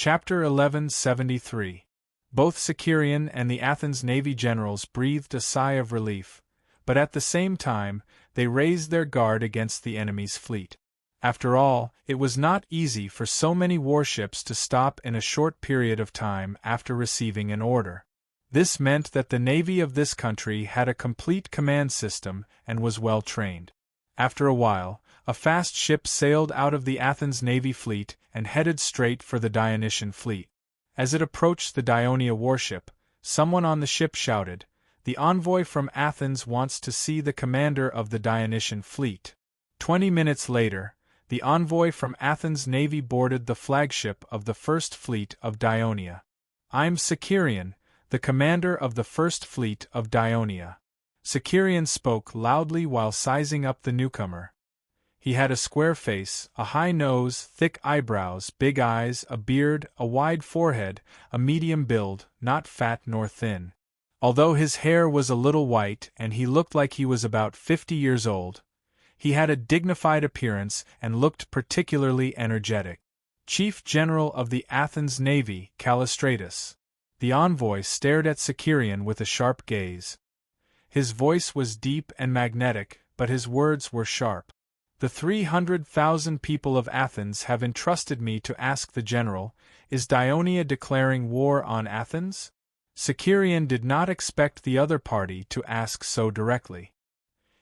Chapter 1173. Both Sicerian and the Athens Navy generals breathed a sigh of relief, but at the same time, they raised their guard against the enemy's fleet. After all, it was not easy for so many warships to stop in a short period of time after receiving an order. This meant that the navy of this country had a complete command system and was well trained. After a while, a fast ship sailed out of the Athens Navy fleet and headed straight for the Dionysian fleet. As it approached the Dionia warship, someone on the ship shouted, "The envoy from Athens wants to see the commander of the Dionysian fleet." 20 minutes later, the envoy from Athens Navy boarded the flagship of the First Fleet of Dionia. "I'm Sicerian, the commander of the First Fleet of Dionia." Sicerian spoke loudly while sizing up the newcomer. He had a square face, a high nose, thick eyebrows, big eyes, a beard, a wide forehead, a medium build, not fat nor thin. Although his hair was a little white and he looked like he was about 50 years old, he had a dignified appearance and looked particularly energetic. Chief General of the Athens Navy, Callistratus. The envoy stared at Sicerian with a sharp gaze. His voice was deep and magnetic, but his words were sharp. "The 300,000 people of Athens have entrusted me to ask the general, is Dionia declaring war on Athens?" Sicerian did not expect the other party to ask so directly.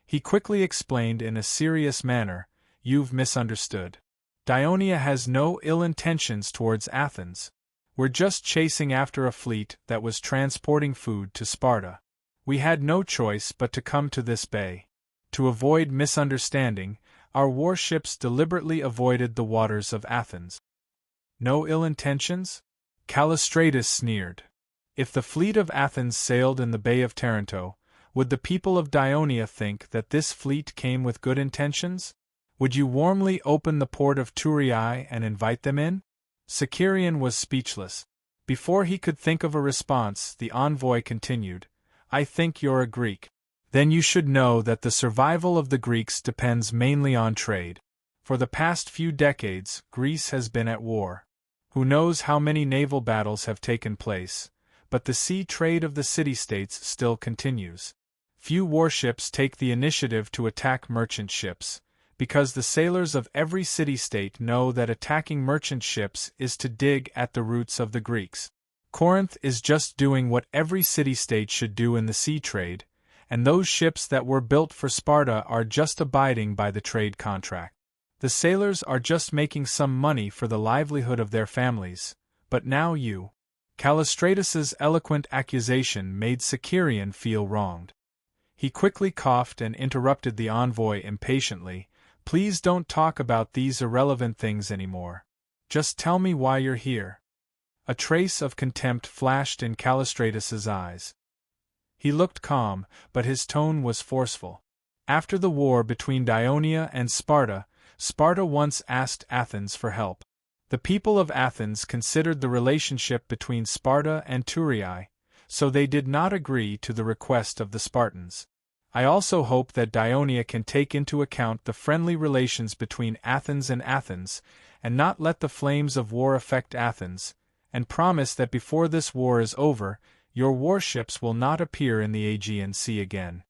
He quickly explained in a serious manner, "You've misunderstood. Dionia has no ill intentions towards Athens. We're just chasing after a fleet that was transporting food to Sparta. We had no choice but to come to this bay. To avoid misunderstanding, our warships deliberately avoided the waters of Athens." "No ill intentions?" Callistratus sneered. "If the fleet of Athens sailed in the Bay of Taranto, would the people of Dionia think that this fleet came with good intentions? Would you warmly open the port of Thurii and invite them in?" Sicerian was speechless. Before he could think of a response, the envoy continued, "I think you're a Greek. Then you should know that the survival of the Greeks depends mainly on trade. For the past few decades, Greece has been at war. Who knows how many naval battles have taken place, but the sea trade of the city-states still continues. Few warships take the initiative to attack merchant ships, because the sailors of every city-state know that attacking merchant ships is to dig at the roots of the Greeks. Corinth is just doing what every city-state should do in the sea trade, and those ships that were built for Sparta are just abiding by the trade contract. The sailors are just making some money for the livelihood of their families, but now you—" Callistratus's eloquent accusation made Sicerian feel wronged. He quickly coughed and interrupted the envoy impatiently, "Please don't talk about these irrelevant things anymore. Just tell me why you're here." A trace of contempt flashed in Callistratus's eyes. He looked calm, but his tone was forceful. After the war between Dionia and Sparta, Sparta once asked Athens for help. The people of Athens considered the relationship between Sparta and Thurii, so they did not agree to the request of the Spartans. I also hope that Dionia can take into account the friendly relations between Athens and not let the flames of war affect Athens, and promise that before this war is over, your warships will not appear in the Aegean Sea again."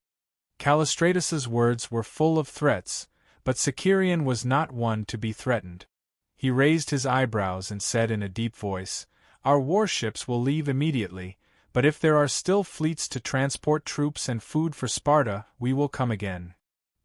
Callistratus's words were full of threats, but Sicerian was not one to be threatened. He raised his eyebrows and said in a deep voice, "Our warships will leave immediately, but if there are still fleets to transport troops and food for Sparta, we will come again."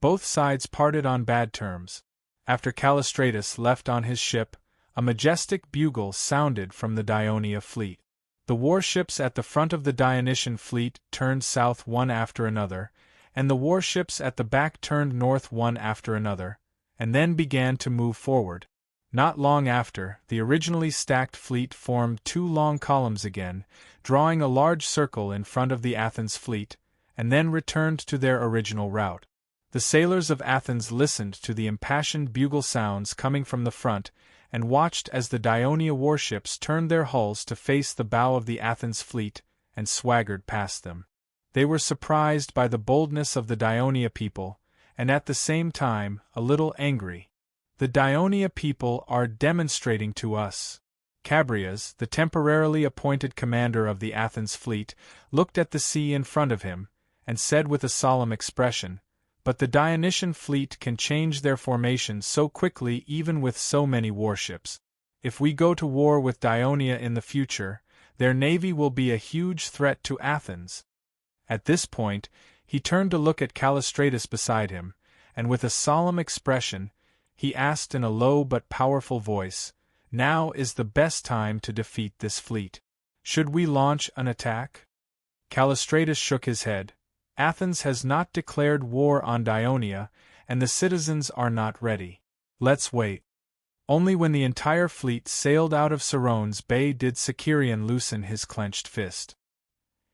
Both sides parted on bad terms. After Callistratus left on his ship, a majestic bugle sounded from the Dionia fleet. The warships at the front of the Dionysian fleet turned south one after another, and the warships at the back turned north one after another, and then began to move forward. Not long after, the originally stacked fleet formed two long columns again, drawing a large circle in front of the Athens fleet, and then returned to their original route. The sailors of Athens listened to the impassioned bugle sounds coming from the front, and watched as the Dionia warships turned their hulls to face the bow of the Athens fleet, and swaggered past them. They were surprised by the boldness of the Dionia people, and at the same time, a little angry. "The Dionia people are demonstrating to us," Chabrias, the temporarily appointed commander of the Athens fleet, looked at the sea in front of him, and said with a solemn expression, "But the Dionysian fleet can change their formation so quickly even with so many warships. If we go to war with Dionia in the future, their navy will be a huge threat to Athens." At this point, he turned to look at Callistratus beside him, and with a solemn expression, he asked in a low but powerful voice, "Now is the best time to defeat this fleet. Should we launch an attack?" Callistratus shook his head. "Athens has not declared war on Dionia, and the citizens are not ready. Let's wait." Only when the entire fleet sailed out of Serone's bay did Sicerian loosen his clenched fist.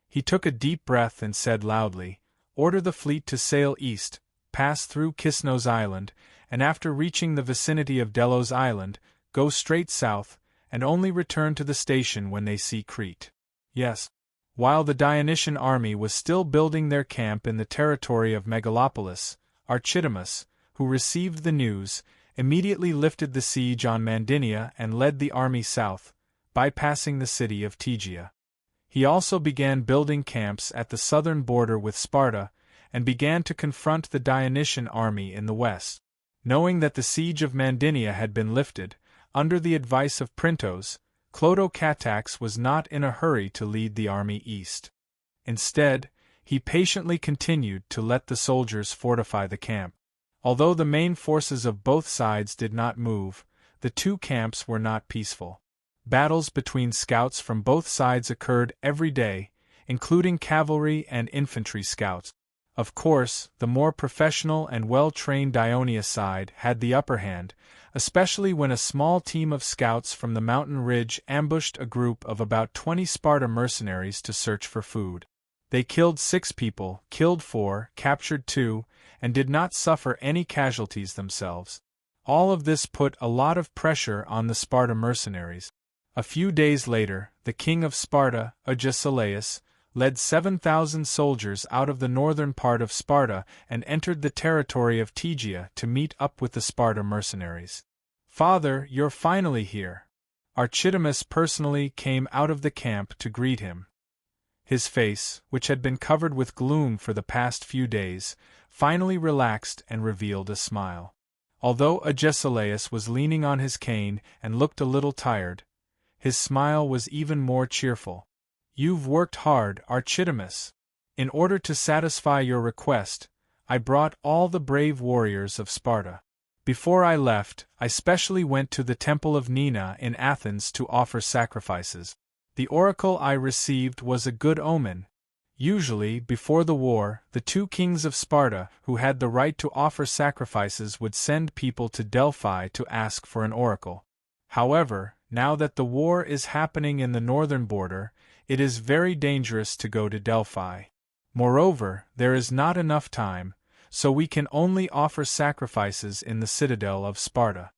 He took a deep breath and said loudly, "Order the fleet to sail east, pass through Kisnos Island, and after reaching the vicinity of Delos Island, go straight south, and only return to the station when they see Crete." Yes. While the Dionysian army was still building their camp in the territory of Megalopolis, Archidamus, who received the news, immediately lifted the siege on Mandinia and led the army south, bypassing the city of Tegea. He also began building camps at the southern border with Sparta, and began to confront the Dionysian army in the west. Knowing that the siege of Mandinia had been lifted, under the advice of Printos, Clotocatax was not in a hurry to lead the army east. Instead, he patiently continued to let the soldiers fortify the camp. Although the main forces of both sides did not move, the two camps were not peaceful. Battles between scouts from both sides occurred every day, including cavalry and infantry scouts. Of course, the more professional and well-trained Dionia side had the upper hand, especially when a small team of scouts from the mountain ridge ambushed a group of about 20 Sparta mercenaries to search for food. They killed 6 people, killed 4, captured 2, and did not suffer any casualties themselves. All of this put a lot of pressure on the Sparta mercenaries. A few days later, the king of Sparta, Agesilaus, led 7,000 soldiers out of the northern part of Sparta and entered the territory of Tegea to meet up with the Sparta mercenaries. "Father, you're finally here." Archidamus personally came out of the camp to greet him. His face, which had been covered with gloom for the past few days, finally relaxed and revealed a smile. Although Agesilaus was leaning on his cane and looked a little tired, his smile was even more cheerful. "You've worked hard, Archidamus. In order to satisfy your request, I brought all the brave warriors of Sparta. Before I left, I specially went to the temple of Nina in Athens to offer sacrifices. The oracle I received was a good omen. Usually, before the war, the 2 kings of Sparta who had the right to offer sacrifices would send people to Delphi to ask for an oracle. However, now that the war is happening in the northern border, it is very dangerous to go to Delphi. Moreover, there is not enough time, so we can only offer sacrifices in the citadel of Sparta."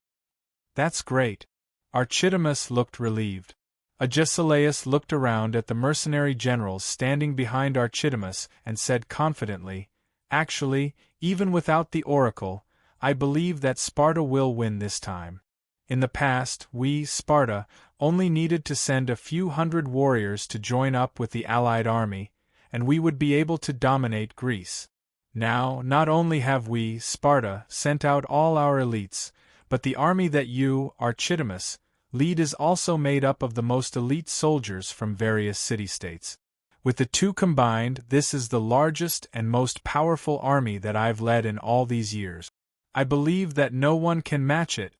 "That's great." Archidamus looked relieved. Agesilaus looked around at the mercenary generals standing behind Archidamus and said confidently, "Actually, even without the oracle, I believe that Sparta will win this time. In the past, we, Sparta, only needed to send a few hundred warriors to join up with the allied army, and we would be able to dominate Greece. Now, not only have we, Sparta, sent out all our elites, but the army that you, Archidamus, lead is also made up of the most elite soldiers from various city-states. With the 2 combined, this is the largest and most powerful army that I've led in all these years. I believe that no one can match it."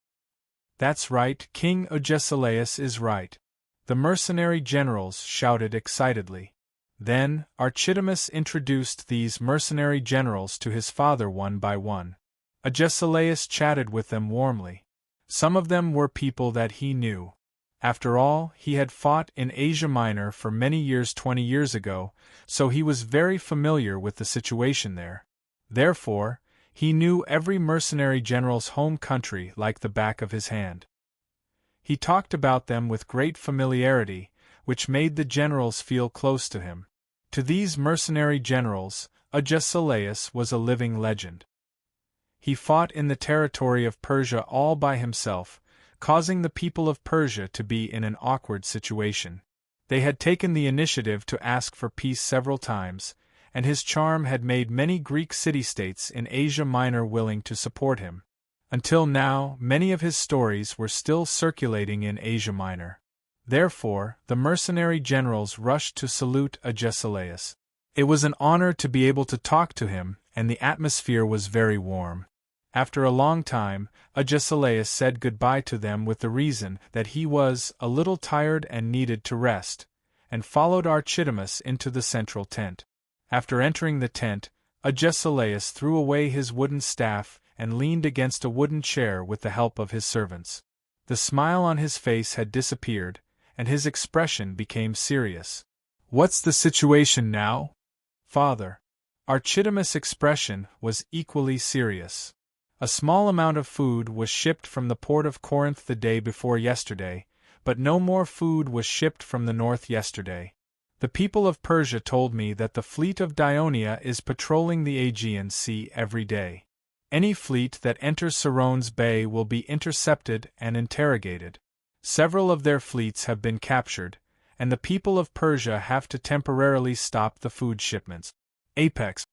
"That's right, King Agesilaus is right," the mercenary generals shouted excitedly. Then, Archidamus introduced these mercenary generals to his father one by one. Agesilaus chatted with them warmly. Some of them were people that he knew. After all, he had fought in Asia Minor for many years 20 years ago, so he was very familiar with the situation there. Therefore, he knew every mercenary general's home country like the back of his hand. He talked about them with great familiarity, which made the generals feel close to him. To these mercenary generals, Agesilaus was a living legend. He fought in the territory of Persia all by himself, causing the people of Persia to be in an awkward situation. They had taken the initiative to ask for peace several times, and his charm had made many Greek city-states in Asia Minor willing to support him. Until now, many of his stories were still circulating in Asia Minor. Therefore, the mercenary generals rushed to salute Agesilaus. It was an honor to be able to talk to him, and the atmosphere was very warm. After a long time, Agesilaus said goodbye to them with the reason that he was a little tired and needed to rest, and followed Archidamus into the central tent. After entering the tent, Agesilaus threw away his wooden staff and leaned against a wooden chair with the help of his servants. The smile on his face had disappeared, and his expression became serious. "What's the situation now, Father?" Archidamus' expression was equally serious. A small amount of food was shipped from the port of Corinth the day before yesterday, but no more food was shipped from the north yesterday. The people of Persia told me that the fleet of Dionia is patrolling the Aegean Sea every day. Any fleet that enters Serone's Bay will be intercepted and interrogated. Several of their fleets have been captured, and the people of Persia have to temporarily stop the food shipments. Apex.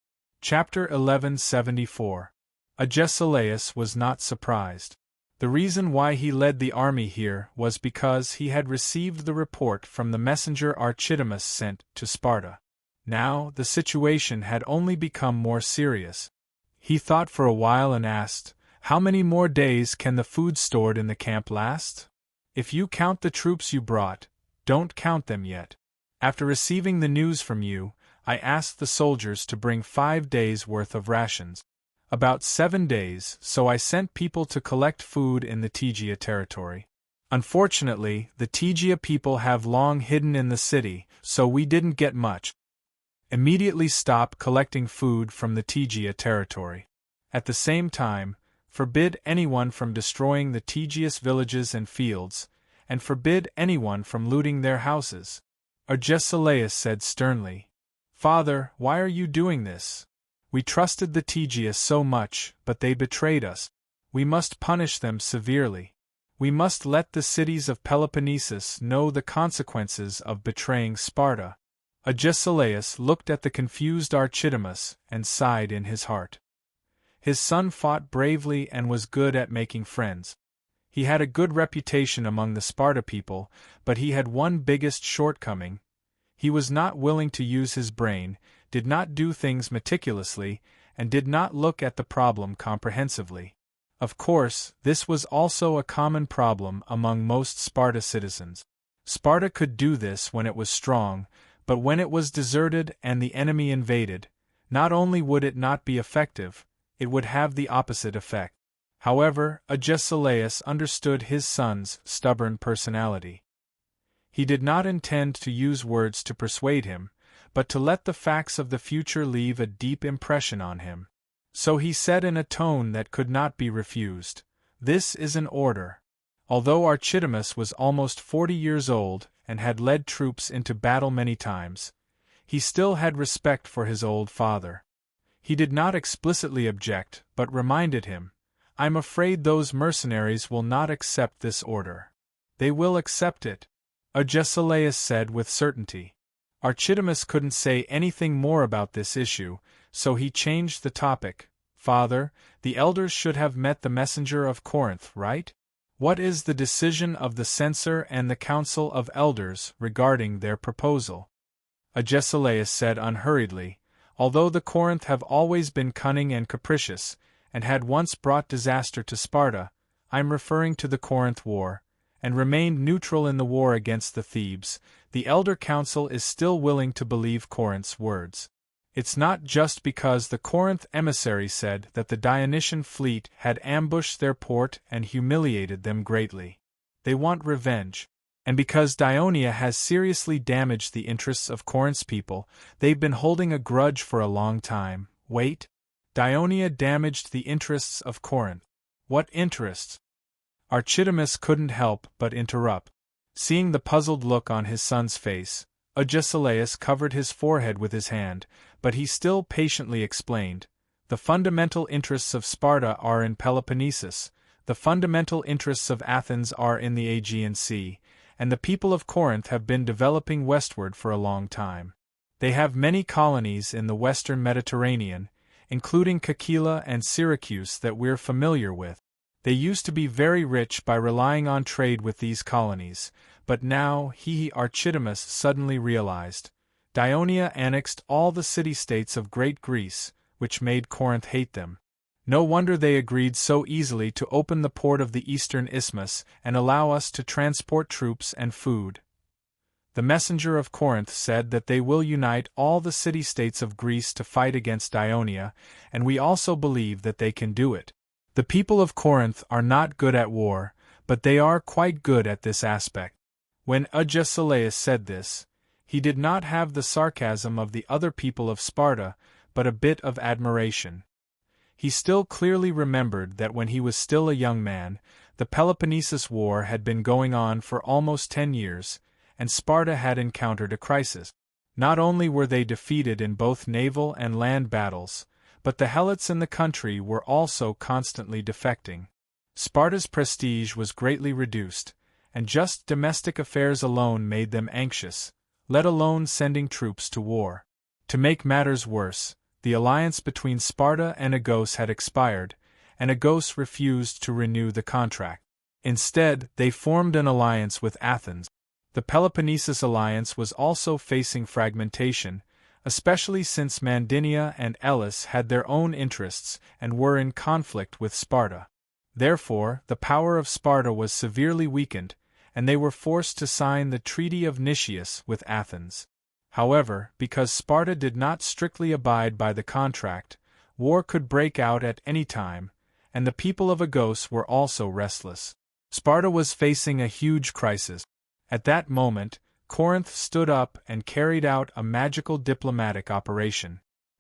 Chapter 1174. Agesilaus was not surprised. The reason why he led the army here was because he had received the report from the messenger Archidamus sent to Sparta. Now, the situation had only become more serious. He thought for a while and asked, "How many more days can the food stored in the camp last? If you count the troops you brought, don't count them yet. After receiving the news from you, I asked the soldiers to bring 5 days' worth of rations. About 7 days, so I sent people to collect food in the Tegea territory. Unfortunately, the Tegea people have long hidden in the city, so we didn't get much. Immediately stop collecting food from the Tegea territory. At the same time, forbid anyone from destroying the Tegeus villages and fields, and forbid anyone from looting their houses." Agesilaus said sternly, "Father, why are you doing this? We trusted the Tegeus so much, but they betrayed us. We must punish them severely. We must let the cities of Peloponnesus know the consequences of betraying Sparta." Agesilaus looked at the confused Archidamus and sighed in his heart. His son fought bravely and was good at making friends. He had a good reputation among the Sparta people, but he had one biggest shortcoming. He was not willing to use his brain, did not do things meticulously, and did not look at the problem comprehensively. Of course, this was also a common problem among most Sparta citizens. Sparta could do this when it was strong, but when it was deserted and the enemy invaded, not only would it not be effective, it would have the opposite effect. However, Agesilaus understood his son's stubborn personality. He did not intend to use words to persuade him, but to let the facts of the future leave a deep impression on him. So he said in a tone that could not be refused, "This is an order." Although Archidamus was almost 40 years old and had led troops into battle many times, he still had respect for his old father. He did not explicitly object, but reminded him, "I'm afraid those mercenaries will not accept this order." "They will accept it," Agesilaus said with certainty. Archidamus couldn't say anything more about this issue, so he changed the topic. "Father, the elders should have met the messenger of Corinth, right? What is the decision of the censor and the council of elders regarding their proposal?" Agesilaus said unhurriedly, "Although the Corinth have always been cunning and capricious, and had once brought disaster to Sparta, I'm referring to the Corinth War, and remained neutral in the war against the Thebes, the elder council is still willing to believe Corinth's words. It's not just because the Corinth emissary said that the Dionysian fleet had ambushed their port and humiliated them greatly. They want revenge. And because Dionia has seriously damaged the interests of Corinth's people, they've been holding a grudge for a long time. Wait. Dionia damaged the interests of Corinth. What interests? Archidamus couldn't help but interrupt. Seeing the puzzled look on his son's face, Agesilaus covered his forehead with his hand, but he still patiently explained, "The fundamental interests of Sparta are in Peloponnesus, the fundamental interests of Athens are in the Aegean Sea, and the people of Corinth have been developing westward for a long time. They have many colonies in the western Mediterranean, including Caecula and Syracuse that we're familiar with. They used to be very rich by relying on trade with these colonies, but now Archidamus suddenly realized. Dionia annexed all the city-states of Great Greece, which made Corinth hate them. No wonder they agreed so easily to open the port of the eastern isthmus and allow us to transport troops and food. The messenger of Corinth said that they will unite all the city-states of Greece to fight against Dionia, and we also believe that they can do it. The people of Corinth are not good at war, but they are quite good at this aspect. When Agesilaus said this, he did not have the sarcasm of the other people of Sparta, but a bit of admiration. He still clearly remembered that when he was still a young man, the Peloponnesus War had been going on for almost 10 years, and Sparta had encountered a crisis. Not only were they defeated in both naval and land battles, but the helots in the country were also constantly defecting. Sparta's prestige was greatly reduced, and just domestic affairs alone made them anxious, let alone sending troops to war. To make matters worse, the alliance between Sparta and Argos had expired, and Argos refused to renew the contract. Instead, they formed an alliance with Athens. The Peloponnesus alliance was also facing fragmentation, especially since Mandynia and Elis had their own interests and were in conflict with Sparta. Therefore, the power of Sparta was severely weakened, and they were forced to sign the Treaty of Nicias with Athens. However, because Sparta did not strictly abide by the contract, war could break out at any time, and the people of Argos were also restless. Sparta was facing a huge crisis. At that moment, Corinth stood up and carried out a magical diplomatic operation.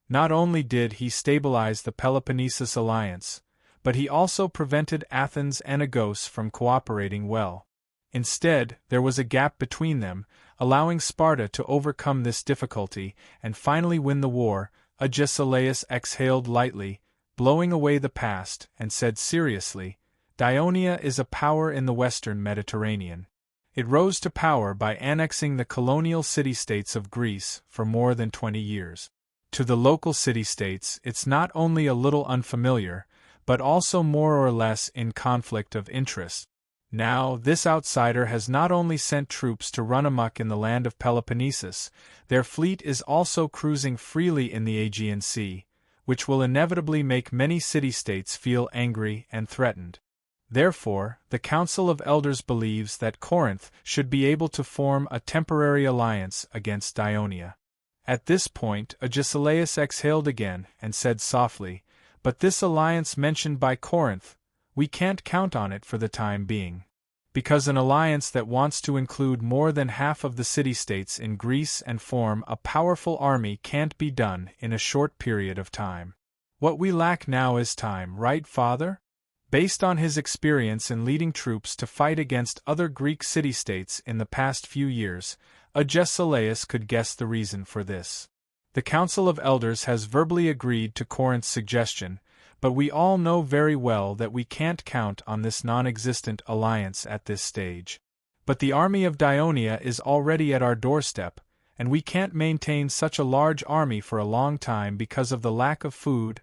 Not only did he stabilize the Peloponnesus alliance, but he also prevented Athens and Argos from cooperating well. Instead, there was a gap between them, allowing Sparta to overcome this difficulty and finally win the war. Agesilaus exhaled lightly, blowing away the past, and said seriously, "Dionia is a power in the western Mediterranean. It rose to power by annexing the colonial city-states of Greece for more than 20 years. To the local city-states, it's not only a little unfamiliar, but also more or less in conflict of interest. Now, this outsider has not only sent troops to run amok in the land of Peloponnesus, their fleet is also cruising freely in the Aegean Sea, which will inevitably make many city-states feel angry and threatened. Therefore, the Council of Elders believes that Corinth should be able to form a temporary alliance against Dionia." At this point, Agesilaus exhaled again and said softly, "But this alliance mentioned by Corinth, we can't count on it for the time being. Because an alliance that wants to include more than half of the city-states in Greece and form a powerful army can't be done in a short period of time. What we lack now is time, right, Father?" Based on his experience in leading troops to fight against other Greek city-states in the past few years, Agesilaus could guess the reason for this. The Council of Elders has verbally agreed to Corinth's suggestion, but we all know very well that we can't count on this non-existent alliance at this stage. But the army of Dionia is already at our doorstep, and we can't maintain such a large army for a long time because of the lack of food.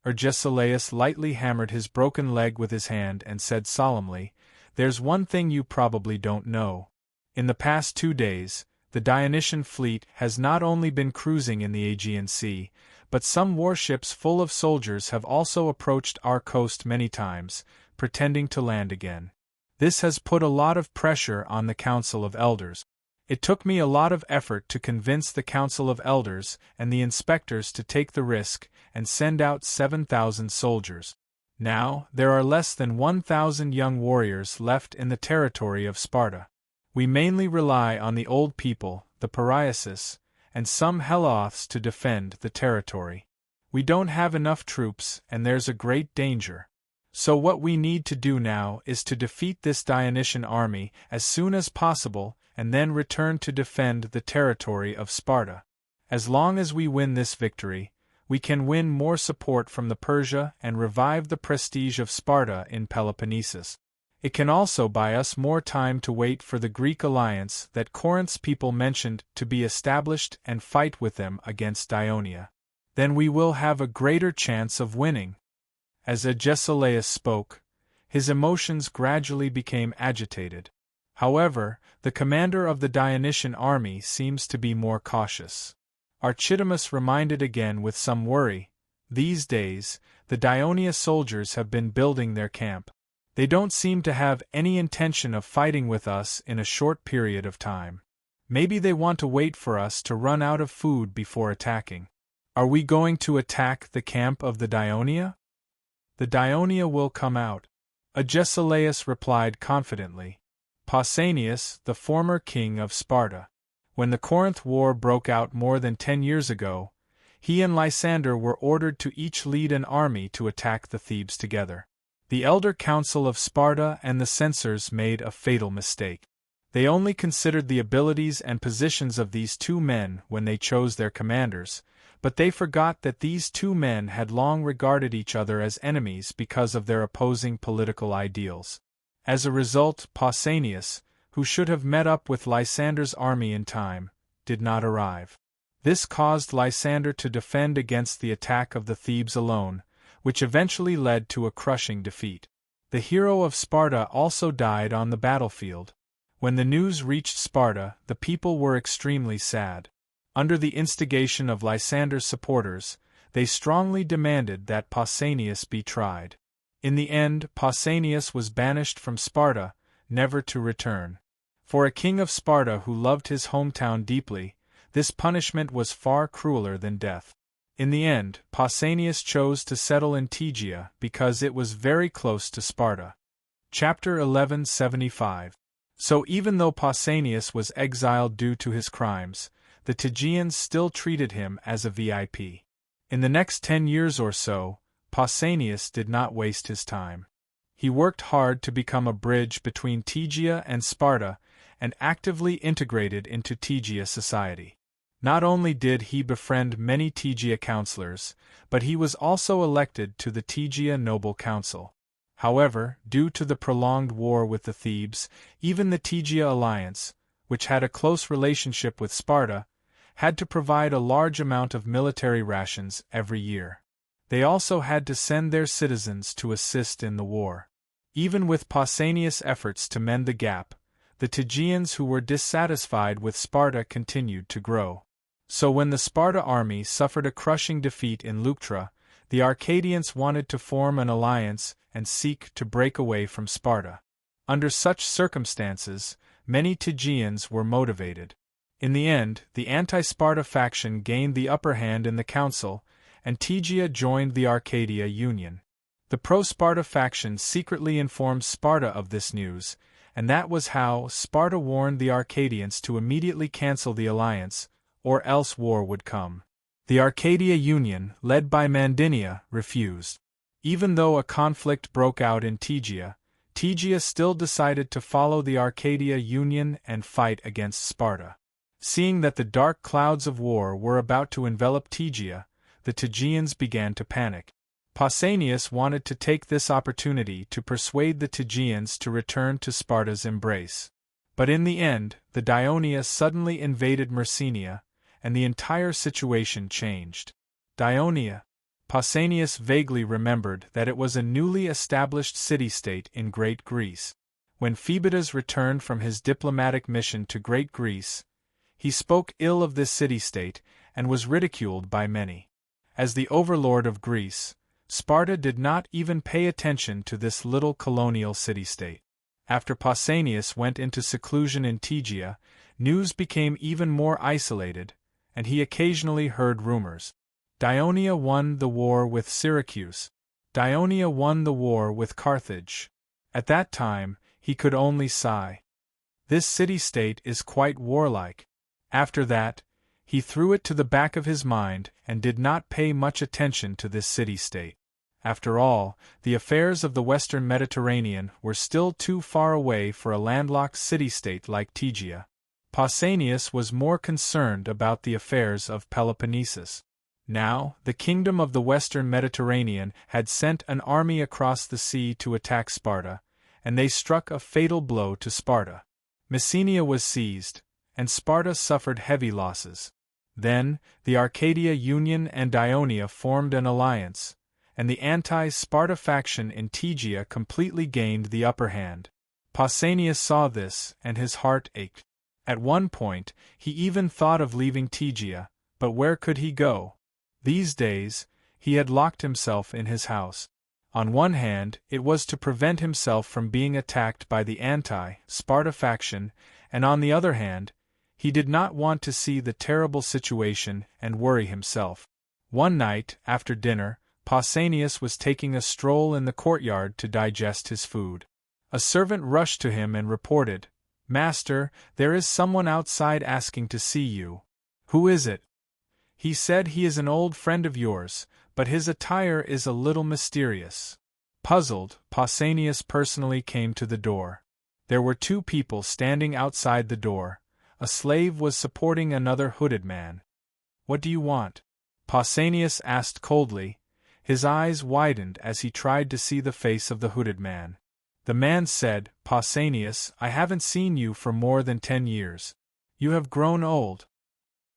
Agesilaus lightly hammered his broken leg with his hand and said solemnly, "There's one thing you probably don't know. In the past 2 days, the Dionysian fleet has not only been cruising in the Aegean Sea, but some warships full of soldiers have also approached our coast many times, pretending to land again. This has put a lot of pressure on the Council of Elders. It took me a lot of effort to convince the Council of Elders and the inspectors to take the risk and send out 7,000 soldiers. Now, there are less than 1,000 young warriors left in the territory of Sparta. We mainly rely on the old people, the Pariasis, and some Heloths to defend the territory. We don't have enough troops, and there's a great danger. So what we need to do now is to defeat this Dionysian army as soon as possible and then return to defend the territory of Sparta. As long as we win this victory, we can win more support from the Persia and revive the prestige of Sparta in Peloponnesus. It can also buy us more time to wait for the Greek alliance that Corinth's people mentioned to be established and fight with them against Ionia. Then we will have a greater chance of winning." As Agesilaus spoke, his emotions gradually became agitated. However, the commander of the Dionysian army seems to be more cautious. Archidamus reminded again with some worry, "These days, the Dionia soldiers have been building their camp. They don't seem to have any intention of fighting with us in a short period of time. Maybe they want to wait for us to run out of food before attacking. Are we going to attack the camp of the Dionia?" "The Dionia will come out," Agesilaus replied confidently. "Pausanias, the former king of Sparta. When the Corinth War broke out more than 10 years ago, he and Lysander were ordered to each lead an army to attack the Thebes together. The elder council of Sparta and the censors made a fatal mistake. They only considered the abilities and positions of these two men when they chose their commanders, but they forgot that these two men had long regarded each other as enemies because of their opposing political ideals. As a result, Pausanias, who should have met up with Lysander's army in time, did not arrive. This caused Lysander to defend against the attack of the Thebes alone, which eventually led to a crushing defeat. The hero of Sparta also died on the battlefield. When the news reached Sparta, the people were extremely sad. Under the instigation of Lysander's supporters, they strongly demanded that Pausanias be tried. In the end, Pausanias was banished from Sparta, never to return. For a king of Sparta who loved his hometown deeply, this punishment was far crueler than death. In the end, Pausanias chose to settle in Tegea because it was very close to Sparta. Chapter 1175. So even though Pausanias was exiled due to his crimes, the Tegeans still treated him as a VIP. In the next 10 years or so, Pausanias did not waste his time. He worked hard to become a bridge between Tegea and Sparta and actively integrated into Tegea society. Not only did he befriend many Tegea counselors, but he was also elected to the Tegea Noble Council. However, due to the prolonged war with the Thebes, even the Tegea alliance, which had a close relationship with Sparta, had to provide a large amount of military rations every year. They also had to send their citizens to assist in the war. Even with Pausanias' efforts to mend the gap, the Tegeans who were dissatisfied with Sparta continued to grow. So when the Sparta army suffered a crushing defeat in Leuctra, the Arcadians wanted to form an alliance and seek to break away from Sparta. Under such circumstances, many Tegeans were motivated. In the end, the anti-Sparta faction gained the upper hand in the council, and Tegea joined the Arcadia Union. The pro-Sparta faction secretly informed Sparta of this news, and that was how Sparta warned the Arcadians to immediately cancel the alliance, or else war would come. The Arcadia Union, led by Mandinia, refused. Even though a conflict broke out in Tegea, Tegea still decided to follow the Arcadia Union and fight against Sparta. Seeing that the dark clouds of war were about to envelop Tegea, the Tegeans began to panic. Pausanias wanted to take this opportunity to persuade the Tegeans to return to Sparta's embrace. But in the end, the Dionia suddenly invaded Myrcenia, and the entire situation changed. Dionia. Pausanias vaguely remembered that it was a newly established city-state in Great Greece. When Phoebidas returned from his diplomatic mission to Great Greece, he spoke ill of this city-state and was ridiculed by many. As the overlord of Greece, Sparta did not even pay attention to this little colonial city-state. After Pausanias went into seclusion in Tegea, news became even more isolated, and he occasionally heard rumors. Dionia won the war with Syracuse. Dionia won the war with Carthage. At that time, he could only sigh. This city-state is quite warlike. After that, he threw it to the back of his mind and did not pay much attention to this city-state. After all, the affairs of the Western Mediterranean were still too far away for a landlocked city-state like Tegea. Pausanias was more concerned about the affairs of Peloponnesus. Now, the kingdom of the western Mediterranean had sent an army across the sea to attack Sparta, and they struck a fatal blow to Sparta. Messenia was seized, and Sparta suffered heavy losses. Then, the Arcadia Union and Ionia formed an alliance, and the anti-Sparta faction in Tegea completely gained the upper hand. Pausanias saw this, and his heart ached. At one point, he even thought of leaving Tegea, but where could he go? These days, he had locked himself in his house. On one hand, it was to prevent himself from being attacked by the anti-Sparta faction, and on the other hand, he did not want to see the terrible situation and worry himself. One night, after dinner, Pausanias was taking a stroll in the courtyard to digest his food. A servant rushed to him and reported, "Master, there is someone outside asking to see you." "Who is it?" "He said he is an old friend of yours, but his attire is a little mysterious." Puzzled, Pausanias personally came to the door. There were two people standing outside the door. A slave was supporting another hooded man. "What do you want?" Pausanias asked coldly. His eyes widened as he tried to see the face of the hooded man. The man said, "Pausanias, I haven't seen you for more than 10 years. You have grown old."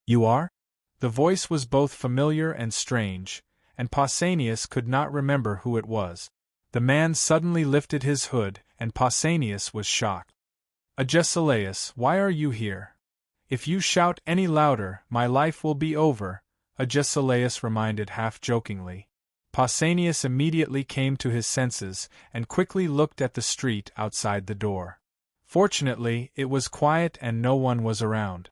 "You are?" The voice was both familiar and strange, and Pausanias could not remember who it was. The man suddenly lifted his hood, and Pausanias was shocked. "Agesilaus, why are you here? If you shout any louder, my life will be over," Agesilaus reminded half-jokingly. Pausanias immediately came to his senses and quickly looked at the street outside the door. Fortunately, it was quiet and no one was around.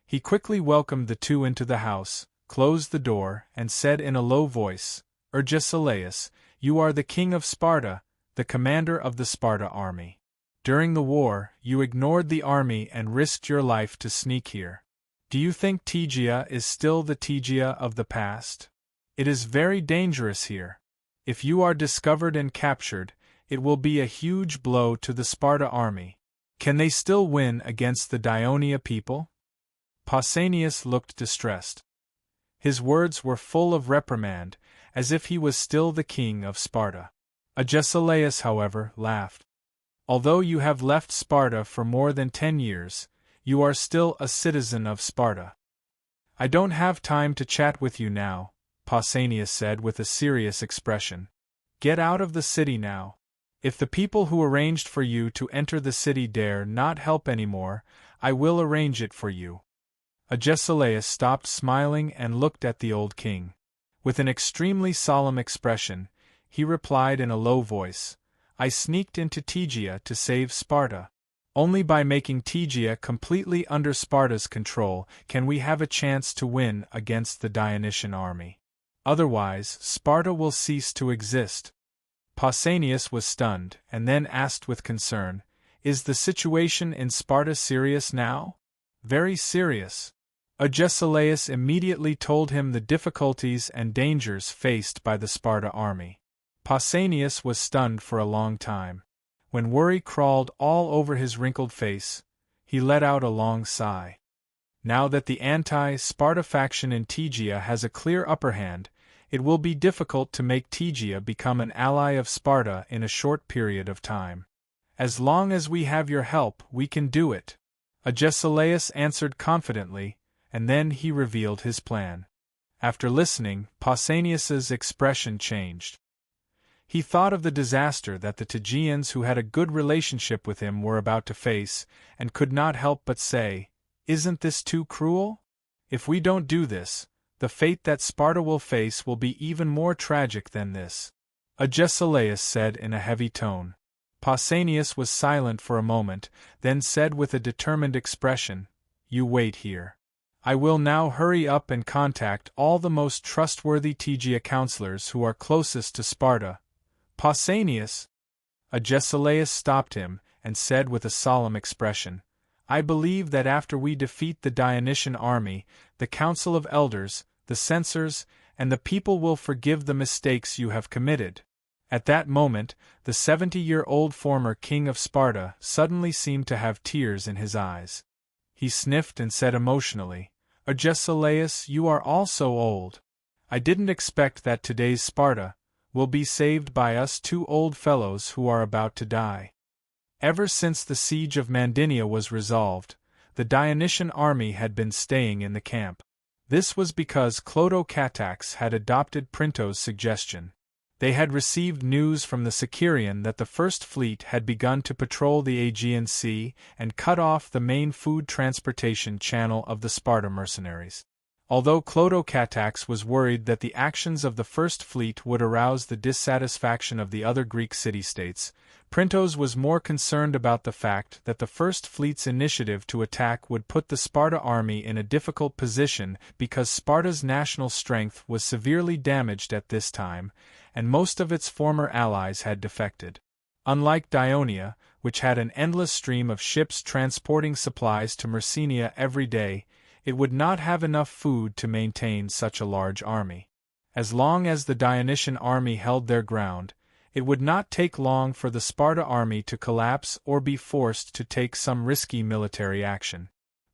He quickly welcomed the two into the house, closed the door, and said in a low voice, "Agesilaus, you are the king of Sparta, the commander of the Sparta army. During the war, you ignored the army and risked your life to sneak here. Do you think Tegea is still the Tegea of the past? It is very dangerous here. If you are discovered and captured, it will be a huge blow to the Sparta army. Can they still win against the Ionia people?" Pausanias looked distressed. His words were full of reprimand, as if he was still the king of Sparta. Agesilaus, however, laughed. "Although you have left Sparta for more than 10 years, you are still a citizen of Sparta." "I don't have time to chat with you now," Pausanias said with a serious expression. "Get out of the city now. If the people who arranged for you to enter the city dare not help anymore, I will arrange it for you." Agesilaus stopped smiling and looked at the old king. With an extremely solemn expression, he replied in a low voice, "I sneaked into Tegea to save Sparta. Only by making Tegea completely under Sparta's control can we have a chance to win against the Dionysian army. Otherwise, Sparta will cease to exist." Pausanias was stunned, and then asked with concern, "Is the situation in Sparta serious now?" "Very serious." Agesilaus immediately told him the difficulties and dangers faced by the Sparta army. Pausanias was stunned for a long time. When worry crawled all over his wrinkled face, he let out a long sigh. Now that the anti-Sparta faction in Tegea has a clear upper hand, it will be difficult to make Tegea become an ally of Sparta in a short period of time. "As long as we have your help, we can do it," Agesilaus answered confidently, and then he revealed his plan. After listening, Pausanias's expression changed. He thought of the disaster that the Tegeans who had a good relationship with him were about to face, and could not help but say, "Isn't this too cruel? If we don't do this, the fate that Sparta will face will be even more tragic than this," Agesilaus said in a heavy tone. Pausanias was silent for a moment, then said with a determined expression, "You wait here. I will now hurry up and contact all the most trustworthy Tegea counselors who are closest to Sparta." "Pausanias!" Agesilaus stopped him, and said with a solemn expression, "I believe that after we defeat the Dionysian army, the Council of Elders, the censors, and the people will forgive the mistakes you have committed." At that moment, the 70-year-old former king of Sparta suddenly seemed to have tears in his eyes. He sniffed and said emotionally, Agesilaus, you are all so old. I didn't expect that today's Sparta will be saved by us two old fellows who are about to die. Ever since the siege of Mandinia was resolved, the Dionysian army had been staying in the camp. This was because Clotocatax had adopted Printo's suggestion. They had received news from the Sicarian that the First Fleet had begun to patrol the Aegean Sea and cut off the main food transportation channel of the Sparta mercenaries. Although Clotocatax was worried that the actions of the First Fleet would arouse the dissatisfaction of the other Greek city-states, Printos was more concerned about the fact that the First Fleet's initiative to attack would put the Sparta army in a difficult position because Sparta's national strength was severely damaged at this time, and most of its former allies had defected. Unlike Dionia, which had an endless stream of ships transporting supplies to Messenia every day, it would not have enough food to maintain such a large army. As long as the Dionysian army held their ground, it would not take long for the Sparta army to collapse or be forced to take some risky military action.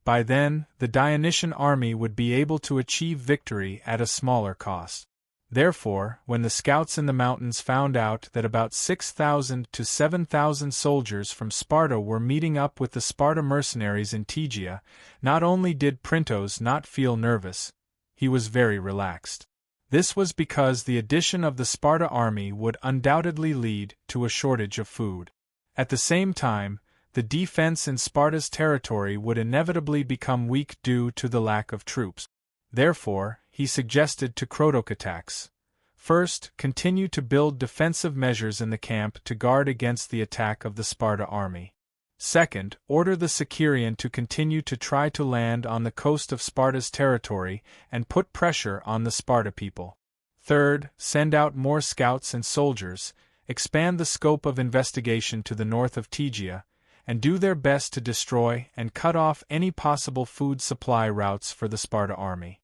By then, the Dionysian army would be able to achieve victory at a smaller cost. Therefore, when the scouts in the mountains found out that about 6,000 to 7,000 soldiers from Sparta were meeting up with the Sparta mercenaries in Tegea, not only did Printos not feel nervous, he was very relaxed. This was because the addition of the Sparta army would undoubtedly lead to a shortage of food. At the same time, the defense in Sparta's territory would inevitably become weak due to the lack of troops. Therefore, he suggested to Clotocatax, first, continue to build defensive measures in the camp to guard against the attack of the Sparta army. Second, order the Sicarian to continue to try to land on the coast of Sparta's territory and put pressure on the Sparta people. Third, send out more scouts and soldiers, expand the scope of investigation to the north of Tegea, and do their best to destroy and cut off any possible food supply routes for the Sparta army.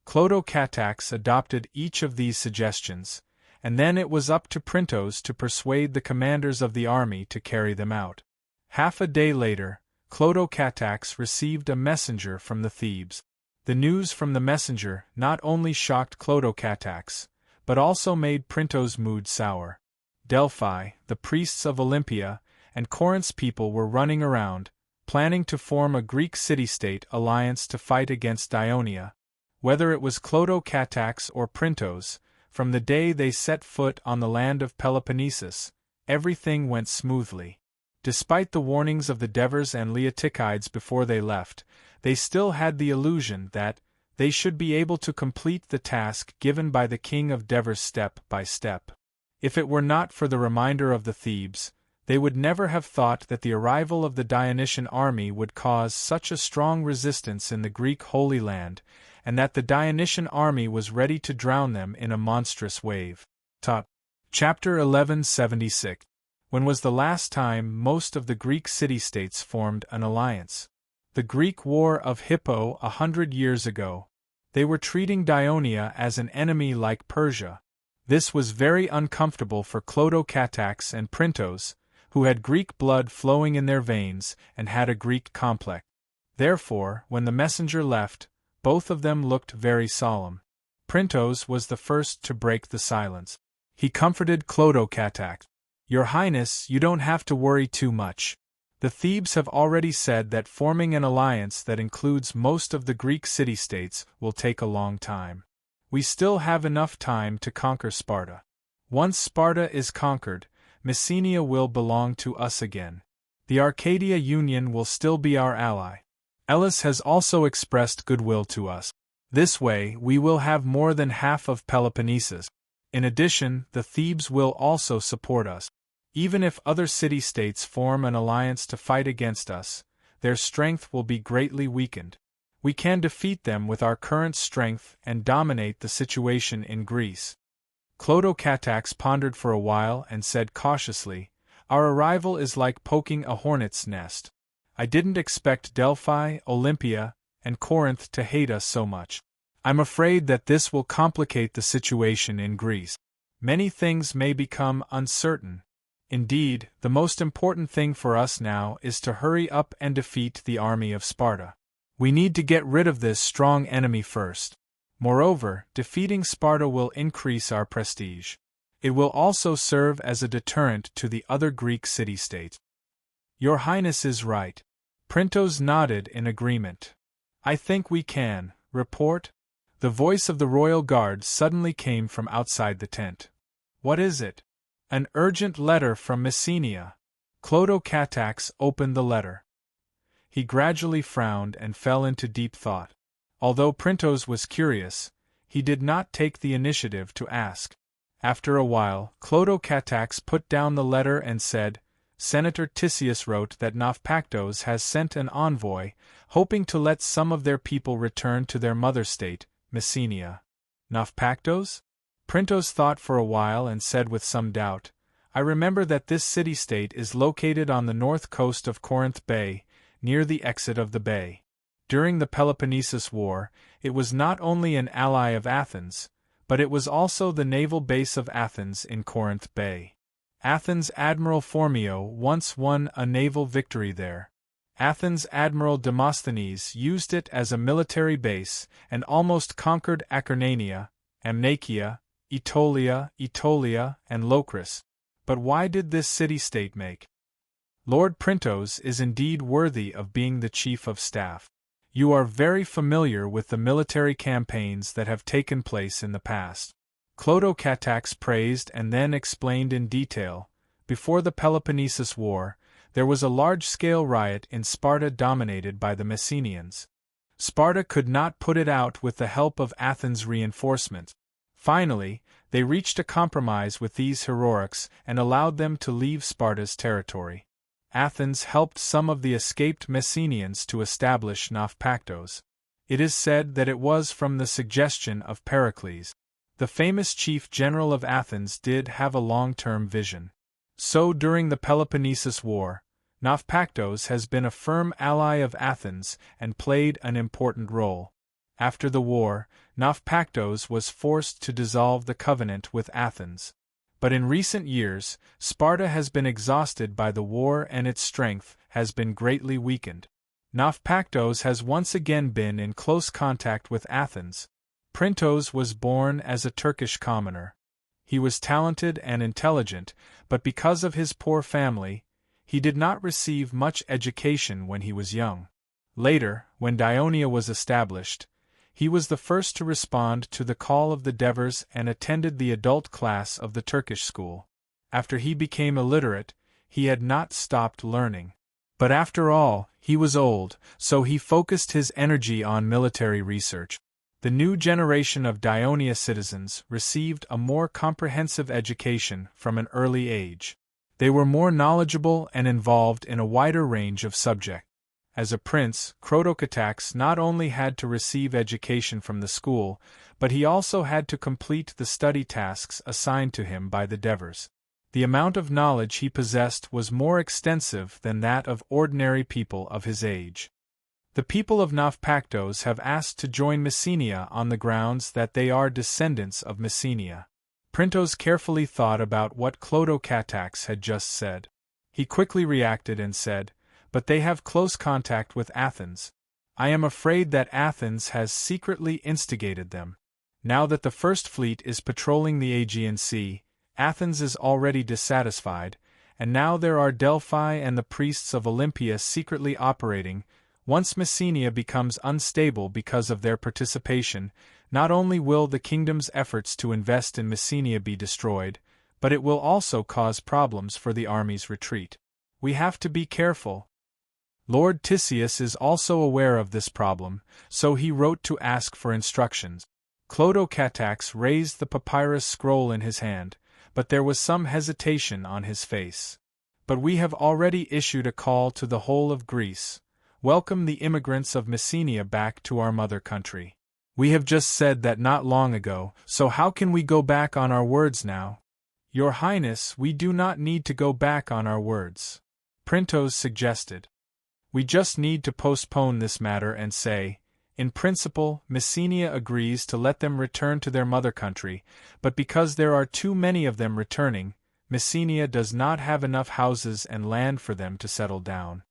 Clotocatax adopted each of these suggestions, and then it was up to Printos to persuade the commanders of the army to carry them out. Half a day later, Clotocatax received a messenger from the Thebes. The news from the messenger not only shocked Clotocatax, but also made Printos' mood sour. Delphi, the priests of Olympia, and Corinth's people were running around, planning to form a Greek city-state alliance to fight against Dionia. Whether it was Clotocatax or Printos, from the day they set foot on the land of Peloponnesus, everything went smoothly. Despite the warnings of the Devers and Leotychides before they left, they still had the illusion that they should be able to complete the task given by the king of Devers step by step. If it were not for the reminder of the Thebes, they would never have thought that the arrival of the Dionysian army would cause such a strong resistance in the Greek Holy Land, and that the Dionysian army was ready to drown them in a monstrous wave. Chapter 1176. When was the last time most of the Greek city-states formed an alliance? The Greek War of Hippo 100 years ago. They were treating Dionia as an enemy like Persia. This was very uncomfortable for Clotocatax and Printos, who had Greek blood flowing in their veins and had a Greek complex. Therefore, when the messenger left, both of them looked very solemn. Printos was the first to break the silence. He comforted Clotocatax. Your Highness, you don't have to worry too much. The Thebes have already said that forming an alliance that includes most of the Greek city-states will take a long time. We still have enough time to conquer Sparta. Once Sparta is conquered, Messenia will belong to us again. The Arcadia Union will still be our ally. Elis has also expressed goodwill to us. This way, we will have more than half of Peloponnesus. In addition, the Thebes will also support us. Even if other city-states form an alliance to fight against us, their strength will be greatly weakened. We can defeat them with our current strength and dominate the situation in Greece. Clotocatax pondered for a while and said cautiously, Our arrival is like poking a hornet's nest. I didn't expect Delphi, Olympia, and Corinth to hate us so much. I'm afraid that this will complicate the situation in Greece. Many things may become uncertain. Indeed, the most important thing for us now is to hurry up and defeat the army of Sparta. We need to get rid of this strong enemy first. Moreover, defeating Sparta will increase our prestige. It will also serve as a deterrent to the other Greek city-states. Your Highness is right. Printos nodded in agreement. I think we can. Report? The voice of the royal guard suddenly came from outside the tent. What is it? An urgent letter from Messenia. Clodocatax opened the letter. He gradually frowned and fell into deep thought. Although Printos was curious, he did not take the initiative to ask. After a while, Clodocatax put down the letter and said, Senator Tisius wrote that Naupactos has sent an envoy, hoping to let some of their people return to their mother state, Messenia. Naupactos? Printos thought for a while and said with some doubt, I remember that this city-state is located on the north coast of Corinth Bay, near the exit of the bay. During the Peloponnesus War, it was not only an ally of Athens, but it was also the naval base of Athens in Corinth Bay. Athens Admiral Phormio once won a naval victory there. Athens Admiral Demosthenes used it as a military base and almost conquered Acarnania, Amnacia, Aetolia, and Locris. But why did this city-state make? Lord Printos is indeed worthy of being the chief of staff. You are very familiar with the military campaigns that have taken place in the past. Clodocatax praised and then explained in detail. Before the Peloponnesus War, there was a large-scale riot in Sparta dominated by the Messenians. Sparta could not put it out with the help of Athens' reinforcements. Finally, they reached a compromise with these heroics and allowed them to leave Sparta's territory. Athens helped some of the escaped Messenians to establish Naupactos. It is said that it was from the suggestion of Pericles. The famous chief general of Athens did have a long-term vision. So during the Peloponnesus War, Naupactos has been a firm ally of Athens and played an important role. After the war, Naupactos was forced to dissolve the covenant with Athens. But in recent years, Sparta has been exhausted by the war and its strength has been greatly weakened. Naupactos has once again been in close contact with Athens. Printos was born as a Turkish commoner. He was talented and intelligent, but because of his poor family, he did not receive much education when he was young. Later, when Dionia was established, he was the first to respond to the call of the Devers and attended the adult class of the Turkish school. After he became illiterate, he had not stopped learning. But after all, he was old, so he focused his energy on military research. The new generation of Dionia citizens received a more comprehensive education from an early age. They were more knowledgeable and involved in a wider range of subjects. As a prince, Clodocatax not only had to receive education from the school, but he also had to complete the study tasks assigned to him by the Devers. The amount of knowledge he possessed was more extensive than that of ordinary people of his age. The people of Naupactos have asked to join Messenia on the grounds that they are descendants of Messenia. Printos carefully thought about what Clodocatax had just said. He quickly reacted and said, but they have close contact with Athens. I am afraid that Athens has secretly instigated them. Now that the First Fleet is patrolling the Aegean Sea, Athens is already dissatisfied, and now there are Delphi and the priests of Olympia secretly operating. Once Messenia becomes unstable because of their participation, not only will the kingdom's efforts to invest in Messenia be destroyed, but it will also cause problems for the army's retreat. We have to be careful. Lord Tisius is also aware of this problem, so he wrote to ask for instructions. Clodocatax raised the papyrus scroll in his hand, but there was some hesitation on his face. But we have already issued a call to the whole of Greece. Welcome the immigrants of Messenia back to our mother country. We have just said that not long ago, so how can we go back on our words now? Your Highness, we do not need to go back on our words. Printos suggested. We just need to postpone this matter and say, in principle, Messenia agrees to let them return to their mother country, but because there are too many of them returning, Messenia does not have enough houses and land for them to settle down.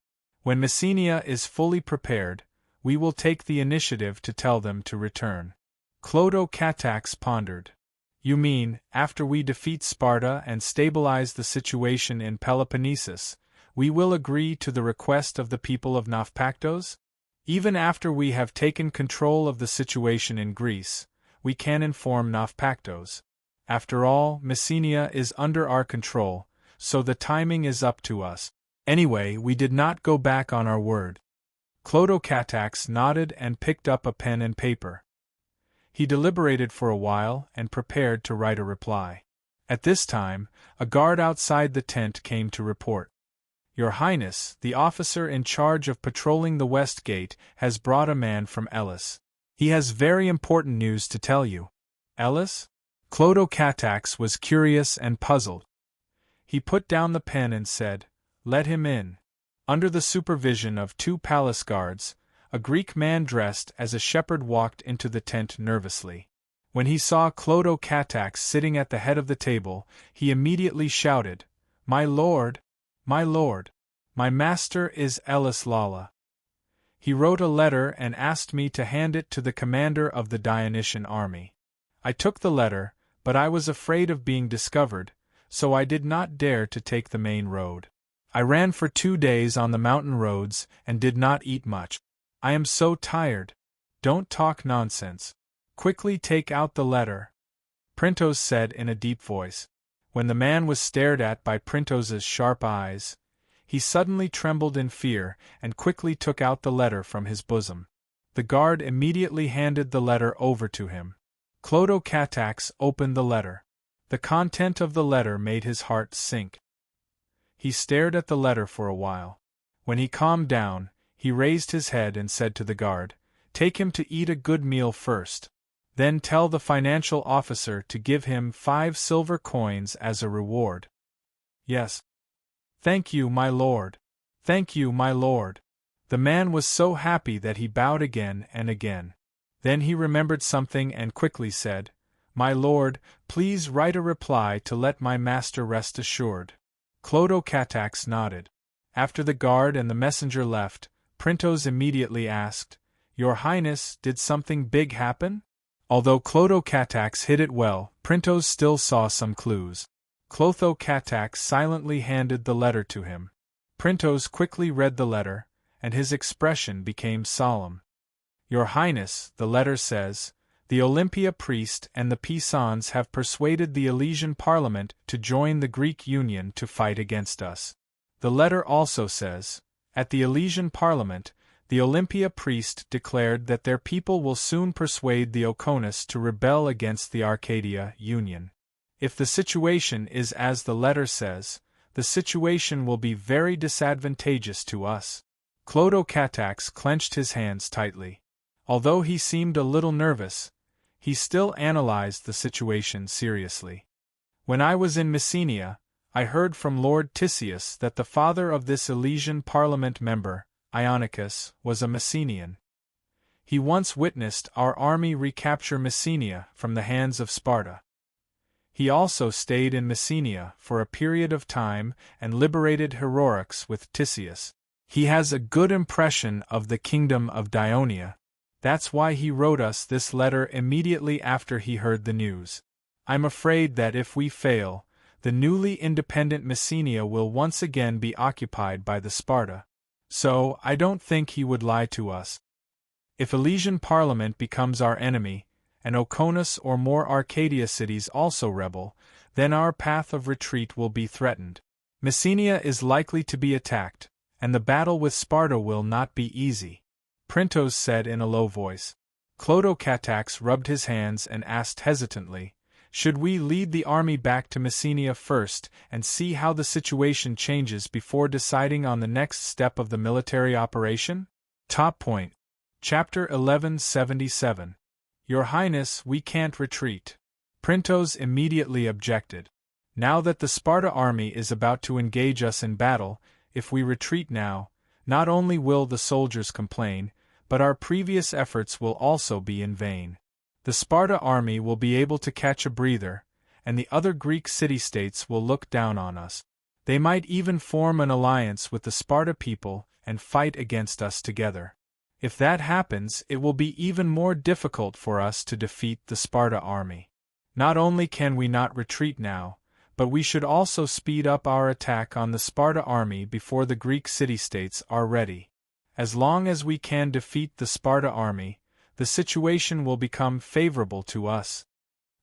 When Messenia is fully prepared, we will take the initiative to tell them to return. Clodocatax pondered. You mean, after we defeat Sparta and stabilize the situation in Peloponnesus, we will agree to the request of the people of Naupactos? Even after we have taken control of the situation in Greece, we can inform Naupactos. After all, Messenia is under our control, so the timing is up to us. Anyway, we did not go back on our word. Clodocatax nodded and picked up a pen and paper. He deliberated for a while and prepared to write a reply. At this time, a guard outside the tent came to report. Your Highness, the officer in charge of patrolling the West Gate, has brought a man from Elis. He has very important news to tell you. Elis? Clodocatax was curious and puzzled. He put down the pen and said, Let him in. Under the supervision of 2 palace guards, a Greek man dressed as a shepherd walked into the tent nervously. When he saw Clodocatax sitting at the head of the table, he immediately shouted, My lord! My lord! My master is Elis Lala. He wrote a letter and asked me to hand it to the commander of the Dionysian army. I took the letter, but I was afraid of being discovered, so I did not dare to take the main road. I ran for 2 days on the mountain roads and did not eat much. I am so tired. Don't talk nonsense. Quickly take out the letter, Printos said in a deep voice. When the man was stared at by Printos's sharp eyes, he suddenly trembled in fear and quickly took out the letter from his bosom. The guard immediately handed the letter over to him. Clodocatax opened the letter. The content of the letter made his heart sink. He stared at the letter for a while. When he calmed down, he raised his head and said to the guard, Take him to eat a good meal first. Then tell the financial officer to give him 5 silver coins as a reward. Yes. Thank you, my lord. Thank you, my lord. The man was so happy that he bowed again and again. Then he remembered something and quickly said, My lord, please write a reply to let my master rest assured. Clodocatax nodded. After the guard and the messenger left, Printos immediately asked, Your Highness, did something big happen? Although Clodocatax hid it well, Printos still saw some clues. Clodocatax silently handed the letter to him. Printos quickly read the letter, and his expression became solemn. Your Highness, the letter says, the Olympia priest and the Pisans have persuaded the Elysian Parliament to join the Greek Union to fight against us. The letter also says, at the Elysian Parliament, the Olympia priest declared that their people will soon persuade the Oconus to rebel against the Arcadia Union. If the situation is as the letter says, the situation will be very disadvantageous to us. Clodocatax clenched his hands tightly. Although he seemed a little nervous, he still analyzed the situation seriously. When I was in Messenia, I heard from Lord Tisius that the father of this Elysian Parliament member, Ionicus, was a Messenian. He once witnessed our army recapture Messenia from the hands of Sparta. He also stayed in Messenia for a period of time and liberated Heroics with Tisius. He has a good impression of the kingdom of Dionia. That's why he wrote us this letter immediately after he heard the news. I'm afraid that if we fail, the newly independent Messenia will once again be occupied by the Sparta. So, I don't think he would lie to us. If Elysian Parliament becomes our enemy, and Oconus or more Arcadia cities also rebel, then our path of retreat will be threatened. Messenia is likely to be attacked, and the battle with Sparta will not be easy, Printos said in a low voice. Clodocatax rubbed his hands and asked hesitantly, Should we lead the army back to Messenia first and see how the situation changes before deciding on the next step of the military operation? Top point. Chapter 1177. Your Highness, we can't retreat. Printos immediately objected. Now that the Sparta army is about to engage us in battle, if we retreat now, not only will the soldiers complain, but our previous efforts will also be in vain. The Sparta army will be able to catch a breather, and the other Greek city-states will look down on us. They might even form an alliance with the Sparta people and fight against us together. If that happens, it will be even more difficult for us to defeat the Sparta army. Not only can we not retreat now, but we should also speed up our attack on the Sparta army before the Greek city-states are ready. As long as we can defeat the Sparta army, the situation will become favorable to us.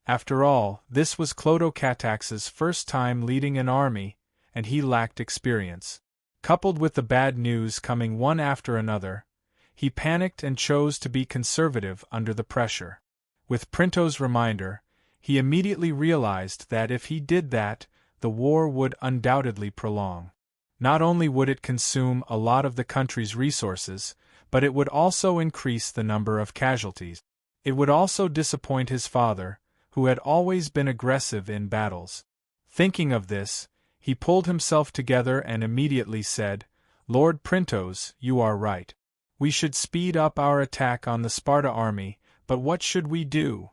After all, this was Clodocatax's first time leading an army, and he lacked experience. Coupled with the bad news coming one after another, he panicked and chose to be conservative under the pressure. With Printo's reminder, he immediately realized that if he did that, the war would undoubtedly prolong. Not only would it consume a lot of the country's resources, but it would also increase the number of casualties. It would also disappoint his father, who had always been aggressive in battles. Thinking of this, he pulled himself together and immediately said, "Lord Printos, you are right. We should speed up our attack on the Sparta army, but what should we do?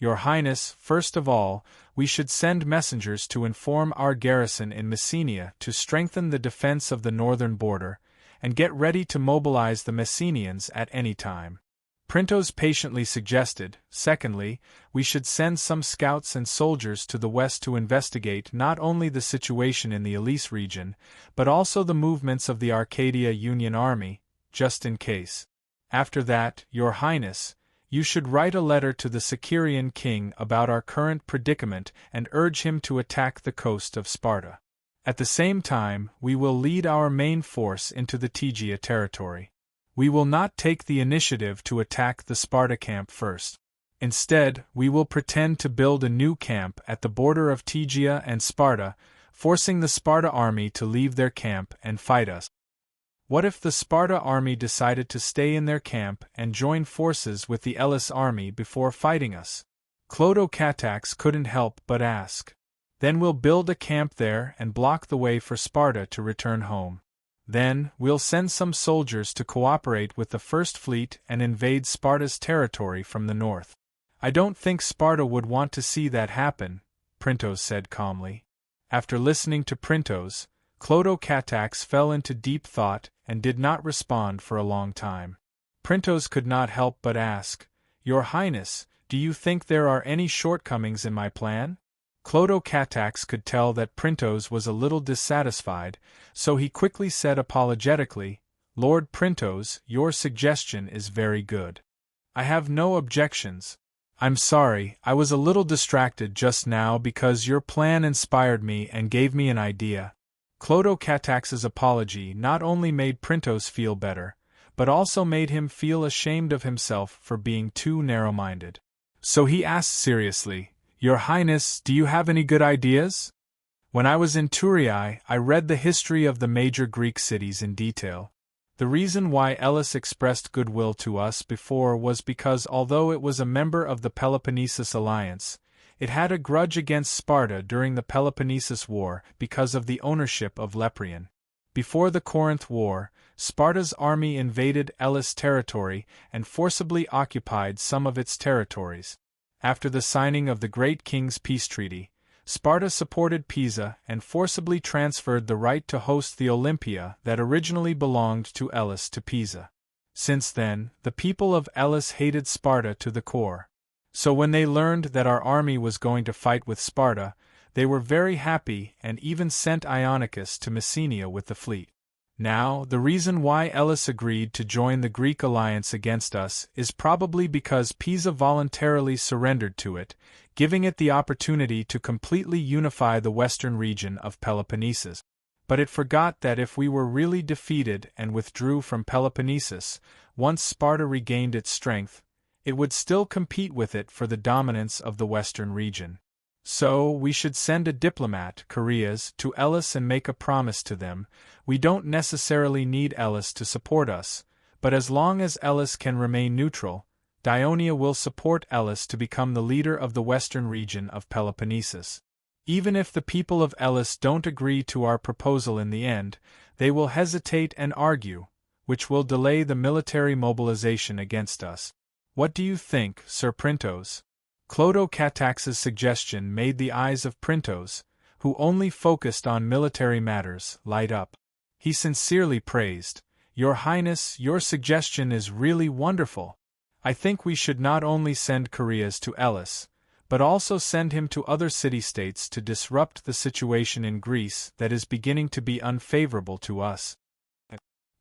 Your Highness, first of all, we should send messengers to inform our garrison in Messenia to strengthen the defense of the northern border, and get ready to mobilize the Messenians at any time." Printos patiently suggested, secondly, we should send some scouts and soldiers to the west to investigate not only the situation in the Elise region, but also the movements of the Arcadia Union Army, just in case. After that, Your Highness, you should write a letter to the Sicerian king about our current predicament and urge him to attack the coast of Sparta. At the same time, we will lead our main force into the Tegea territory. We will not take the initiative to attack the Sparta camp first. Instead, we will pretend to build a new camp at the border of Tegea and Sparta, forcing the Sparta army to leave their camp and fight us. What if the Sparta army decided to stay in their camp and join forces with the Elis army before fighting us? Clodocatax couldn't help but ask. Then we'll build a camp there and block the way for Sparta to return home. Then, we'll send some soldiers to cooperate with the First Fleet and invade Sparta's territory from the north. I don't think Sparta would want to see that happen, Printos said calmly. After listening to Printos, Clodocatax fell into deep thought and did not respond for a long time. Printos could not help but ask, Your Highness, do you think there are any shortcomings in my plan? Clodocatax could tell that Printos was a little dissatisfied, so he quickly said apologetically, Lord Printos, your suggestion is very good. I have no objections. I'm sorry, I was a little distracted just now because your plan inspired me and gave me an idea. Clodocatax's apology not only made Printos feel better, but also made him feel ashamed of himself for being too narrow-minded. So he asked seriously, Your Highness, do you have any good ideas? When I was in Turiae, I read the history of the major Greek cities in detail. The reason why Elis expressed goodwill to us before was because although it was a member of the Peloponnesus alliance, it had a grudge against Sparta during the Peloponnesus War because of the ownership of Lepreon. Before the Corinth War, Sparta's army invaded Elis territory and forcibly occupied some of its territories. After the signing of the Great King's Peace Treaty, Sparta supported Pisa and forcibly transferred the right to host the Olympia that originally belonged to Elis to Pisa. Since then, the people of Elis hated Sparta to the core. So when they learned that our army was going to fight with Sparta, they were very happy and even sent Ionicus to Messenia with the fleet. Now, the reason why Elis agreed to join the Greek alliance against us is probably because Pisa voluntarily surrendered to it, giving it the opportunity to completely unify the western region of Peloponnesus. But it forgot that if we were really defeated and withdrew from Peloponnesus, once Sparta regained its strength, it would still compete with it for the dominance of the western region. So, we should send a diplomat, Chaereas, to Elis and make a promise to them. We don't necessarily need Elis to support us, but as long as Elis can remain neutral, Dionia will support Elis to become the leader of the western region of Peloponnesus. Even if the people of Elis don't agree to our proposal in the end, they will hesitate and argue, which will delay the military mobilization against us. What do you think, Sir Printos? Clodocatax's suggestion made the eyes of Printos, who only focused on military matters, light up. He sincerely praised, "Your Highness, your suggestion is really wonderful. I think we should not only send couriers to Elis, but also send him to other city-states to disrupt the situation in Greece that is beginning to be unfavorable to us."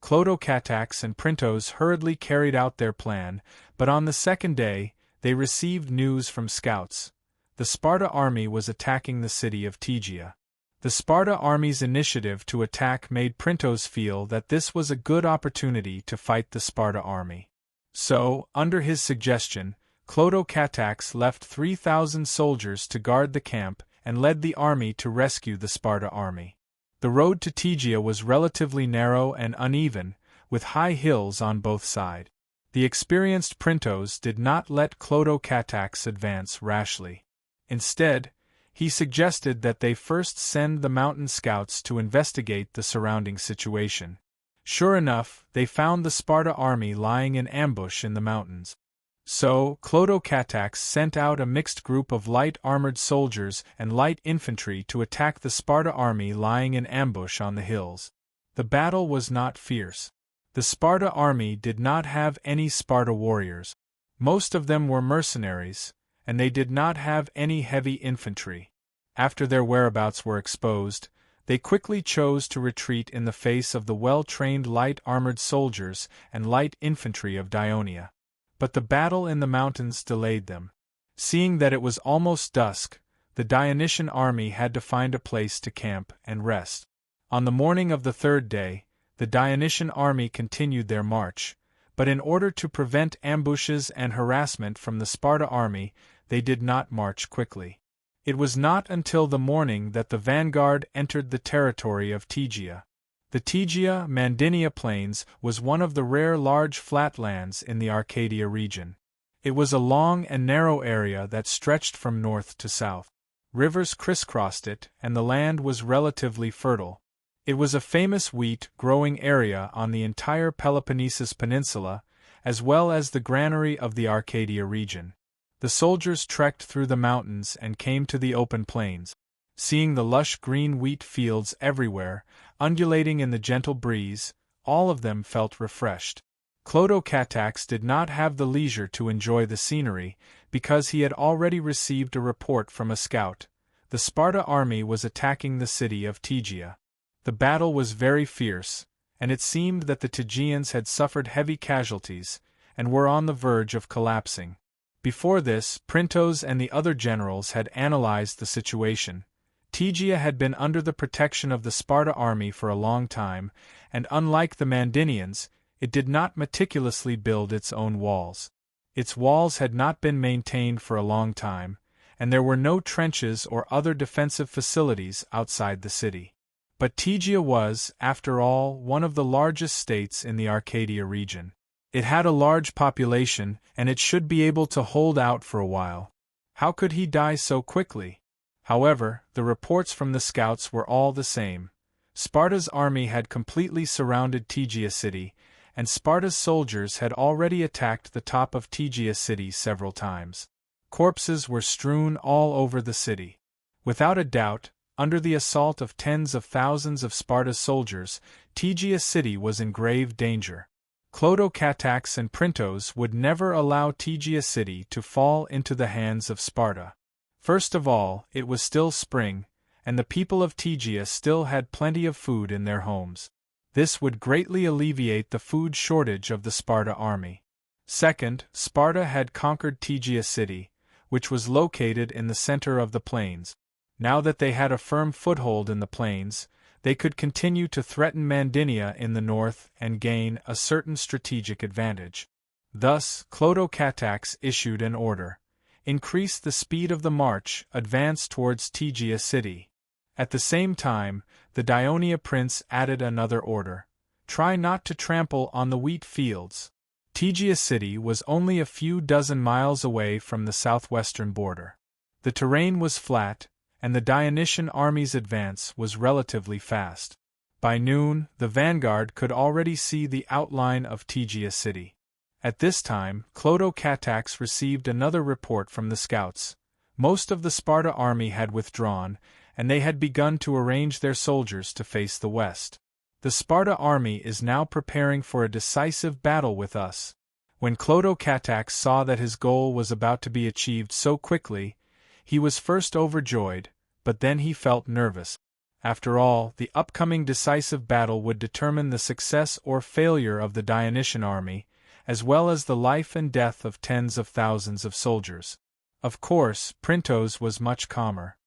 Clodocatax and Printos hurriedly carried out their plan, but on the second day, they received news from scouts. The Sparta army was attacking the city of Tegea. The Sparta army's initiative to attack made Printos feel that this was a good opportunity to fight the Sparta army. So, under his suggestion, Clodocatax left 3,000 soldiers to guard the camp and led the army to rescue the Sparta army. The road to Tegea was relatively narrow and uneven, with high hills on both sides. The experienced Printos did not let Clodocatax advance rashly. Instead, he suggested that they first send the mountain scouts to investigate the surrounding situation. Sure enough, they found the Sparta army lying in ambush in the mountains. So, Clodocatax sent out a mixed group of light armored soldiers and light infantry to attack the Sparta army lying in ambush on the hills. The battle was not fierce. The Sparta army did not have any Sparta warriors. Most of them were mercenaries, and they did not have any heavy infantry. After their whereabouts were exposed, they quickly chose to retreat in the face of the well-trained light armored soldiers and light infantry of Dionia. But the battle in the mountains delayed them. Seeing that it was almost dusk, the Dionysian army had to find a place to camp and rest. On the morning of the third day, the Dionysian army continued their march, but in order to prevent ambushes and harassment from the Sparta army, they did not march quickly. It was not until the morning that the vanguard entered the territory of Tegea. The Tegea-Mandinia Plains was one of the rare large flatlands in the Arcadia region. It was a long and narrow area that stretched from north to south. Rivers crisscrossed it, and the land was relatively fertile. It was a famous wheat-growing area on the entire Peloponnesus Peninsula, as well as the granary of the Arcadia region. The soldiers trekked through the mountains and came to the open plains. Seeing the lush green wheat fields everywhere, undulating in the gentle breeze, all of them felt refreshed. Clodocatax did not have the leisure to enjoy the scenery, because he had already received a report from a scout. The Sparta army was attacking the city of Tegea. The battle was very fierce, and it seemed that the Tegeans had suffered heavy casualties, and were on the verge of collapsing. Before this, Printos and the other generals had analyzed the situation. Tegea had been under the protection of the Sparta army for a long time, and unlike the Mandinians, it did not meticulously build its own walls. Its walls had not been maintained for a long time, and there were no trenches or other defensive facilities outside the city. But Tegea was, after all, one of the largest states in the Arcadia region. It had a large population, and it should be able to hold out for a while. How could he die so quickly? However, the reports from the scouts were all the same. Sparta's army had completely surrounded Tegea city, and Sparta's soldiers had already attacked the top of Tegea city several times. Corpses were strewn all over the city. Without a doubt, under the assault of tens of thousands of Sparta's soldiers, Tegea city was in grave danger. Clodocatax and Printos would never allow Tegea city to fall into the hands of Sparta. First of all, it was still spring, and the people of Tegea still had plenty of food in their homes. This would greatly alleviate the food shortage of the Sparta army. Second, Sparta had conquered Tegea city, which was located in the center of the plains. Now that they had a firm foothold in the plains, they could continue to threaten Mandinia in the north and gain a certain strategic advantage. Thus, Clodocatax issued an order: increase the speed of the march, advance towards Tegea city. At the same time, the Dionia prince added another order: try not to trample on the wheat fields. Tegea city was only a few dozen miles away from the southwestern border. The terrain was flat, and the Dionysian army's advance was relatively fast. By noon, the vanguard could already see the outline of Tegea city. At this time, Clodocatax received another report from the scouts. Most of the Sparta army had withdrawn, and they had begun to arrange their soldiers to face the west. The Sparta army is now preparing for a decisive battle with us." When Clotocatax saw that his goal was about to be achieved so quickly, he was first overjoyed, but then he felt nervous. After all, the upcoming decisive battle would determine the success or failure of the Dionysian army, as well as the life and death of tens of thousands of soldiers. Of course, Printos was much calmer.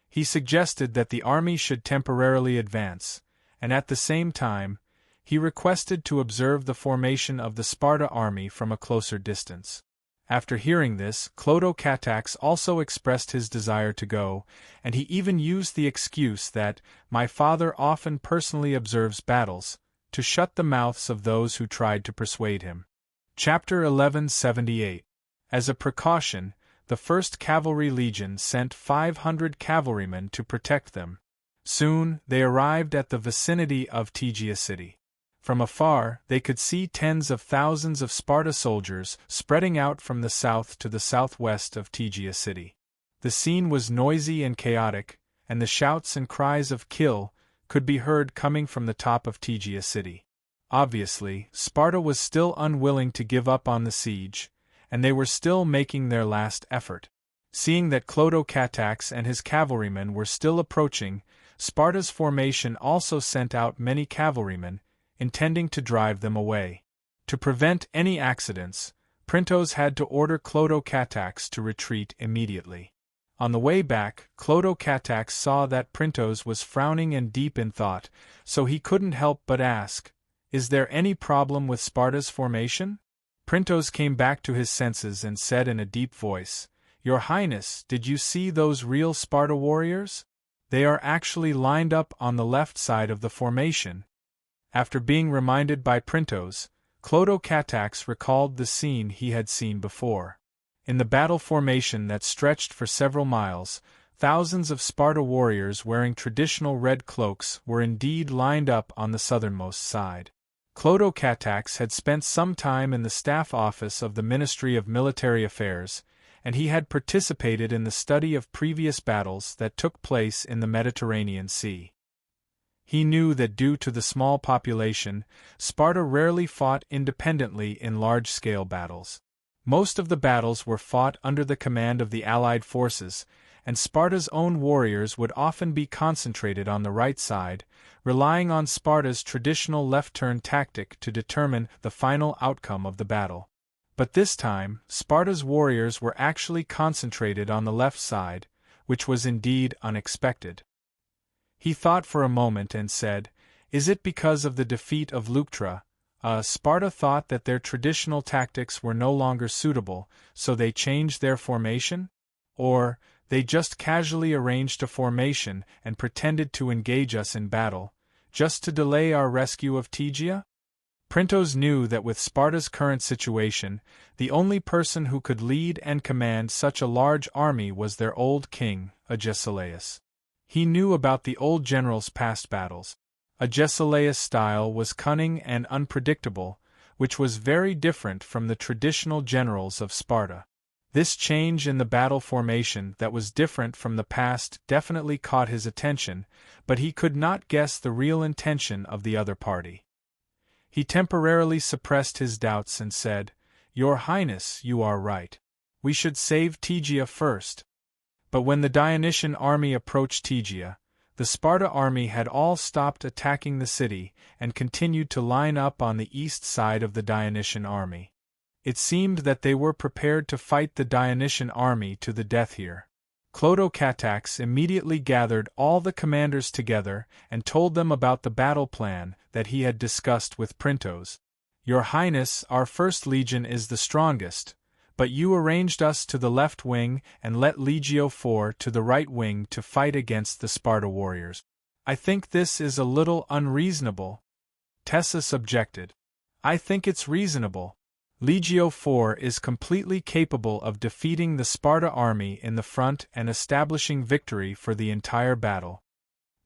He suggested that the army should temporarily advance, and at the same time, he requested to observe the formation of the Sparta army from a closer distance. After hearing this, Clotocatax also expressed his desire to go, and he even used the excuse that, "My father often personally observes battles," to shut the mouths of those who tried to persuade him. Chapter 1178. As a precaution, the 1st Cavalry Legion sent 500 cavalrymen to protect them. Soon, they arrived at the vicinity of Tegea city. From afar, they could see tens of thousands of Sparta soldiers spreading out from the south to the southwest of Tegea city. The scene was noisy and chaotic, and the shouts and cries of "kill" could be heard coming from the top of Tegea city. Obviously, Sparta was still unwilling to give up on the siege, and they were still making their last effort. Seeing that Clotocatax and his cavalrymen were still approaching, Sparta's formation also sent out many cavalrymen, intending to drive them away. To prevent any accidents, Printos had to order Clotocatax to retreat immediately. On the way back, Clotocatax saw that Printos was frowning and deep in thought, so he couldn't help but ask, "Is there any problem with Sparta's formation?" Printos came back to his senses and said in a deep voice, "Your Highness, did you see those real Sparta warriors? They are actually lined up on the left side of the formation." After being reminded by Printos, Clotocatax recalled the scene he had seen before. In the battle formation that stretched for several miles, thousands of Sparta warriors wearing traditional red cloaks were indeed lined up on the southernmost side. Clotocatax had spent some time in the staff office of the Ministry of Military Affairs, and he had participated in the study of previous battles that took place in the Mediterranean Sea. He knew that due to the small population, Sparta rarely fought independently in large-scale battles. Most of the battles were fought under the command of the Allied forces, and Sparta's own warriors would often be concentrated on the right side, relying on Sparta's traditional left-turn tactic to determine the final outcome of the battle. But this time, Sparta's warriors were actually concentrated on the left side, which was indeed unexpected. He thought for a moment and said, "Is it because of the defeat of Leuctra? Sparta thought that their traditional tactics were no longer suitable, so they changed their formation? Or, they just casually arranged a formation and pretended to engage us in battle, just to delay our rescue of Tegea?" Printos knew that with Sparta's current situation, the only person who could lead and command such a large army was their old king, Agesilaus. He knew about the old general's past battles. Agesilaus' style was cunning and unpredictable, which was very different from the traditional generals of Sparta. This change in the battle formation that was different from the past definitely caught his attention, but he could not guess the real intention of the other party. He temporarily suppressed his doubts and said, "Your Highness, you are right. We should save Tegea first." But when the Dionysian army approached Tegea, the Sparta army had all stopped attacking the city and continued to line up on the east side of the Dionysian army. It seemed that they were prepared to fight the Dionysian army to the death here. Clotocatax immediately gathered all the commanders together and told them about the battle plan that he had discussed with Printos. "Your Highness, our first legion is the strongest, but you arranged us to the left wing and let Legio IV to the right wing to fight against the Sparta warriors. I think this is a little unreasonable." Tessus objected. "I think it's reasonable. Legio IV is completely capable of defeating the Sparta army in the front and establishing victory for the entire battle."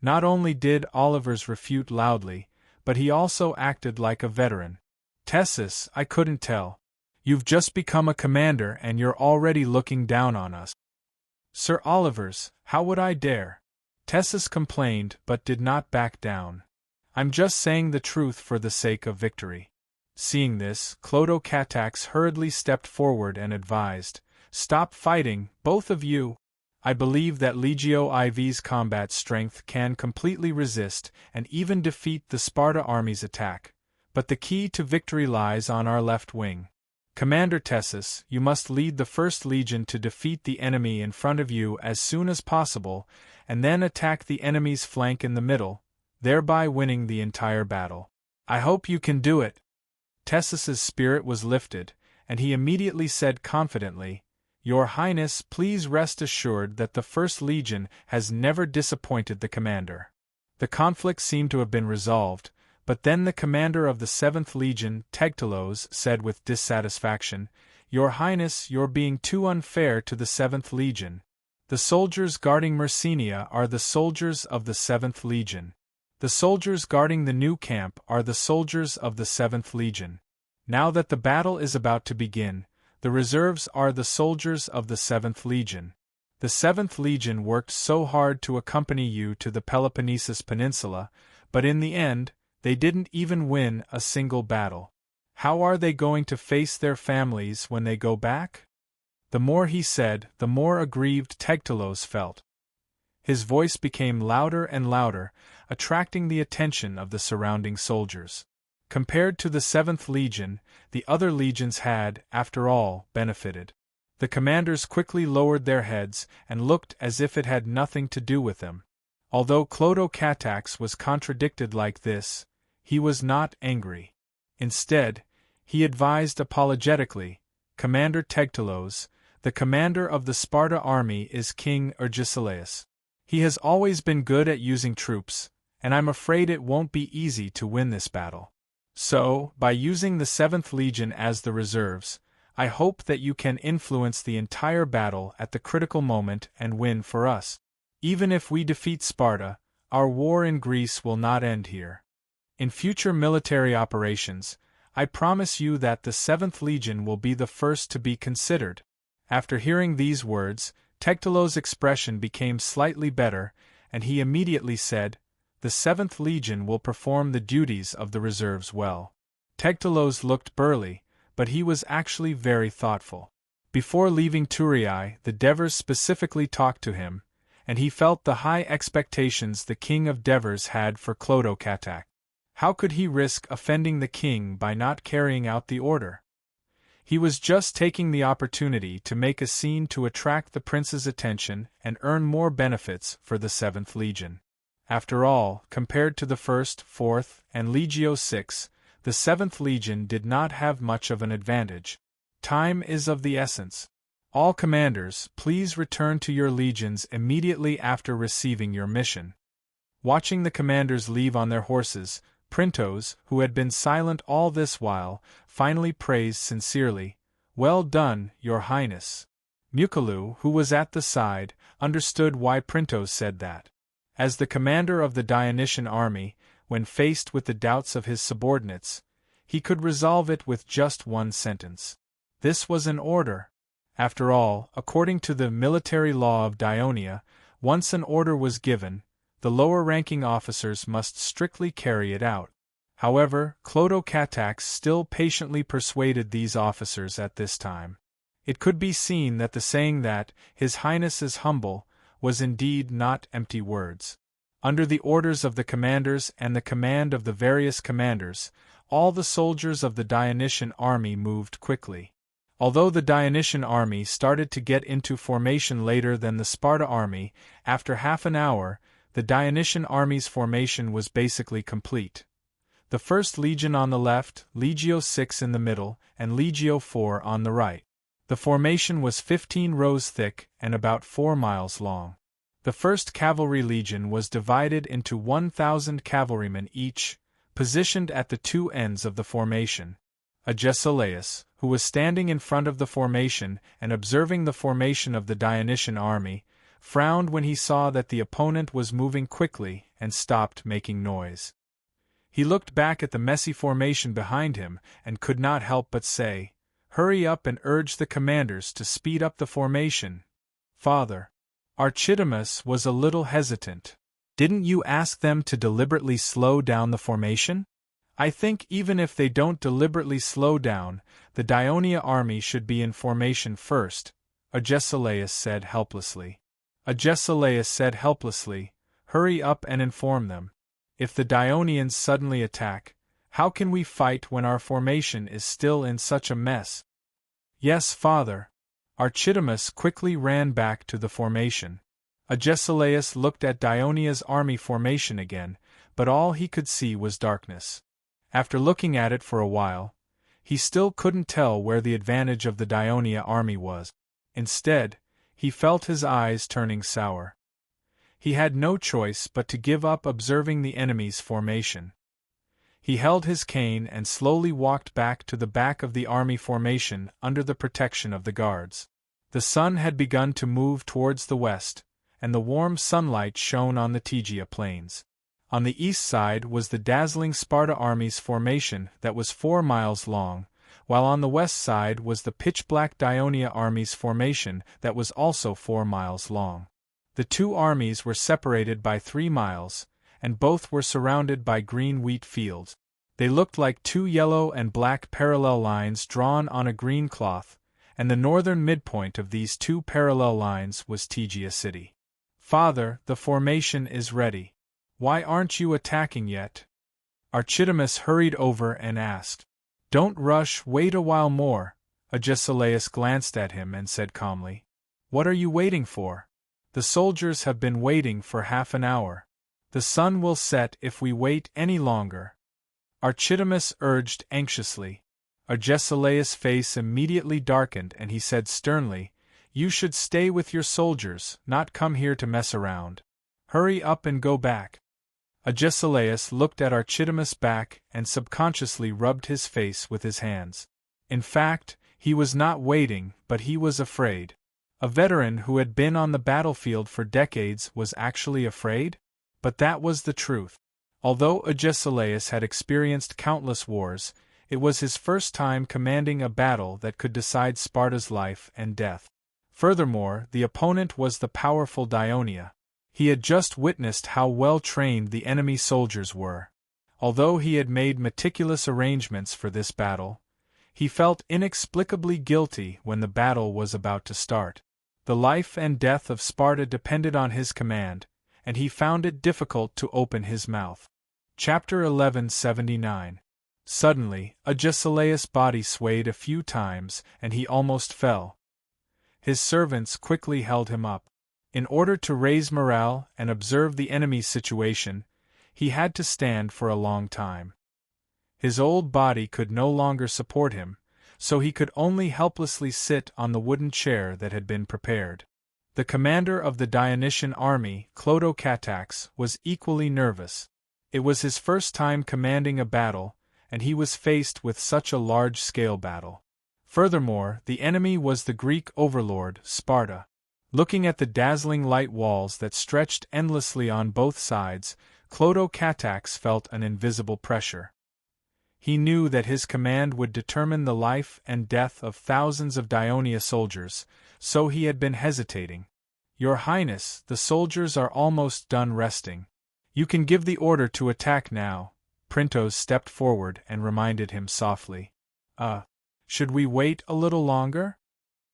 Not only did Olivers refute loudly, but he also acted like a veteran. "Tessus, I couldn't tell. You've just become a commander and you're already looking down on us." "Sir Olivers, how would I dare?" Tessus complained but did not back down. I'm just saying the truth for the sake of victory." Seeing this, Clodocatax hurriedly stepped forward and advised, "Stop fighting, both of you. I believe that Legio IV's combat strength can completely resist and even defeat the Sparta army's attack, but the key to victory lies on our left wing. Commander Tessus, you must lead the First Legion to defeat the enemy in front of you as soon as possible, and then attack the enemy's flank in the middle, thereby winning the entire battle. I hope you can do it." Tessus's spirit was lifted, and he immediately said confidently, "Your Highness, please rest assured that the First Legion has never disappointed the commander." The conflict seemed to have been resolved, but then the commander of the 7th Legion, Tegtalos, said with dissatisfaction, "Your Highness, you're being too unfair to the 7th Legion. The soldiers guarding Myrcenia are the soldiers of the 7th Legion. The soldiers guarding the new camp are the soldiers of the 7th Legion. Now that the battle is about to begin, the reserves are the soldiers of the 7th Legion. The 7th Legion worked so hard to accompany you to the Peloponnesus Peninsula, but in the end, they didn't even win a single battle. How are they going to face their families when they go back?" The more he said, the more aggrieved Tegtalos felt. His voice became louder and louder, attracting the attention of the surrounding soldiers. Compared to the 7th Legion, the other legions had, after all, benefited. The commanders quickly lowered their heads and looked as if it had nothing to do with them. Although Clodocatax was contradicted like this, he was not angry. Instead, he advised apologetically, "Commander Tegtalos, the commander of the Sparta army is King Ergesilaus. He has always been good at using troops, and I'm afraid it won't be easy to win this battle. So, by using the 7th Legion as the reserves, I hope that you can influence the entire battle at the critical moment and win for us. Even if we defeat Sparta, our war in Greece will not end here. In future military operations, I promise you that the 7th Legion will be the first to be considered." After hearing these words, Tegtalos' expression became slightly better, and he immediately said, "The 7th Legion will perform the duties of the reserves well." Tegtalos looked burly, but he was actually very thoughtful. Before leaving Turiae, the Devers specifically talked to him, and he felt the high expectations the king of Devers had for Clodocatax. How could he risk offending the king by not carrying out the order? He was just taking the opportunity to make a scene to attract the prince's attention and earn more benefits for the 7th Legion. After all, compared to the 1st, 4th, and Legio VI, the 7th Legion did not have much of an advantage. Time is of the essence. All commanders, please return to your legions immediately after receiving your mission. Watching the commanders leave on their horses, Printos, who had been silent all this while, finally praised sincerely, "Well done, Your Highness." Mukaloo, who was at the side, understood why Printos said that. As the commander of the Dionysian army, when faced with the doubts of his subordinates, he could resolve it with just one sentence. This was an order. After all, according to the military law of Dionia, once an order was given, the lower-ranking officers must strictly carry it out. However, Clodocatax still patiently persuaded these officers at this time. It could be seen that the saying that "His Highness is humble" was indeed not empty words. Under the orders of the commanders and the command of the various commanders, all the soldiers of the Dionysian army moved quickly. Although the Dionysian army started to get into formation later than the Sparta army, after half an hour, the Dionysian army's formation was basically complete. The 1st Legion on the left, Legio VI in the middle, and Legio IV on the right. The formation was 15 rows thick and about 4 miles long. The 1st Cavalry Legion was divided into 1,000 cavalrymen each, positioned at the two ends of the formation. Agesilaus, who was standing in front of the formation and observing the formation of the Dionysian army, frowned when he saw that the opponent was moving quickly and stopped making noise. He looked back at the messy formation behind him and could not help but say, "Hurry up and urge the commanders to speed up the formation, Father." Archidamus was a little hesitant. Didn't you ask them to deliberately slow down the formation? I think even if they don't deliberately slow down, the Dionia army should be in formation first, Agesilaus said helplessly. Hurry up and inform them. If the Dionians suddenly attack, how can we fight when our formation is still in such a mess? Yes, father. Archidamus quickly ran back to the formation. Agesilaus looked at Dionia's army formation again, but all he could see was darkness. After looking at it for a while, he still couldn't tell where the advantage of the Dionia army was. Instead, he felt his eyes turning sour. He had no choice but to give up observing the enemy's formation. He held his cane and slowly walked back to the back of the army formation under the protection of the guards. The sun had begun to move towards the west, and the warm sunlight shone on the Tegea plains. On the east side was the dazzling Sparta army's formation that was 4 miles long, while on the west side was the pitch-black Dionia army's formation that was also 4 miles long. The two armies were separated by 3 miles, and both were surrounded by green wheat fields. They looked like two yellow and black parallel lines drawn on a green cloth, and the northern midpoint of these two parallel lines was Tegea city. Father, the formation is ready. Why aren't you attacking yet? Archidamus hurried over and asked. Don't rush, wait a while more. Agesilaus glanced at him and said calmly. What are you waiting for? The soldiers have been waiting for half an hour. The sun will set if we wait any longer. Archidamus urged anxiously. Agesilaus' face immediately darkened and he said sternly, You should stay with your soldiers, not come here to mess around. Hurry up and go back. Agesilaus looked at Archidamus' back and subconsciously rubbed his face with his hands. In fact, he was not waiting, but he was afraid. A veteran who had been on the battlefield for decades was actually afraid? But that was the truth. Although Agesilaus had experienced countless wars, it was his first time commanding a battle that could decide Sparta's life and death. Furthermore, the opponent was the powerful Dionia. He had just witnessed how well-trained the enemy soldiers were. Although he had made meticulous arrangements for this battle, he felt inexplicably guilty when the battle was about to start. The life and death of Sparta depended on his command, and he found it difficult to open his mouth. Chapter 1179. Suddenly, Agesilaus' body swayed a few times, and he almost fell. His servants quickly held him up. In order to raise morale and observe the enemy's situation, he had to stand for a long time. His old body could no longer support him, so he could only helplessly sit on the wooden chair that had been prepared. The commander of the Dionysian army, Clotocatax, was equally nervous. It was his first time commanding a battle, and he was faced with such a large-scale battle. Furthermore, the enemy was the Greek overlord, Sparta. Looking at the dazzling light walls that stretched endlessly on both sides, Clotocatax felt an invisible pressure. He knew that his command would determine the life and death of thousands of Dionia soldiers, so he had been hesitating. Your Highness, the soldiers are almost done resting. You can give the order to attack now. Printos stepped forward and reminded him softly. Should we wait a little longer?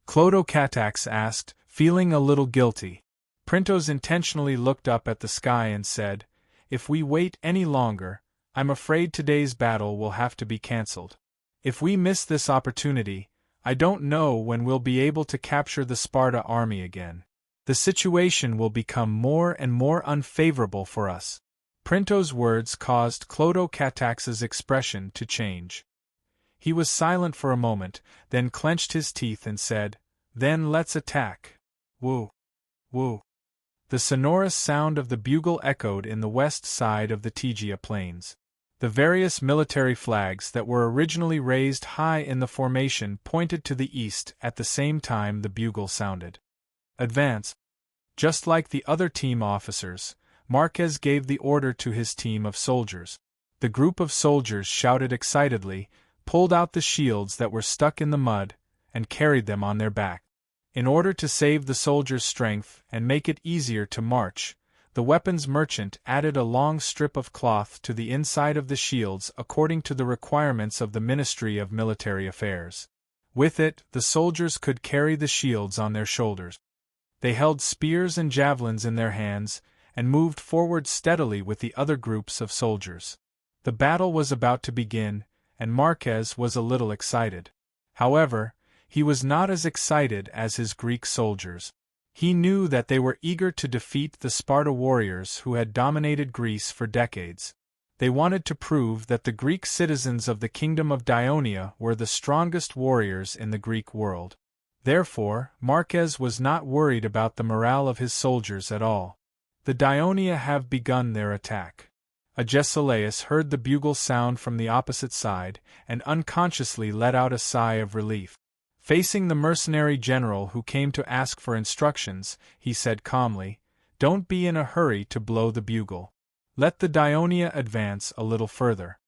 Clotocatax asked, feeling a little guilty. Printos intentionally looked up at the sky and said, If we wait any longer, I'm afraid today's battle will have to be cancelled. If we miss this opportunity, I don't know when we'll be able to capture the Sparta army again. The situation will become more and more unfavorable for us. Printos' words caused Clotocatax's expression to change. He was silent for a moment, then clenched his teeth and said, Then let's attack. Woo! Woo! The sonorous sound of the bugle echoed in the west side of the Tegea plains. The various military flags that were originally raised high in the formation pointed to the east at the same time the bugle sounded. Advance! Just like the other team officers, Marquez gave the order to his team of soldiers. The group of soldiers shouted excitedly, pulled out the shields that were stuck in the mud, and carried them on their back. In order to save the soldiers' strength and make it easier to march, The weapons merchant added a long strip of cloth to the inside of the shields according to the requirements of the Ministry of Military Affairs. With it, the soldiers could carry the shields on their shoulders. They held spears and javelins in their hands, and moved forward steadily with the other groups of soldiers. The battle was about to begin, and Marquez was a little excited. However, he was not as excited as his Greek soldiers. He knew that they were eager to defeat the Sparta warriors who had dominated Greece for decades. They wanted to prove that the Greek citizens of the Kingdom of Dionia were the strongest warriors in the Greek world. Therefore, Marquez was not worried about the morale of his soldiers at all. The Dionia have begun their attack. Agesilaus heard the bugle sound from the opposite side, and unconsciously let out a sigh of relief. Facing the mercenary general who came to ask for instructions, he said calmly, "Don't be in a hurry to blow the bugle. Let the Dionia advance a little further.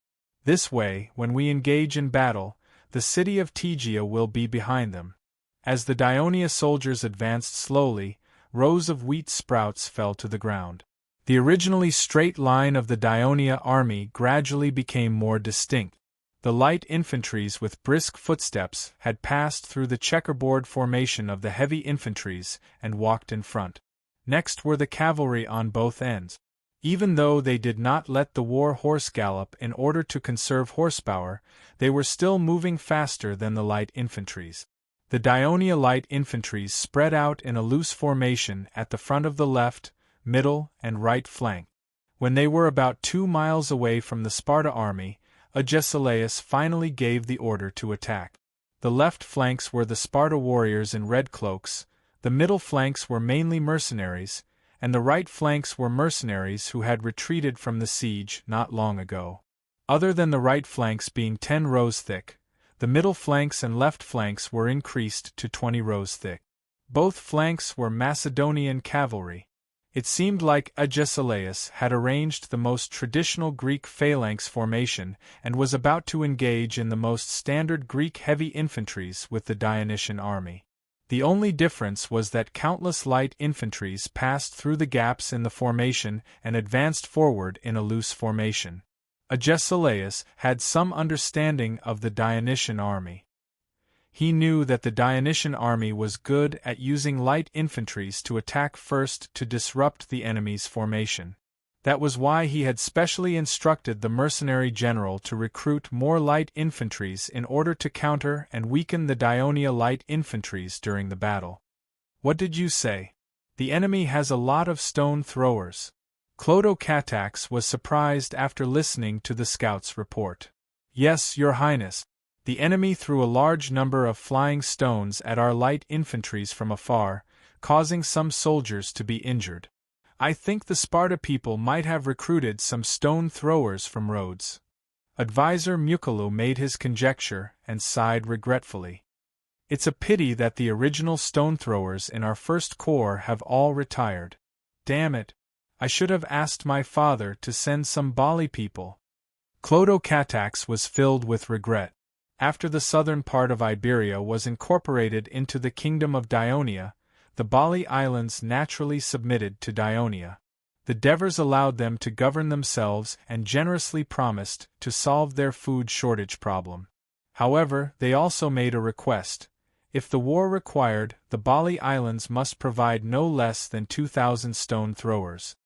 This way, when we engage in battle, the city of Tegea will be behind them." As the Dionia soldiers advanced slowly, rows of wheat sprouts fell to the ground. The originally straight line of the Dionia army gradually became more distinct. The light infantries with brisk footsteps had passed through the checkerboard formation of the heavy infantries and walked in front. Next were the cavalry on both ends. Even though they did not let the war horse gallop in order to conserve horsepower, they were still moving faster than the light infantries. The Dionia light infantries spread out in a loose formation at the front of the left, middle, and right flank. When they were about 2 miles away from the Sparta army, Agesilaus finally gave the order to attack. The left flanks were the Sparta warriors in red cloaks, the middle flanks were mainly mercenaries, and the right flanks were mercenaries who had retreated from the siege not long ago. Other than the right flanks being 10 rows thick, the middle flanks and left flanks were increased to 20 rows thick. Both flanks were Macedonian cavalry. It seemed like Agesilaus had arranged the most traditional Greek phalanx formation and was about to engage in the most standard Greek heavy infantries with the Dionysian army. The only difference was that countless light infantries passed through the gaps in the formation and advanced forward in a loose formation. Agesilaus had some understanding of the Dionysian army. He knew that the Dionysian army was good at using light infantries to attack first to disrupt the enemy's formation. That was why he had specially instructed the mercenary general to recruit more light infantries in order to counter and weaken the Dionia light infantries during the battle. "What did you say? The enemy has a lot of stone throwers." Clodocatax was surprised after listening to the scout's report. "Yes, Your Highness. The enemy threw a large number of flying stones at our light infantries from afar, causing some soldiers to be injured. I think the Sparta people might have recruited some stone throwers from Rhodes." Advisor Muculu made his conjecture and sighed regretfully. "It's a pity that the original stone throwers in our first corps have all retired. Damn it! I should have asked my father to send some Bali people." Clodocatax was filled with regret. After the southern part of Iberia was incorporated into the Kingdom of Dionia, the Bali Islands naturally submitted to Dionia. The Devers allowed them to govern themselves and generously promised to solve their food shortage problem. However, they also made a request. If the war required, the Bali Islands must provide no less than 2,000 stone throwers.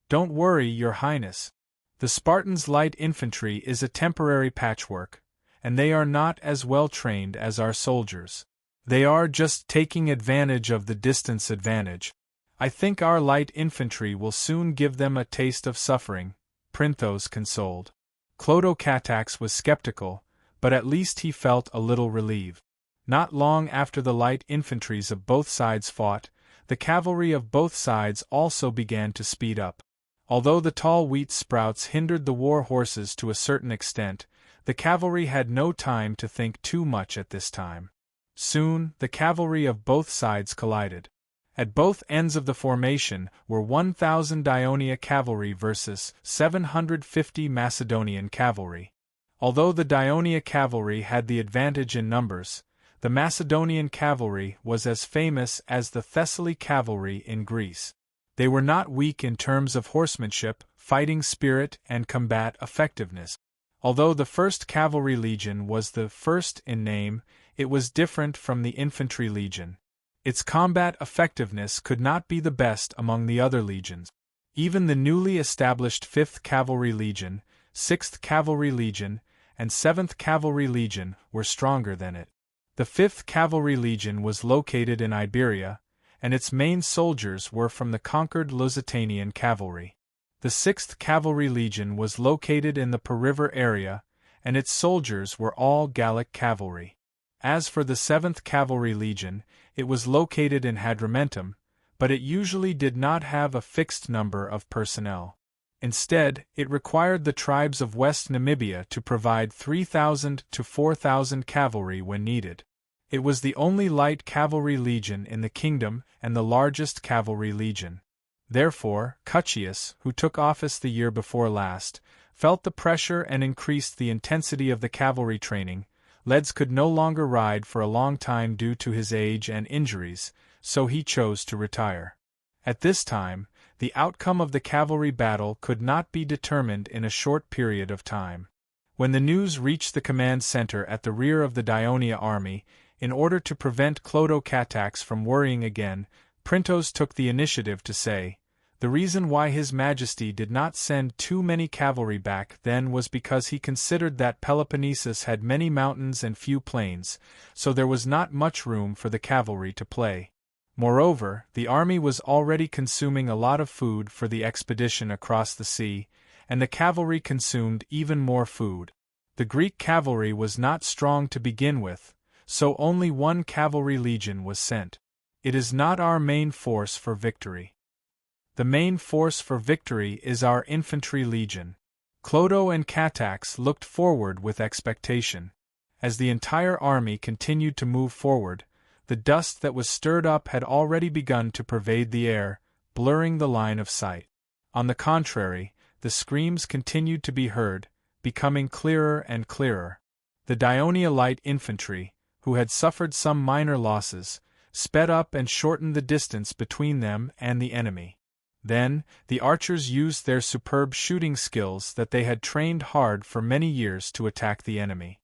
"Don't worry, Your Highness. The Spartans' light infantry is a temporary patchwork, and they are not as well trained as our soldiers. They are just taking advantage of the distance advantage. I think our light infantry will soon give them a taste of suffering," Printhos consoled. Clodocatax was skeptical, but at least he felt a little relieved. Not long after the light infantries of both sides fought, the cavalry of both sides also began to speed up. Although the tall wheat sprouts hindered the war horses to a certain extent, the cavalry had no time to think too much at this time. Soon, the cavalry of both sides collided. At both ends of the formation were 1,000 Dionia cavalry versus 750 Macedonian cavalry. Although the Dionia cavalry had the advantage in numbers, the Macedonian cavalry was as famous as the Thessaly cavalry in Greece. They were not weak in terms of horsemanship, fighting spirit, and combat effectiveness. Although the 1st Cavalry Legion was the first in name, it was different from the Infantry Legion. Its combat effectiveness could not be the best among the other legions. Even the newly established 5th Cavalry Legion, 6th Cavalry Legion, and 7th Cavalry Legion were stronger than it. The 5th Cavalry Legion was located in Iberia, and its main soldiers were from the conquered Lusitanian cavalry. The 6th Cavalry Legion was located in the Po River area, and its soldiers were all Gallic cavalry. As for the 7th Cavalry Legion, it was located in Hadrumetum, but it usually did not have a fixed number of personnel. Instead, it required the tribes of West Namibia to provide 3,000 to 4,000 cavalry when needed. It was the only light cavalry legion in the kingdom and the largest cavalry legion. Therefore, Cutius, who took office the year before last, felt the pressure and increased the intensity of the cavalry training. Leds could no longer ride for a long time due to his age and injuries, so he chose to retire. At this time, the outcome of the cavalry battle could not be determined in a short period of time. When the news reached the command center at the rear of the Dionia army, in order to prevent Clodo Catax from worrying again, Printos took the initiative to say, the reason why His Majesty did not send too many cavalry back then was because he considered that Peloponnesus had many mountains and few plains, so there was not much room for the cavalry to play. Moreover, the army was already consuming a lot of food for the expedition across the sea, and the cavalry consumed even more food. The Greek cavalry was not strong to begin with, so only one cavalry legion was sent. It is not our main force for victory. The main force for victory is our infantry legion. Clodo and Catax looked forward with expectation. As the entire army continued to move forward, the dust that was stirred up had already begun to pervade the air, blurring the line of sight. On the contrary, the screams continued to be heard, becoming clearer and clearer. The Dionia light infantry, who had suffered some minor losses, sped up and shortened the distance between them and the enemy. Then, the archers used their superb shooting skills that they had trained hard for many years to attack the enemy.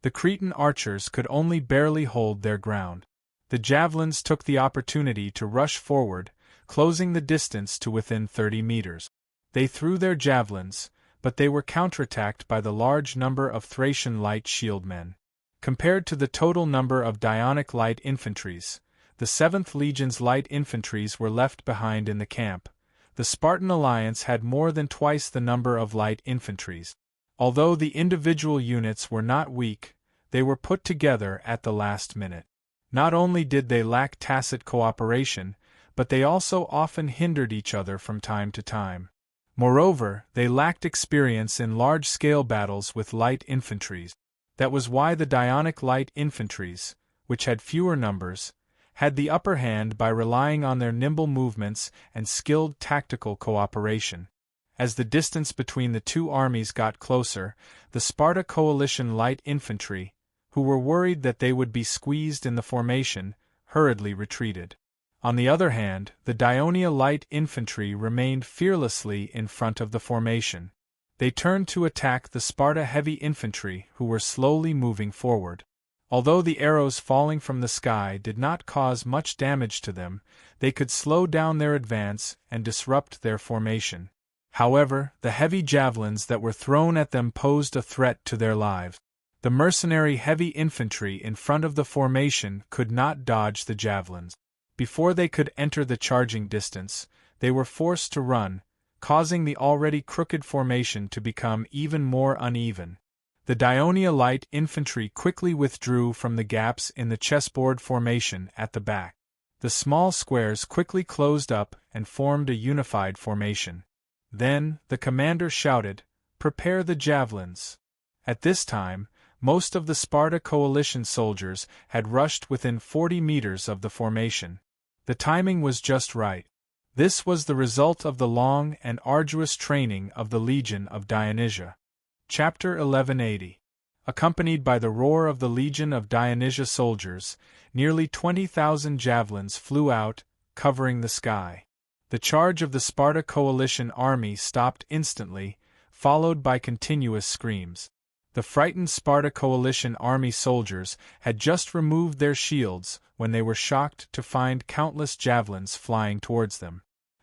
The Cretan archers could only barely hold their ground. The javelins took the opportunity to rush forward, closing the distance to within 30 meters. They threw their javelins, but they were counterattacked by the large number of Thracian light shieldmen. Compared to the total number of Dionic light infantries, the 7th Legion's light infantries were left behind in the camp. The Spartan alliance had more than twice the number of light infantries. Although the individual units were not weak, they were put together at the last minute. Not only did they lack tacit cooperation, but they also often hindered each other from time to time. Moreover, they lacked experience in large-scale battles with light infantries. That was why the Dionic light infantries, which had fewer numbers, had the upper hand by relying on their nimble movements and skilled tactical cooperation. As the distance between the two armies got closer, the Sparta coalition light infantry, who were worried that they would be squeezed in the formation, hurriedly retreated. On the other hand, the Dionia light infantry remained fearlessly in front of the formation. They turned to attack the Sparta heavy infantry who were slowly moving forward. Although the arrows falling from the sky did not cause much damage to them, they could slow down their advance and disrupt their formation. However, the heavy javelins that were thrown at them posed a threat to their lives. The mercenary heavy infantry in front of the formation could not dodge the javelins. Before they could enter the charging distance, they were forced to run, causing the already crooked formation to become even more uneven. The Dionia light infantry quickly withdrew from the gaps in the chessboard formation at the back. The small squares quickly closed up and formed a unified formation. Then, the commander shouted, "Prepare the javelins." At this time, most of the Sparta coalition soldiers had rushed within 40 meters of the formation. The timing was just right. This was the result of the long and arduous training of the Legion of Dionysia. Chapter 1180. Accompanied by the roar of the Legion of Dionysia soldiers, nearly 20,000 javelins flew out, covering the sky. The charge of the Sparta coalition army stopped instantly, followed by continuous screams. The frightened Sparta coalition army soldiers had just removed their shields when they were shocked to find countless javelins flying towards them.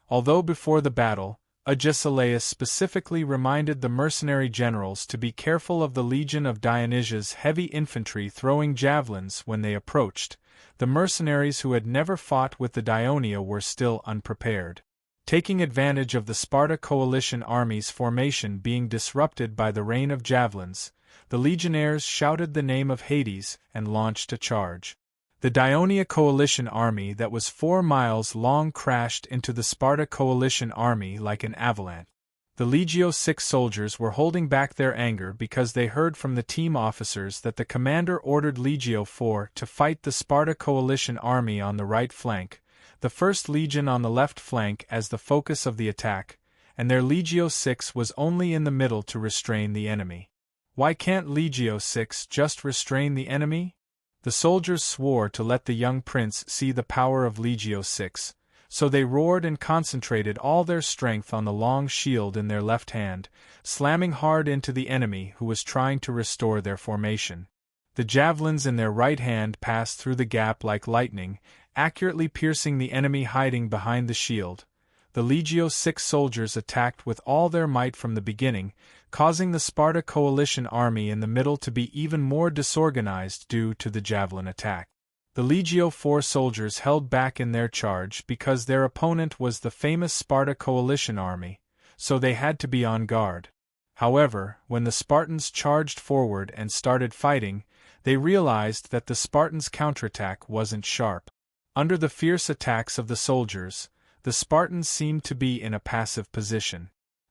Although before the battle, Agesilaus specifically reminded the mercenary generals to be careful of the legion of Dionysia's heavy infantry throwing javelins when they approached, the mercenaries who had never fought with the Dionia were still unprepared. Taking advantage of the Sparta coalition army's formation being disrupted by the rain of javelins, the legionnaires shouted the name of Hades and launched a charge. The Dionia coalition army that was 4 miles long crashed into the Sparta coalition army like an avalanche. The Legio 6 soldiers were holding back their anger because they heard from the team officers that the commander ordered Legio 4 to fight the Sparta coalition army on the right flank, the 1st Legion on the left flank as the focus of the attack, and their Legio 6 was only in the middle to restrain the enemy. Why can't Legio 6 just restrain the enemy? The soldiers swore to let the young prince see the power of Legio 6, so they roared and concentrated all their strength on the long shield in their left hand, slamming hard into the enemy who was trying to restore their formation. The javelins in their right hand passed through the gap like lightning, accurately piercing the enemy hiding behind the shield. The Legio 6 soldiers attacked with all their might from the beginning, causing the Sparta coalition army in the middle to be even more disorganized due to the javelin attack. The Legio 4 soldiers held back in their charge because their opponent was the famous Sparta coalition army, so they had to be on guard. However, when the Spartans charged forward and started fighting, they realized that the Spartans' counterattack wasn't sharp. Under the fierce attacks of the soldiers, the Spartans seemed to be in a passive position.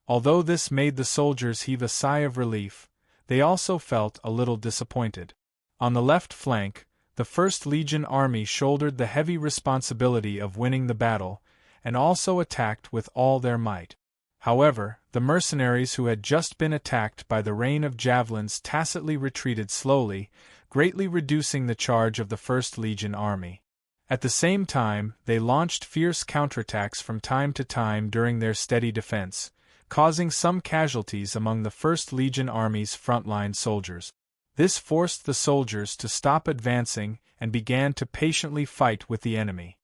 Although this made the soldiers heave a sigh of relief, they also felt a little disappointed. On the left flank, the 1st Legion army shouldered the heavy responsibility of winning the battle, and also attacked with all their might. However, the mercenaries who had just been attacked by the rain of javelins tacitly retreated slowly, greatly reducing the charge of the 1st Legion army. At the same time, they launched fierce counterattacks from time to time during their steady defense, causing some casualties among the 1st Legion army's frontline soldiers. This forced the soldiers to stop advancing and began to patiently fight with the enemy.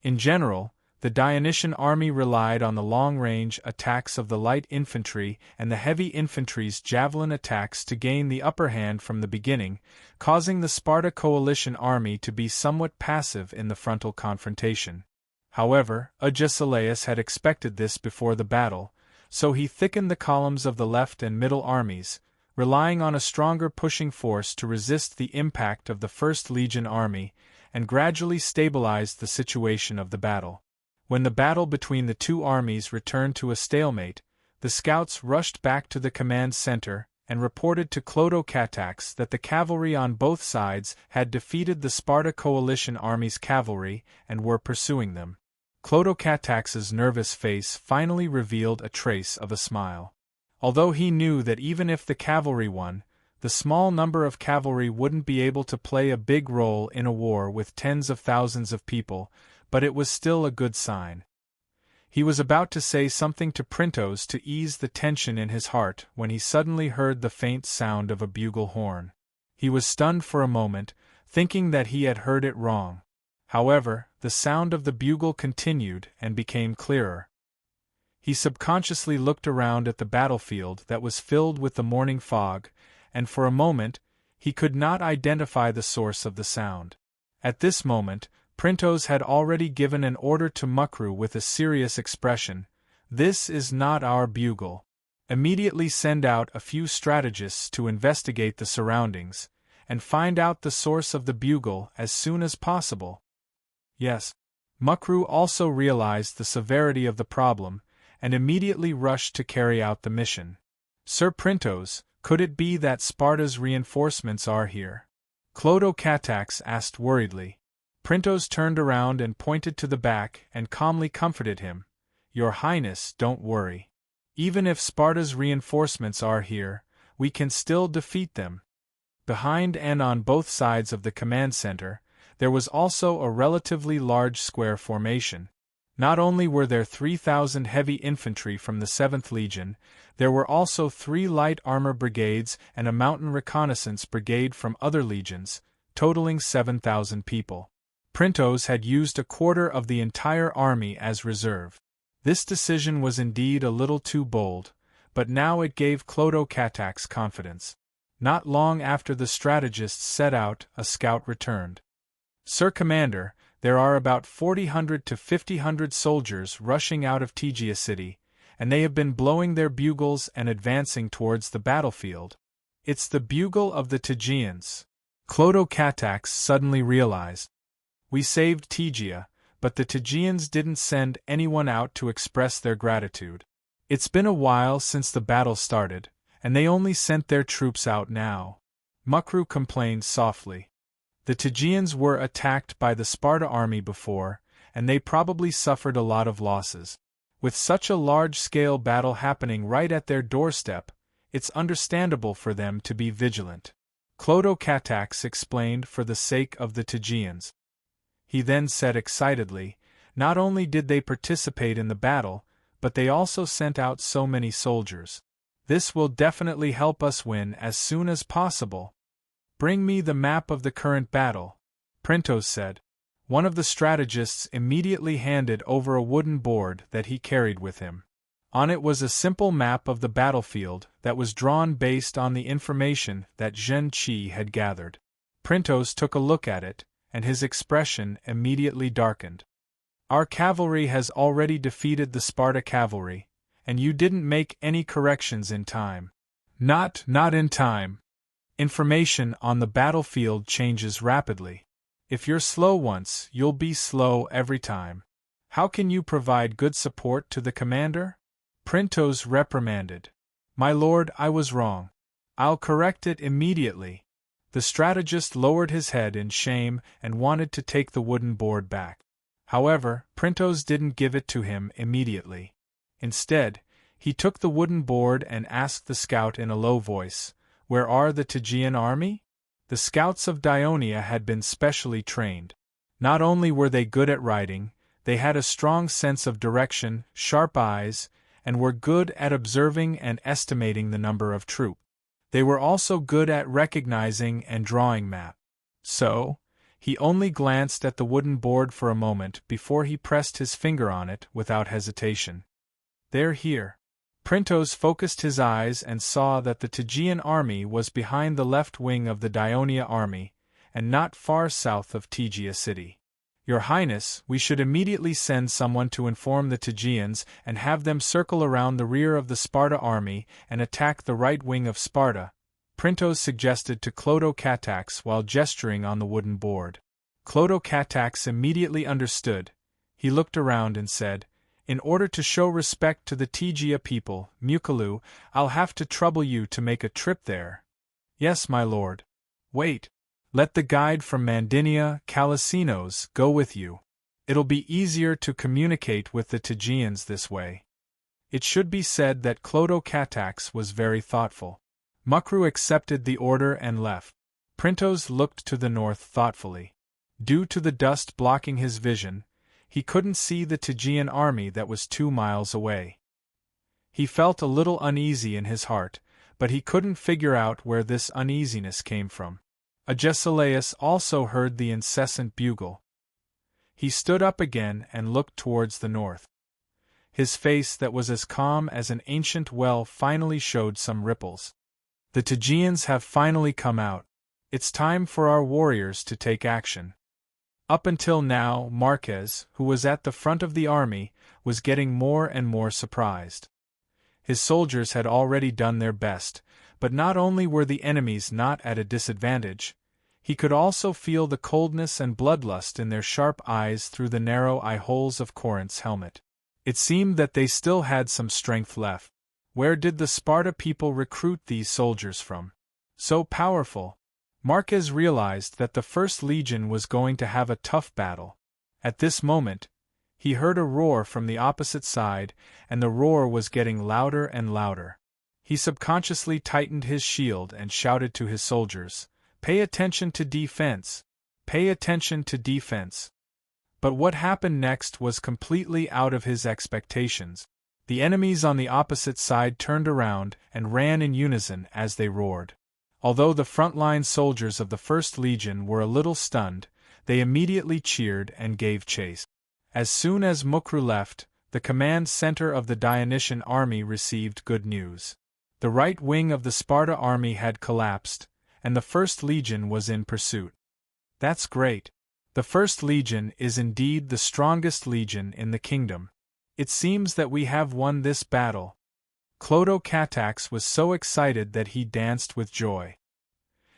In general, the Dionysian army relied on the long-range attacks of the light infantry and the heavy infantry's javelin attacks to gain the upper hand from the beginning, causing the Sparta coalition army to be somewhat passive in the frontal confrontation. However, Agesilaus had expected this before the battle, so he thickened the columns of the left and middle armies, relying on a stronger pushing force to resist the impact of the 1st Legion army, and gradually stabilized the situation of the battle. When the battle between the two armies returned to a stalemate, the scouts rushed back to the command center and reported to Clotocatax that the cavalry on both sides had defeated the Sparta coalition army's cavalry and were pursuing them. Clotocatax's nervous face finally revealed a trace of a smile. Although he knew that even if the cavalry won, the small number of cavalry wouldn't be able to play a big role in a war with tens of thousands of people, but it was still a good sign. He was about to say something to Printos to ease the tension in his heart when he suddenly heard the faint sound of a bugle horn. He was stunned for a moment, thinking that he had heard it wrong. However, the sound of the bugle continued and became clearer. He subconsciously looked around at the battlefield that was filled with the morning fog, and for a moment, he could not identify the source of the sound. At this moment, Printos had already given an order to Mukru with a serious expression: "This is not our bugle. Immediately send out a few strategists to investigate the surroundings, and find out the source of the bugle as soon as possible." Yes. Mukru also realized the severity of the problem, and immediately rushed to carry out the mission. "Sir Printos, could it be that Sparta's reinforcements are here?" Clotocatax asked worriedly. Printos turned around and pointed to the back and calmly comforted him. "Your Highness, don't worry. Even if Sparta's reinforcements are here, we can still defeat them." Behind and on both sides of the command center, there was also a relatively large square formation. Not only were there 3,000 heavy infantry from the 7th Legion, there were also 3 light armor brigades and a mountain reconnaissance brigade from other legions, totaling 7,000 people. Printos had used a quarter of the entire army as reserve. This decision was indeed a little too bold, but now it gave Clodo Katax confidence. Not long after the strategists set out, a scout returned. "Sir Commander, there are about 400 to 500 soldiers rushing out of Tegia City, and they have been blowing their bugles and advancing towards the battlefield." It's the bugle of the Tegians, Clodo Katax suddenly realized. We saved Tegia, but the Tegians didn't send anyone out to express their gratitude. It's been a while since the battle started, and they only sent their troops out now. Mukru complained softly. The Tegians were attacked by the Sparta army before, and they probably suffered a lot of losses. With such a large-scale battle happening right at their doorstep, it's understandable for them to be vigilant. Clodo Katax explained for the sake of the Tegians. He then said excitedly, "Not only did they participate in the battle, but they also sent out so many soldiers. This will definitely help us win as soon as possible." "Bring me the map of the current battle," Printos said. One of the strategists immediately handed over a wooden board that he carried with him. On it was a simple map of the battlefield that was drawn based on the information that Zhen Qi had gathered. Printos took a look at it, and his expression immediately darkened. "Our cavalry has already defeated the Sparta cavalry, and you didn't make any corrections in time." Not in time. Information on the battlefield changes rapidly. If you're slow once, you'll be slow every time. How can you provide good support to the commander?" Printos reprimanded. "My lord, I was wrong. I'll correct it immediately." The strategist lowered his head in shame and wanted to take the wooden board back. However, Printos didn't give it to him immediately. Instead, he took the wooden board and asked the scout in a low voice, "Where are the Tegean army?" The scouts of Dionia had been specially trained. Not only were they good at riding, they had a strong sense of direction, sharp eyes, and were good at observing and estimating the number of troops. They were also good at recognizing and drawing maps. So, he only glanced at the wooden board for a moment before he pressed his finger on it without hesitation. "They're here." Printos focused his eyes and saw that the Tegean army was behind the left wing of the Dionia army, and not far south of Tegia City. "Your Highness, we should immediately send someone to inform the Tegeans and have them circle around the rear of the Sparta army and attack the right wing of Sparta," Printos suggested to Clodo Katax while gesturing on the wooden board. Clodo Katax immediately understood. He looked around and said, "In order to show respect to the Tegia people, Mukalu, I'll have to trouble you to make a trip there." "Yes, my lord." "Wait. Let the guide from Mandinia, Calasinos, go with you. It'll be easier to communicate with the Tegeans this way." It should be said that Clodo Katax was very thoughtful. Mukru accepted the order and left. Printos looked to the north thoughtfully. Due to the dust blocking his vision, he couldn't see the Tegean army that was 2 miles away. He felt a little uneasy in his heart, but he couldn't figure out where this uneasiness came from. Agesilaus also heard the incessant bugle. He stood up again and looked towards the north. His face that was as calm as an ancient well finally showed some ripples. "The Tegeans have finally come out. It's time for our warriors to take action." Up until now, Marquez, who was at the front of the army, was getting more and more surprised. His soldiers had already done their best, but not only were the enemies not at a disadvantage, he could also feel the coldness and bloodlust in their sharp eyes through the narrow eye holes of Corinth's helmet. It seemed that they still had some strength left. Where did the Sparta people recruit these soldiers from? So powerful. Marquez realized that the First Legion was going to have a tough battle. At this moment, he heard a roar from the opposite side, and the roar was getting louder and louder. He subconsciously tightened his shield and shouted to his soldiers, "Pay attention to defense! Pay attention to defense!" But what happened next was completely out of his expectations. The enemies on the opposite side turned around and ran in unison as they roared. Although the front-line soldiers of the First Legion were a little stunned, they immediately cheered and gave chase. As soon as Mukru left, the command center of the Dionysian army received good news. The right wing of the Sparta army had collapsed, and the First Legion was in pursuit. That's great. The First Legion is indeed the strongest legion in the kingdom. It seems that we have won this battle. Clotocatax was so excited that he danced with joy.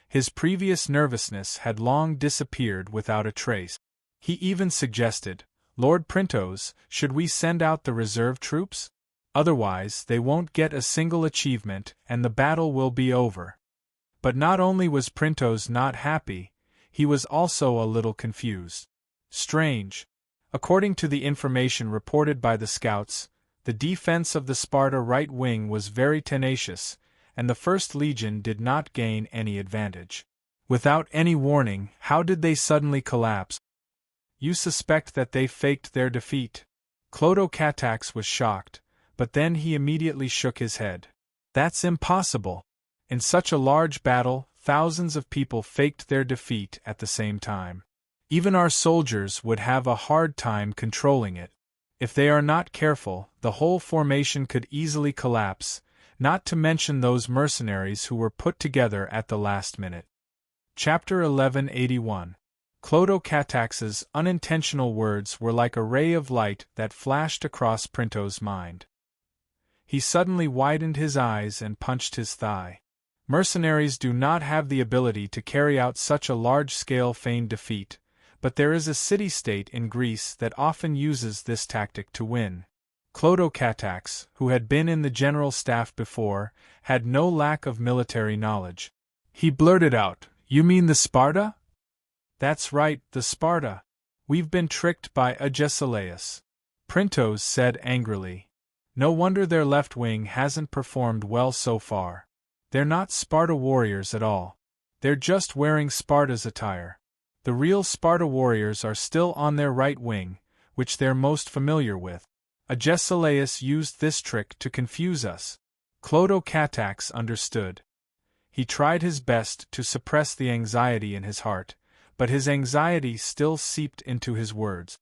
His previous nervousness had long disappeared without a trace. He even suggested, "Lord Printos, should we send out the reserve troops? Otherwise, they won't get a single achievement and the battle will be over." But not only was Printos not happy, he was also a little confused. Strange. According to the information reported by the scouts, the defense of the Sparta right wing was very tenacious, and the First Legion did not gain any advantage. Without any warning, how did they suddenly collapse? You suspect that they faked their defeat? Clotocatax was shocked, but then he immediately shook his head. That's impossible. In such a large battle, thousands of people faked their defeat at the same time. Even our soldiers would have a hard time controlling it. If they are not careful, the whole formation could easily collapse, not to mention those mercenaries who were put together at the last minute. Chapter 1181. Clotocatax's unintentional words were like a ray of light that flashed across Printo's mind. He suddenly widened his eyes and punched his thigh. Mercenaries do not have the ability to carry out such a large-scale feigned defeat, but there is a city-state in Greece that often uses this tactic to win. Clotocatax, who had been in the general staff before, had no lack of military knowledge. He blurted out, "You mean the Sparta?" "That's right, the Sparta. We've been tricked by Agesilaus," Printos said angrily. "No wonder their left wing hasn't performed well so far. They're not Sparta warriors at all. They're just wearing Sparta's attire. The real Sparta warriors are still on their right wing, which they're most familiar with. Agesilaus used this trick to confuse us." Clotocatax understood. He tried his best to suppress the anxiety in his heart, but his anxiety still seeped into his words.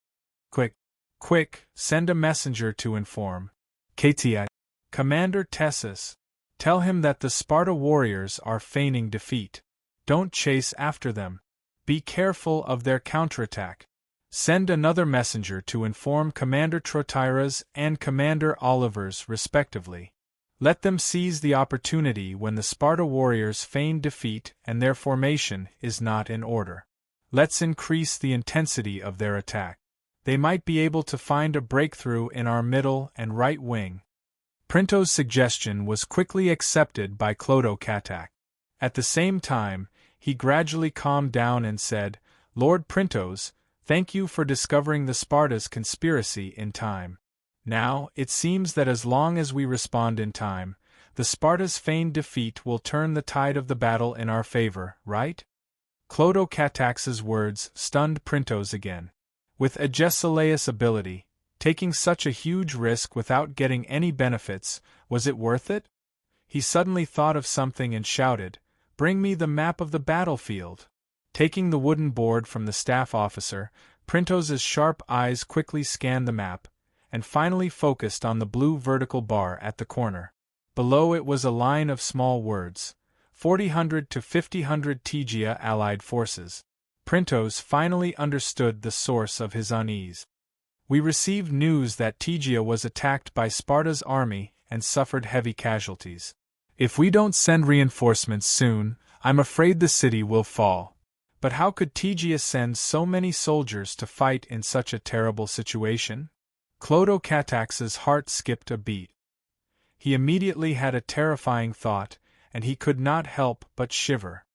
Quick, send a messenger to inform Katia, Commander Tessus. Tell him that the Sparta warriors are feigning defeat. Don't chase after them. Be careful of their counterattack. Send another messenger to inform Commander Trotyras and Commander Olivers respectively. Let them seize the opportunity when the Sparta warriors feign defeat and their formation is not in order. Let's increase the intensity of their attack. They might be able to find a breakthrough in our middle and right wing. Printo's suggestion was quickly accepted by Clotocatax. At the same time, he gradually calmed down and said, "Lord Printos, thank you for discovering the Sparta's conspiracy in time. Now, it seems that as long as we respond in time, the Sparta's feigned defeat will turn the tide of the battle in our favor, right?" Clotocatax's words stunned Printos again. With Agesilaus' ability, taking such a huge risk without getting any benefits, was it worth it? He suddenly thought of something and shouted, "Bring me the map of the battlefield." Taking the wooden board from the staff officer, Printos's sharp eyes quickly scanned the map, and finally focused on the blue vertical bar at the corner. Below it was a line of small words, 4000 to 5000 Tegia Allied forces. Printos finally understood the source of his unease. "We received news that Tegia was attacked by Sparta's army and suffered heavy casualties. If we don't send reinforcements soon, I'm afraid the city will fall." But how could Tegia send so many soldiers to fight in such a terrible situation? Clotocatax's heart skipped a beat. He immediately had a terrifying thought, and he could not help but shiver.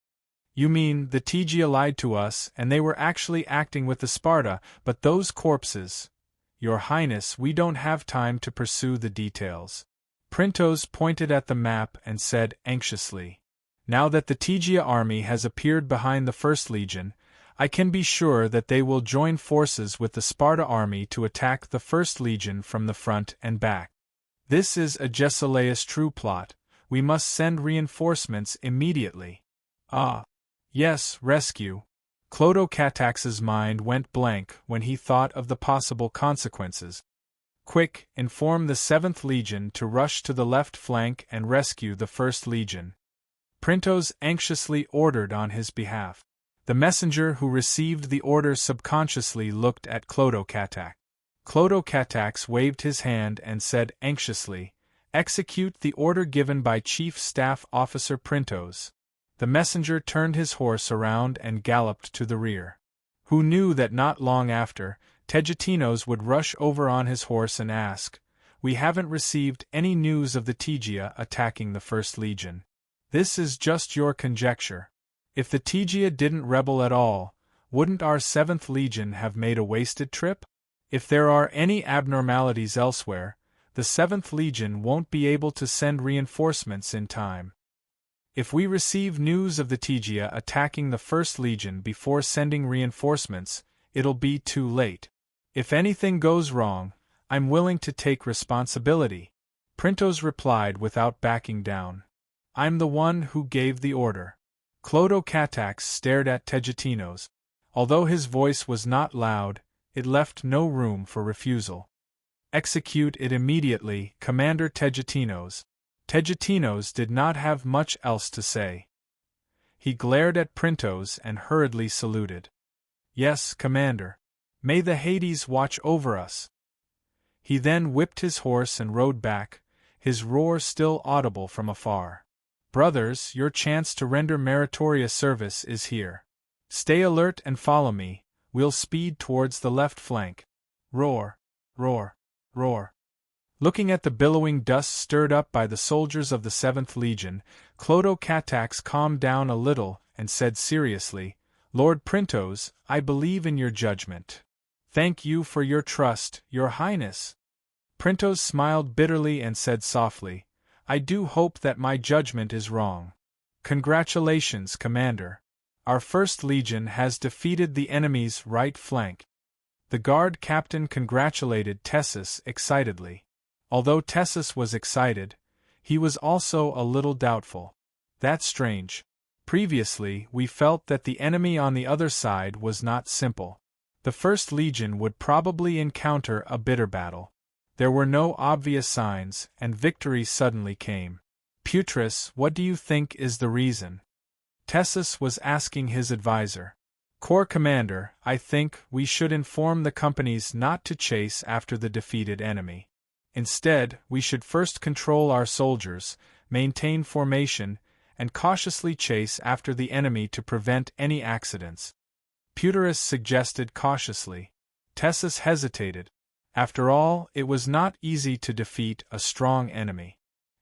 "You mean, the Tegia lied to us and they were actually acting with the Sparta, but those corpses—" "Your Highness, we don't have time to pursue the details." Printos pointed at the map and said anxiously, "Now that the Tegia army has appeared behind the First Legion, I can be sure that they will join forces with the Sparta army to attack the First Legion from the front and back. This is Agesilaus' true plot. We must send reinforcements immediately. Ah. Yes, rescue. Clodocatax's mind went blank when he thought of the possible consequences. Quick, inform the 7th Legion to rush to the left flank and rescue the 1st Legion. Printos anxiously ordered on his behalf. The messenger who received the order subconsciously looked at Clodocatax. Clodocatax waved his hand and said anxiously, "Execute the order given by Chief Staff Officer Printos." The messenger turned his horse around and galloped to the rear. Who knew that not long after, Tegetinos would rush over on his horse and ask, "We haven't received any news of the Tegia attacking the First Legion." This is just your conjecture. If the Tegia didn't rebel at all, wouldn't our 7th Legion have made a wasted trip? If there are any abnormalities elsewhere, the 7th Legion won't be able to send reinforcements in time. If we receive news of the Tegia attacking the First Legion before sending reinforcements, it'll be too late. If anything goes wrong, I'm willing to take responsibility. Printos replied without backing down. I'm the one who gave the order. Clodocatax stared at Tegetinos. Although his voice was not loud, it left no room for refusal. Execute it immediately, Commander Tegetinos. Tegetinos did not have much else to say. He glared at Printos and hurriedly saluted. Yes, Commander. May the Hades watch over us. He then whipped his horse and rode back, his roar still audible from afar. Brothers, your chance to render meritorious service is here. Stay alert and follow me, we'll speed towards the left flank. Roar, roar, roar. Looking at the billowing dust stirred up by the soldiers of the 7th Legion, Clodocatax calmed down a little and said seriously, Lord Printos, I believe in your judgment. Thank you for your trust, Your Highness. Printos smiled bitterly and said softly, I do hope that my judgment is wrong. Congratulations, Commander. Our 1st Legion has defeated the enemy's right flank. The guard captain congratulated Tessus excitedly. Although Tessus was excited, he was also a little doubtful. That's strange. Previously, we felt that the enemy on the other side was not simple. The 1st Legion would probably encounter a bitter battle. There were no obvious signs, and victory suddenly came. Putris, what do you think is the reason? Tessus was asking his advisor. Corps Commander, I think we should inform the companies not to chase after the defeated enemy. Instead, we should first control our soldiers, maintain formation, and cautiously chase after the enemy to prevent any accidents. Putris suggested cautiously. Tessus hesitated. After all, it was not easy to defeat a strong enemy.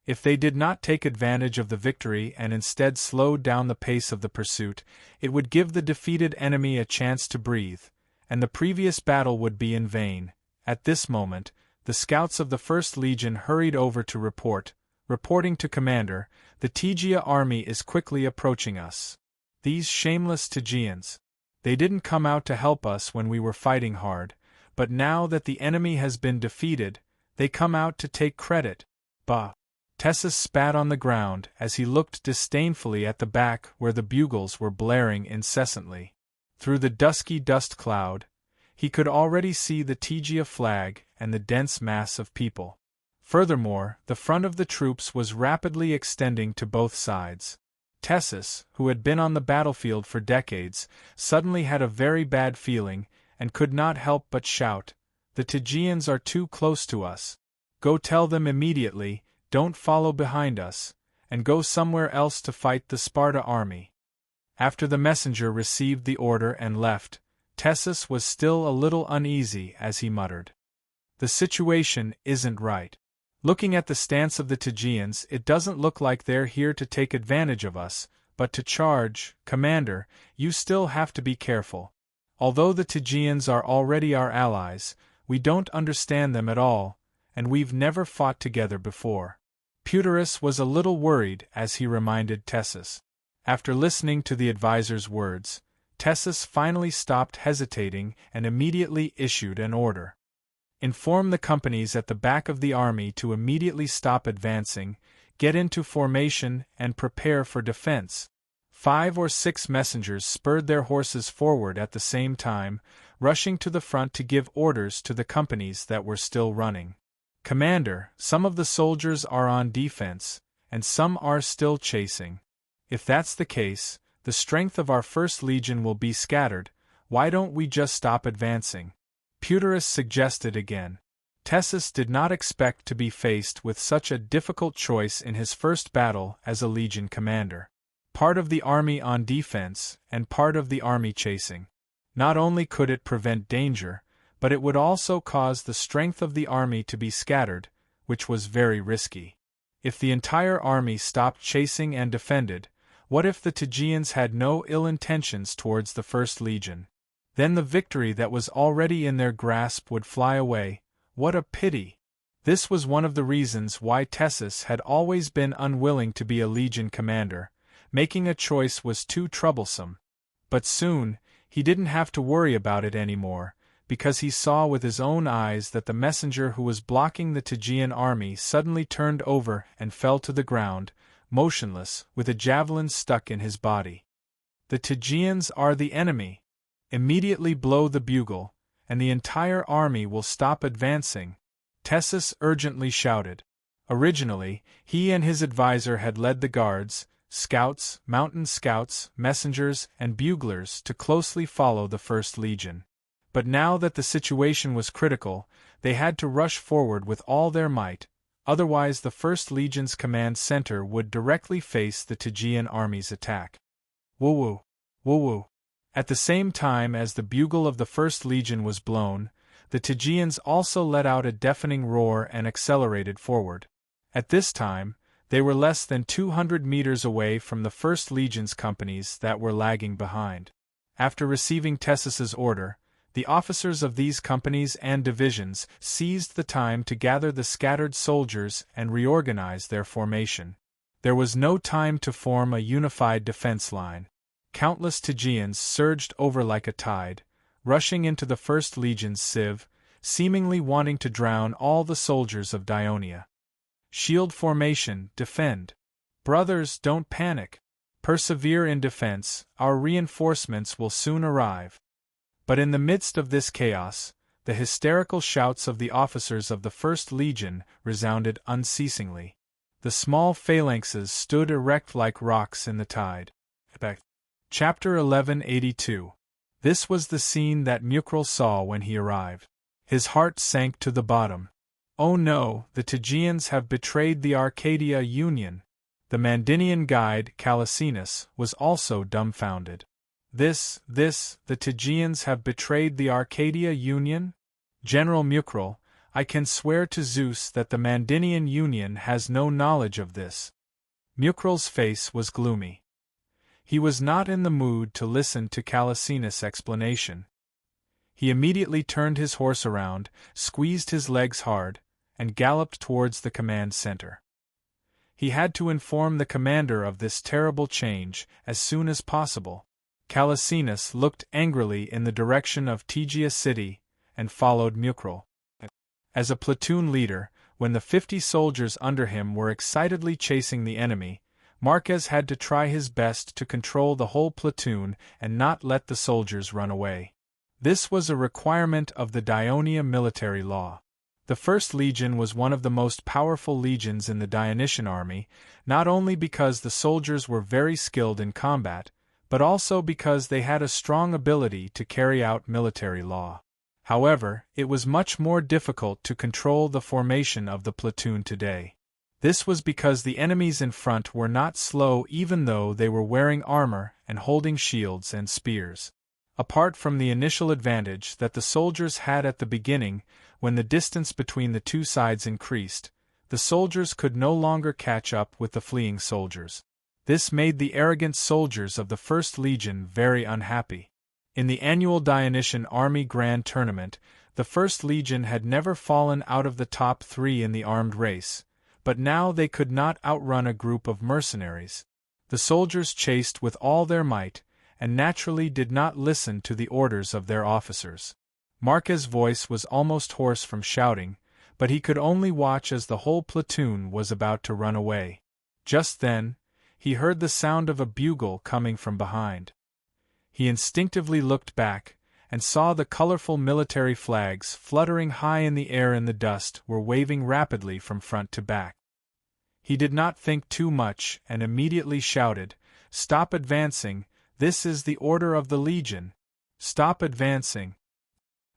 If they did not take advantage of the victory and instead slowed down the pace of the pursuit, it would give the defeated enemy a chance to breathe, and the previous battle would be in vain. At this moment, the scouts of the 1st Legion hurried over to report, reporting to Commander, the Tegia army is quickly approaching us. These shameless Tegians. They didn't come out to help us when we were fighting hard, but now that the enemy has been defeated, they come out to take credit. Bah! Tessus spat on the ground as he looked disdainfully at the back where the bugles were blaring incessantly. Through the dusky dust cloud, he could already see the Tegia flag and the dense mass of people. Furthermore, the front of the troops was rapidly extending to both sides. Tessus, who had been on the battlefield for decades, suddenly had a very bad feeling and could not help but shout, The Tegians are too close to us. Go tell them immediately, don't follow behind us, and go somewhere else to fight the Sparta army. After the messenger received the order and left, Tessus was still a little uneasy as he muttered. The situation isn't right. Looking at the stance of the Tegians, it doesn't look like they're here to take advantage of us, but to charge. Commander, you still have to be careful. Although the Tegians are already our allies, we don't understand them at all, and we've never fought together before. Putris was a little worried as he reminded Tessus. After listening to the advisor's words, Tessus finally stopped hesitating and immediately issued an order. Inform the companies at the back of the army to immediately stop advancing, get into formation, and prepare for defense. 5 or 6 messengers spurred their horses forward at the same time, rushing to the front to give orders to the companies that were still running. Commander, some of the soldiers are on defense, and some are still chasing. If that's the case, the strength of our first legion will be scattered. Why don't we just stop advancing? Peuterus suggested again. Tessus did not expect to be faced with such a difficult choice in his first battle as a legion commander. Part of the army on defense, and part of the army chasing. Not only could it prevent danger, but it would also cause the strength of the army to be scattered, which was very risky. If the entire army stopped chasing and defended, what if the Tegeans had no ill intentions towards the First Legion? Then the victory that was already in their grasp would fly away. What a pity! This was one of the reasons why Tessus had always been unwilling to be a legion commander. Making a choice was too troublesome. But soon, he didn't have to worry about it anymore, because he saw with his own eyes that the messenger who was blocking the Tegean army suddenly turned over and fell to the ground, motionless, with a javelin stuck in his body. The Tegeans are the enemy. Immediately blow the bugle, and the entire army will stop advancing, Tessus urgently shouted. Originally, he and his advisor had led the guards, scouts, mountain scouts, messengers, and buglers to closely follow the First Legion. But now that the situation was critical, they had to rush forward with all their might, otherwise the First Legion's command center would directly face the Tegean army's attack. Woo-woo! Woo-woo! At the same time as the bugle of the First Legion was blown, the Tegeans also let out a deafening roar and accelerated forward. At this time, they were less than 200 meters away from the First Legion's companies that were lagging behind. After receiving Tessus's order, the officers of these companies and divisions seized the time to gather the scattered soldiers and reorganize their formation. There was no time to form a unified defense line. Countless Tegeans surged over like a tide, rushing into the First Legion's civ, seemingly wanting to drown all the soldiers of Dionia. Shield formation, defend. Brothers, don't panic. Persevere in defense, our reinforcements will soon arrive. But in the midst of this chaos, the hysterical shouts of the officers of the First Legion resounded unceasingly. The small phalanxes stood erect like rocks in the tide. Chapter 1182. This was the scene that Mukril saw when he arrived. His heart sank to the bottom. Oh no, the Tegeans have betrayed the Arcadia Union. The Mandinian guide, Calasinus, was also dumbfounded. The Tegeans have betrayed the Arcadia Union? General Mukril, I can swear to Zeus that the Mandinian Union has no knowledge of this. Mukril's face was gloomy. He was not in the mood to listen to Calasinus' explanation. He immediately turned his horse around, squeezed his legs hard, and galloped towards the command center. He had to inform the commander of this terrible change as soon as possible. Calasinus looked angrily in the direction of Tegea city and followed Mukril. As a platoon leader, when the 50 soldiers under him were excitedly chasing the enemy, Marquez had to try his best to control the whole platoon and not let the soldiers run away. This was a requirement of the Dionia military law. The First Legion was one of the most powerful legions in the Dionysian army, not only because the soldiers were very skilled in combat, but also because they had a strong ability to carry out military law. However, it was much more difficult to control the formation of the platoon today. This was because the enemies in front were not slow even though they were wearing armor and holding shields and spears. Apart from the initial advantage that the soldiers had at the beginning, when the distance between the two sides increased, the soldiers could no longer catch up with the fleeing soldiers. This made the arrogant soldiers of the First Legion very unhappy. In the annual Dionysian Army Grand Tournament, the First Legion had never fallen out of the top 3 in the armed race, but now they could not outrun a group of mercenaries. The soldiers chased with all their might, and naturally did not listen to the orders of their officers. Marquez's voice was almost hoarse from shouting, but he could only watch as the whole platoon was about to run away. Just then, he heard the sound of a bugle coming from behind. He instinctively looked back, and saw the colorful military flags fluttering high in the air in the dust were waving rapidly from front to back. He did not think too much and immediately shouted, "Stop advancing, this is the order of the Legion. Stop advancing."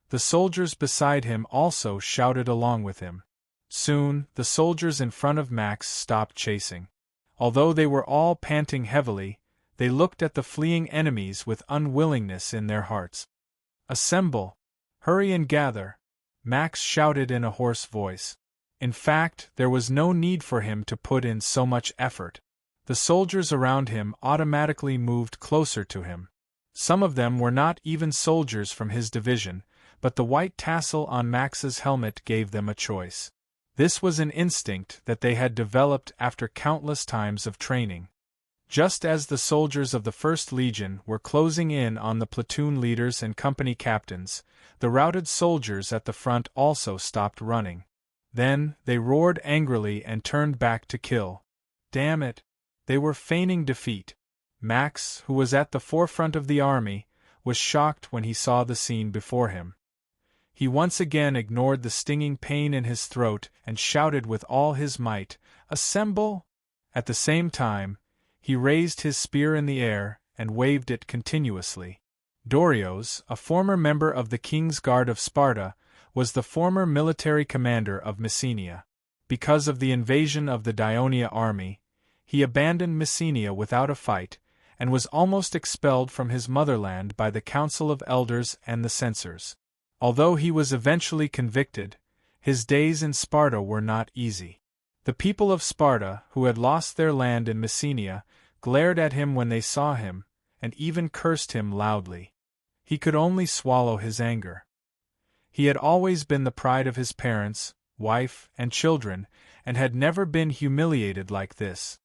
The soldiers beside him also shouted along with him. Soon, the soldiers in front of Max stopped chasing. Although they were all panting heavily, they looked at the fleeing enemies with unwillingness in their hearts. "Assemble! Hurry and gather!" Max shouted in a hoarse voice. In fact, there was no need for him to put in so much effort. The soldiers around him automatically moved closer to him. Some of them were not even soldiers from his division, but the white tassel on Max's helmet gave them a choice. This was an instinct that they had developed after countless times of training. Just as the soldiers of the First Legion were closing in on the platoon leaders and company captains, the routed soldiers at the front also stopped running. Then, they roared angrily and turned back to kill. Damn it! They were feigning defeat. Max, who was at the forefront of the army, was shocked when he saw the scene before him. He once again ignored the stinging pain in his throat and shouted with all his might, "Assemble!" At the same time, he raised his spear in the air and waved it continuously. Dorios, a former member of the King's Guard of Sparta, was the former military commander of Messenia. Because of the invasion of the Dionia army, he abandoned Messenia without a fight, and was almost expelled from his motherland by the Council of Elders and the censors. Although he was eventually convicted, his days in Sparta were not easy. The people of Sparta, who had lost their land in Messenia, glared at him when they saw him, and even cursed him loudly. He could only swallow his anger. He had always been the pride of his parents, wife, and children, and had never been humiliated like this.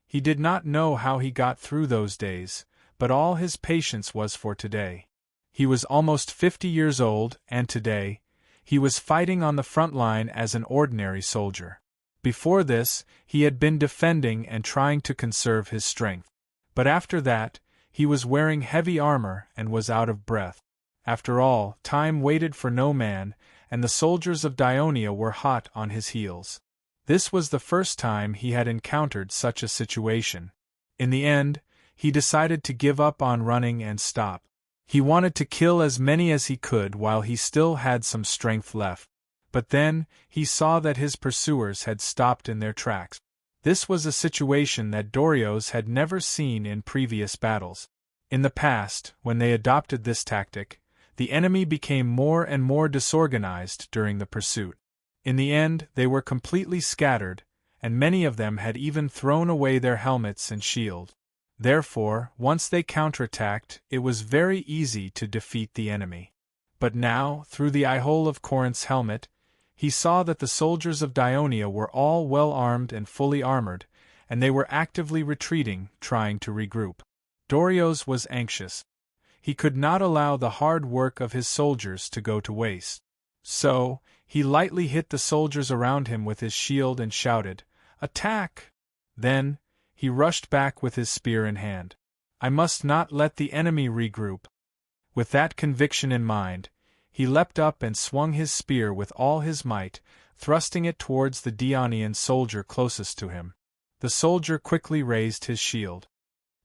He did not know how he got through those days, but all his patience was for today. He was almost 50 years old, and today, he was fighting on the front line as an ordinary soldier. Before this, he had been defending and trying to conserve his strength. But after that, he was wearing heavy armor and was out of breath. After all, time waited for no man, and the soldiers of Dionia were hot on his heels. This was the first time he had encountered such a situation. In the end, he decided to give up on running and stop. He wanted to kill as many as he could while he still had some strength left. But then, he saw that his pursuers had stopped in their tracks. This was a situation that Dorios had never seen in previous battles. In the past, when they adopted this tactic, the enemy became more and more disorganized during the pursuit. In the end, they were completely scattered, and many of them had even thrown away their helmets and shield. Therefore, once they counterattacked, it was very easy to defeat the enemy. But now, through the eyehole of Corinth's helmet, he saw that the soldiers of Dionia were all well armed and fully armored, and they were actively retreating, trying to regroup. Dorios was anxious. He could not allow the hard work of his soldiers to go to waste. So, he lightly hit the soldiers around him with his shield and shouted, "Attack!" Then, he rushed back with his spear in hand. "I must not let the enemy regroup." With that conviction in mind, he leapt up and swung his spear with all his might, thrusting it towards the Dionian soldier closest to him. The soldier quickly raised his shield.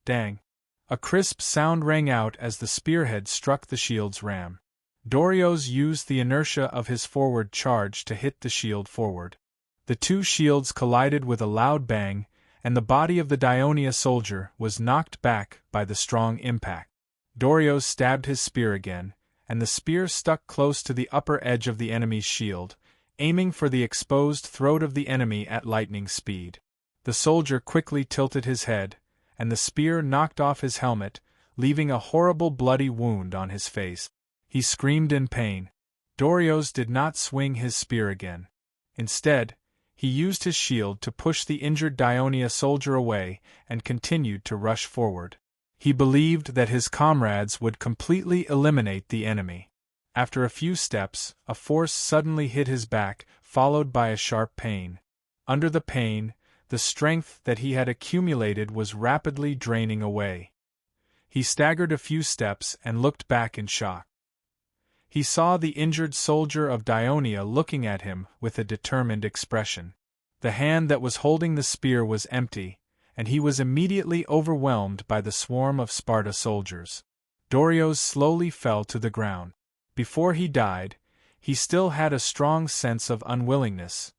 Dang! A crisp sound rang out as the spearhead struck the shield's ram. Dorios used the inertia of his forward charge to hit the shield forward. The two shields collided with a loud bang, and the body of the Dionia soldier was knocked back by the strong impact. Dorios stabbed his spear again, and the spear stuck close to the upper edge of the enemy's shield, aiming for the exposed throat of the enemy at lightning speed. The soldier quickly tilted his head, and the spear knocked off his helmet, leaving a horrible bloody wound on his face. He screamed in pain. Dorios did not swing his spear again. Instead, he used his shield to push the injured Dionia soldier away and continued to rush forward. He believed that his comrades would completely eliminate the enemy. After a few steps, a force suddenly hit his back, followed by a sharp pain. Under the pain, the strength that he had accumulated was rapidly draining away. He staggered a few steps and looked back in shock. He saw the injured soldier of Dionia looking at him with a determined expression. The hand that was holding the spear was empty, and he was immediately overwhelmed by the swarm of Sparta soldiers. Dorio's slowly fell to the ground. Before he died, he still had a strong sense of unwillingness.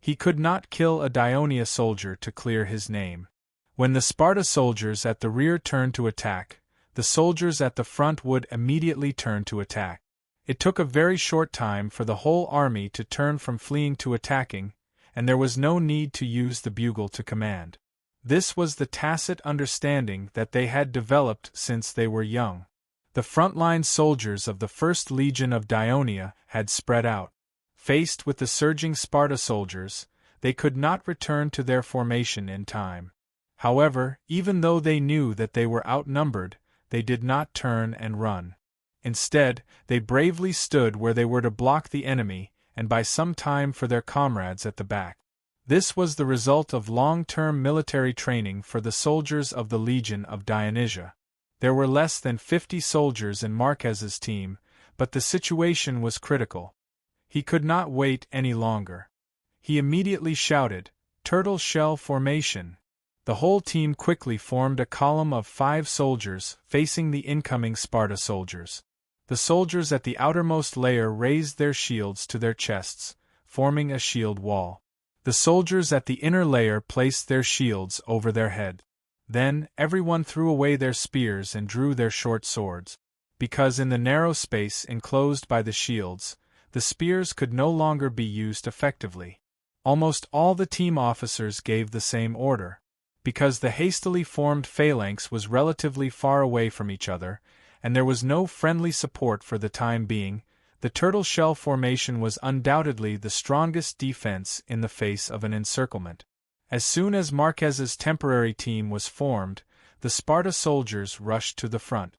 He could not kill a Dionia soldier to clear his name. When the Sparta soldiers at the rear turned to attack, the soldiers at the front would immediately turn to attack. It took a very short time for the whole army to turn from fleeing to attacking, and there was no need to use the bugle to command. This was the tacit understanding that they had developed since they were young. The frontline soldiers of the 1st Legion of Dionia had spread out. Faced with the surging Sparta soldiers, they could not return to their formation in time. However, even though they knew that they were outnumbered, they did not turn and run. Instead, they bravely stood where they were to block the enemy, and buy some time for their comrades at the back. This was the result of long-term military training for the soldiers of the Legion of Dionysia. There were less than 50 soldiers in Marquez's team, but the situation was critical. He could not wait any longer. He immediately shouted, "Turtle shell formation!" The whole team quickly formed a column of 5 soldiers facing the incoming Sparta soldiers. The soldiers at the outermost layer raised their shields to their chests, forming a shield wall. The soldiers at the inner layer placed their shields over their head. Then, everyone threw away their spears and drew their short swords. Because in the narrow space enclosed by the shields, the spears could no longer be used effectively. Almost all the team officers gave the same order. Because the hastily formed phalanx was relatively far away from each other, and there was no friendly support for the time being, the turtle shell formation was undoubtedly the strongest defense in the face of an encirclement. As soon as Marquez's temporary team was formed, the Sparta soldiers rushed to the front.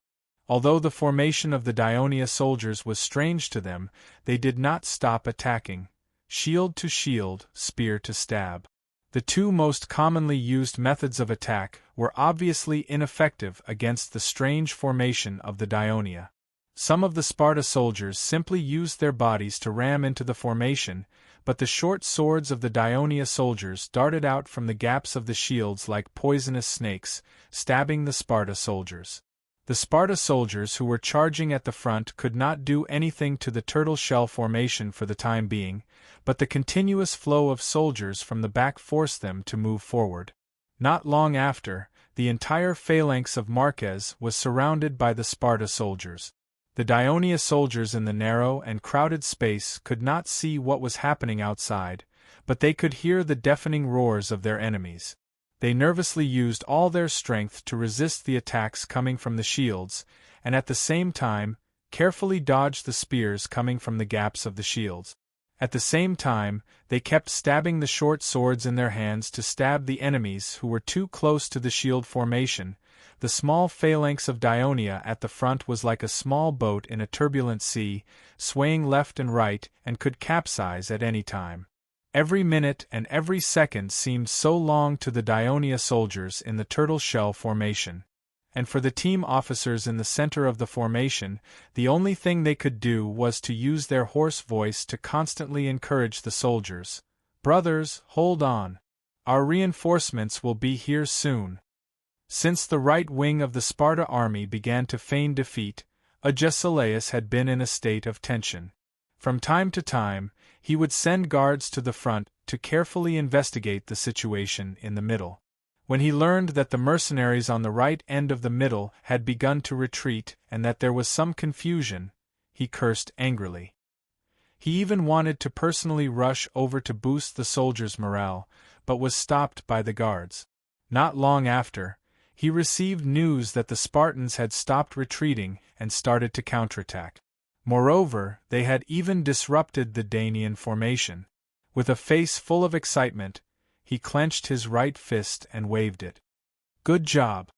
Although the formation of the Dionia soldiers was strange to them, they did not stop attacking. Shield to shield, spear to stab. The 2 most commonly used methods of attack were obviously ineffective against the strange formation of the Dionia. Some of the Sparta soldiers simply used their bodies to ram into the formation, but the short swords of the Dionia soldiers darted out from the gaps of the shields like poisonous snakes, stabbing the Sparta soldiers. The Sparta soldiers who were charging at the front could not do anything to the turtle shell formation for the time being, but the continuous flow of soldiers from the back forced them to move forward. Not long after, the entire phalanx of Marquez was surrounded by the Sparta soldiers. The Dionia soldiers in the narrow and crowded space could not see what was happening outside, but they could hear the deafening roars of their enemies. They nervously used all their strength to resist the attacks coming from the shields, and at the same time, carefully dodged the spears coming from the gaps of the shields. At the same time, they kept stabbing the short swords in their hands to stab the enemies who were too close to the shield formation. The small phalanx of Dionia at the front was like a small boat in a turbulent sea, swaying left and right, and could capsize at any time. Every minute and every second seemed so long to the Dionia soldiers in the turtle shell formation. And for the team officers in the center of the formation, the only thing they could do was to use their hoarse voice to constantly encourage the soldiers. "Brothers, hold on. Our reinforcements will be here soon." Since the right wing of the Sparta army began to feign defeat, Agesilaus had been in a state of tension. From time to time, he would send guards to the front to carefully investigate the situation in the middle. When he learned that the mercenaries on the right end of the middle had begun to retreat and that there was some confusion, he cursed angrily. He even wanted to personally rush over to boost the soldiers' morale, but was stopped by the guards. Not long after, he received news that the Spartans had stopped retreating and started to counterattack. Moreover, they had even disrupted the Daunian formation. With a face full of excitement, he clenched his right fist and waved it. "Good job!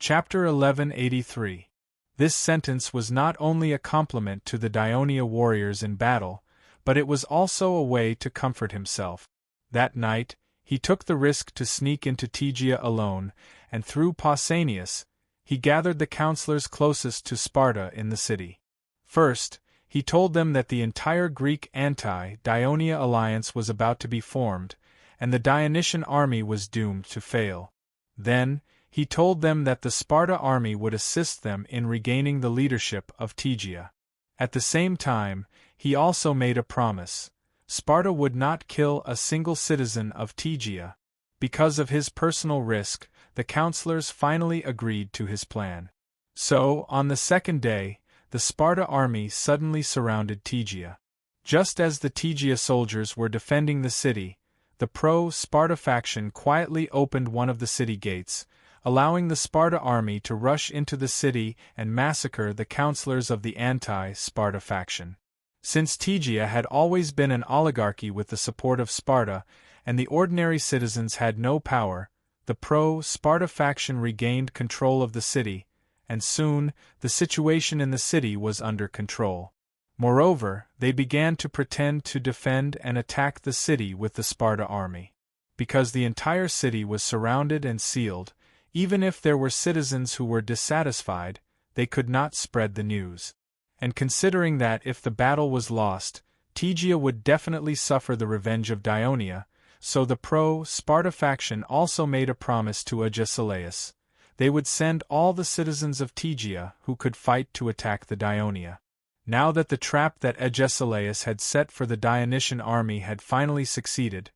Chapter 1183. This sentence was not only a compliment to the Dionia warriors in battle, but it was also a way to comfort himself. That night, he took the risk to sneak into Tegea alone, and through Pausanias, he gathered the counselors closest to Sparta in the city. First, he told them that the entire Greek anti-Dionia alliance was about to be formed, and the Dionysian army was doomed to fail. Then, he told them that the Sparta army would assist them in regaining the leadership of Tegea. At the same time, he also made a promise. Sparta would not kill a single citizen of Tegea. Because of his personal risk, the counselors finally agreed to his plan. So, on the second day, the Sparta army suddenly surrounded Tegea. Just as the Tegea soldiers were defending the city, the pro-Sparta faction quietly opened one of the city gates, allowing the Sparta army to rush into the city and massacre the counselors of the anti-Sparta faction. Since Tegea had always been an oligarchy with the support of Sparta, and the ordinary citizens had no power, the pro-Sparta faction regained control of the city, and soon, the situation in the city was under control. Moreover, they began to pretend to defend and attack the city with the Sparta army. Because the entire city was surrounded and sealed, even if there were citizens who were dissatisfied, they could not spread the news. And considering that if the battle was lost, Tegea would definitely suffer the revenge of Dionia, so the pro-Sparta faction also made a promise to Agesilaus. They would send all the citizens of Tegea who could fight to attack the Dionia. Now that the trap that Agesilaus had set for the Dionysian army had finally succeeded,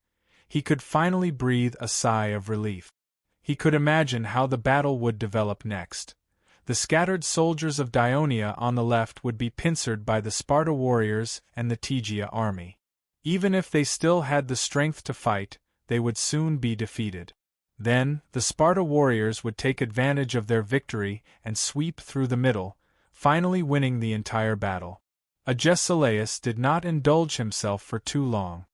he could finally breathe a sigh of relief. He could imagine how the battle would develop next. The scattered soldiers of Dionia on the left would be pincered by the Sparta warriors and the Tegea army. Even if they still had the strength to fight, they would soon be defeated. Then, the Sparta warriors would take advantage of their victory and sweep through the middle, finally winning the entire battle. Agesilaus did not indulge himself for too long.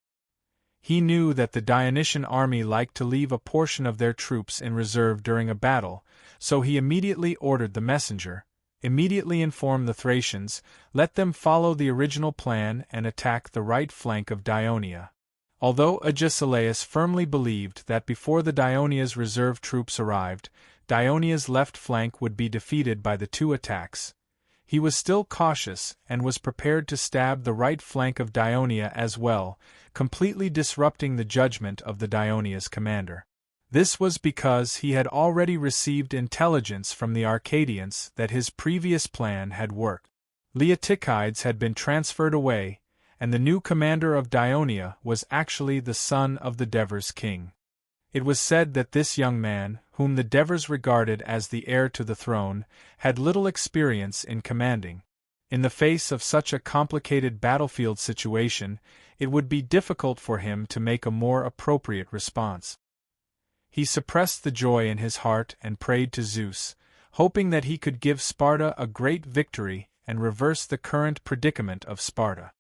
He knew that the Dionysian army liked to leave a portion of their troops in reserve during a battle, so he immediately ordered the messenger, immediately inform the Thracians, let them follow the original plan and attack the right flank of Dionia. Although Agesilaus firmly believed that before the Dionia's reserve troops arrived, Dionia's left flank would be defeated by the two attacks, he was still cautious and was prepared to stab the right flank of Dionia as well, completely disrupting the judgment of the Dionia's commander. This was because he had already received intelligence from the Arcadians that his previous plan had worked. Leotychides had been transferred away, and the new commander of Dionia was actually the son of the Devers king. It was said that this young man, whom the Devers regarded as the heir to the throne, had little experience in commanding. In the face of such a complicated battlefield situation, it would be difficult for him to make a more appropriate response. He suppressed the joy in his heart and prayed to Zeus, hoping that he could give Sparta a great victory and reverse the current predicament of Sparta.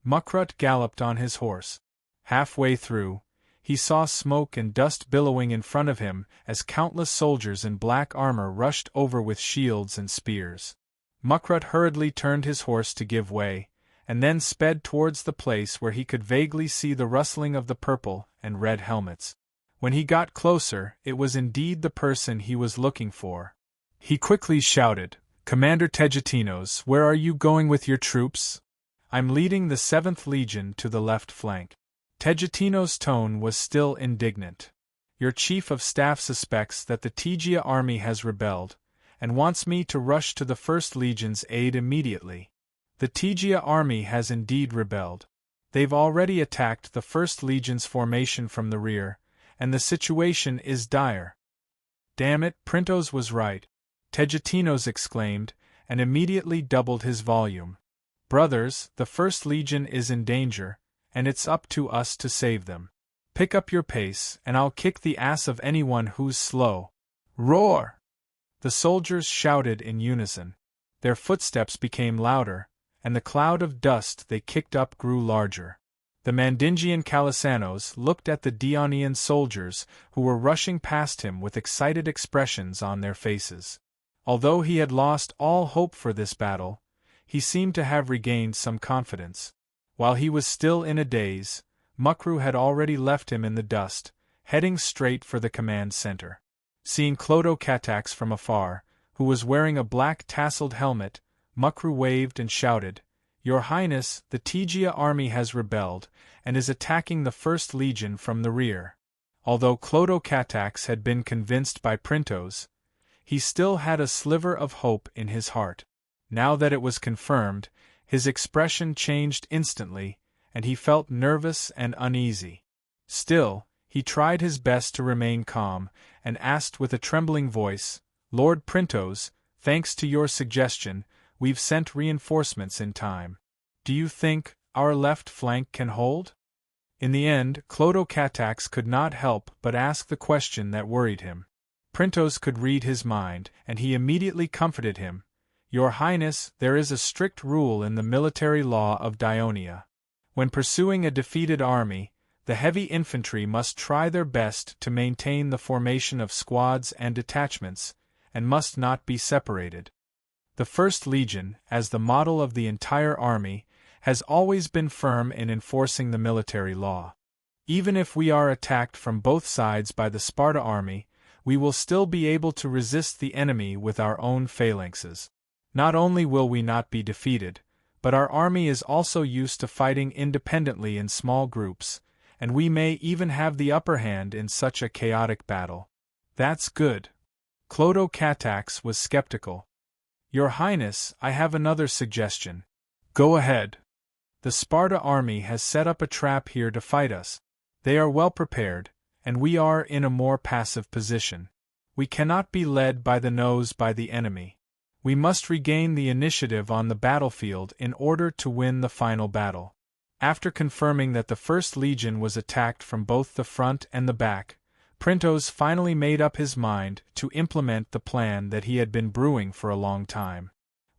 Mukrut galloped on his horse. Halfway through, he saw smoke and dust billowing in front of him as countless soldiers in black armor rushed over with shields and spears. Mukrut hurriedly turned his horse to give way, and then sped towards the place where he could vaguely see the rustling of the purple and red helmets. When he got closer, it was indeed the person he was looking for. He quickly shouted, "Commander Tegetinos, where are you going with your troops?" "I'm leading the 7th Legion to the left flank." Tegetinos' tone was still indignant. "Your chief of staff suspects that the Tegea army has rebelled, and wants me to rush to the 1st Legion's aid immediately." The Tegea army has indeed rebelled. They've already attacked the 1st Legion's formation from the rear, and the situation is dire. "Damn it, Printos was right," Tegetinos exclaimed, and immediately doubled his volume. "Brothers, the 1st Legion is in danger, and it's up to us to save them. Pick up your pace, and I'll kick the ass of anyone who's slow." "Roar!" the soldiers shouted in unison. Their footsteps became louder, and the cloud of dust they kicked up grew larger. The Mandingian Calisanos looked at the Dionian soldiers who were rushing past him with excited expressions on their faces. Although he had lost all hope for this battle, he seemed to have regained some confidence. While he was still in a daze, Mukru had already left him in the dust, heading straight for the command center. Seeing Clodo Katax from afar, who was wearing a black tasseled helmet, Mukru waved and shouted, "Your Highness, the Tegia army has rebelled, and is attacking the First Legion from the rear." Although Clodo Katax had been convinced by Printos, he still had a sliver of hope in his heart. Now that it was confirmed, his expression changed instantly, and he felt nervous and uneasy. Still, he tried his best to remain calm, and asked with a trembling voice, "Lord Printos, thanks to your suggestion, we've sent reinforcements in time. Do you think our left flank can hold?" In the end, Clodo Katax could not help but ask the question that worried him. Printos could read his mind, and he immediately comforted him. "Your Highness, there is a strict rule in the military law of Dionia. When pursuing a defeated army, the heavy infantry must try their best to maintain the formation of squads and detachments, and must not be separated. The First Legion, as the model of the entire army, has always been firm in enforcing the military law. Even if we are attacked from both sides by the Sparta army, we will still be able to resist the enemy with our own phalanxes. Not only will we not be defeated, but our army is also used to fighting independently in small groups, and we may even have the upper hand in such a chaotic battle." "That's good." Clodo Katax was skeptical. "Your Highness, I have another suggestion." "Go ahead." "The Sparta army has set up a trap here to fight us. They are well prepared, and we are in a more passive position. We cannot be led by the nose by the enemy. We must regain the initiative on the battlefield in order to win the final battle." After confirming that the First Legion was attacked from both the front and the back, Printos finally made up his mind to implement the plan that he had been brewing for a long time.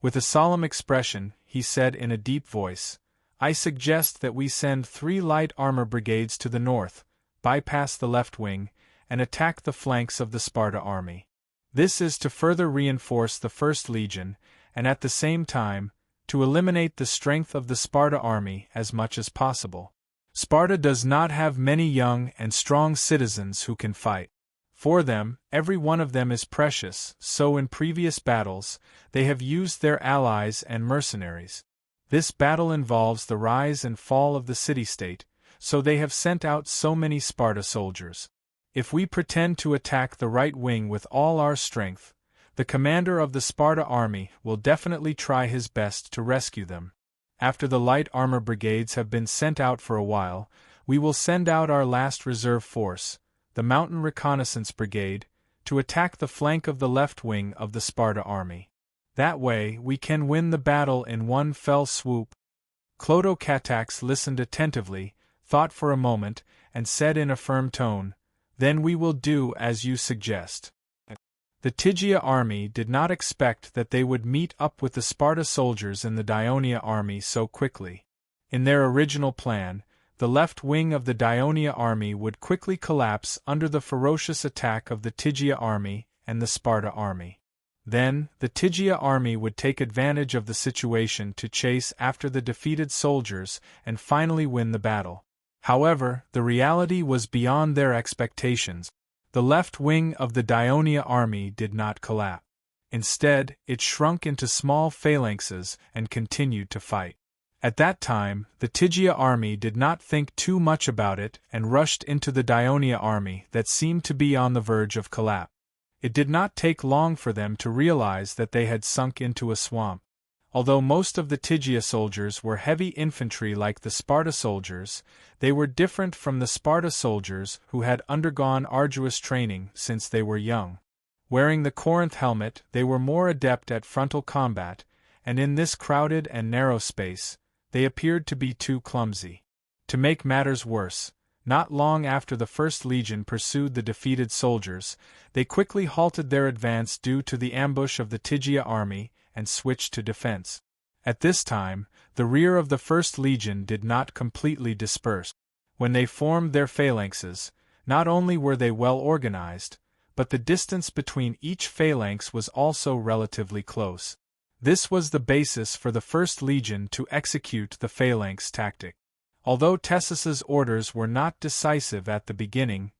With a solemn expression, he said in a deep voice, "I suggest that we send 3 light armor brigades to the north, bypass the left wing, and attack the flanks of the Sparta army. This is to further reinforce the First Legion, and at the same time, to eliminate the strength of the Sparta army as much as possible. Sparta does not have many young and strong citizens who can fight. For them, every one of them is precious, so in previous battles, they have used their allies and mercenaries. This battle involves the rise and fall of the city-state, so they have sent out so many Sparta soldiers. If we pretend to attack the right wing with all our strength, the commander of the Sparta army will definitely try his best to rescue them. After the light armor brigades have been sent out for a while, we will send out our last reserve force, the Mountain Reconnaissance Brigade, to attack the flank of the left wing of the Sparta army. That way we can win the battle in one fell swoop." Clodo Katax listened attentively, thought for a moment, and said in a firm tone, "Then we will do as you suggest." The Tegia army did not expect that they would meet up with the Sparta soldiers in the Dionia army so quickly. In their original plan, the left wing of the Dionia army would quickly collapse under the ferocious attack of the Tegia army and the Sparta army. Then, the Tegia army would take advantage of the situation to chase after the defeated soldiers and finally win the battle. However, the reality was beyond their expectations. The left wing of the Dionia army did not collapse. Instead, it shrunk into small phalanxes and continued to fight. At that time, the Tegia army did not think too much about it and rushed into the Dionia army that seemed to be on the verge of collapse. It did not take long for them to realize that they had sunk into a swamp. Although most of the Tegia soldiers were heavy infantry like the Sparta soldiers, they were different from the Sparta soldiers who had undergone arduous training since they were young. Wearing the Corinth helmet, they were more adept at frontal combat, and in this crowded and narrow space, they appeared to be too clumsy. To make matters worse, not long after the First Legion pursued the defeated soldiers, they quickly halted their advance due to the ambush of the Tegia army and switched to defense. At this time, the rear of the First Legion did not completely disperse. When they formed their phalanxes, not only were they well organized, but the distance between each phalanx was also relatively close. This was the basis for the First Legion to execute the phalanx tactic. Although Tessus's orders were not decisive at the beginning,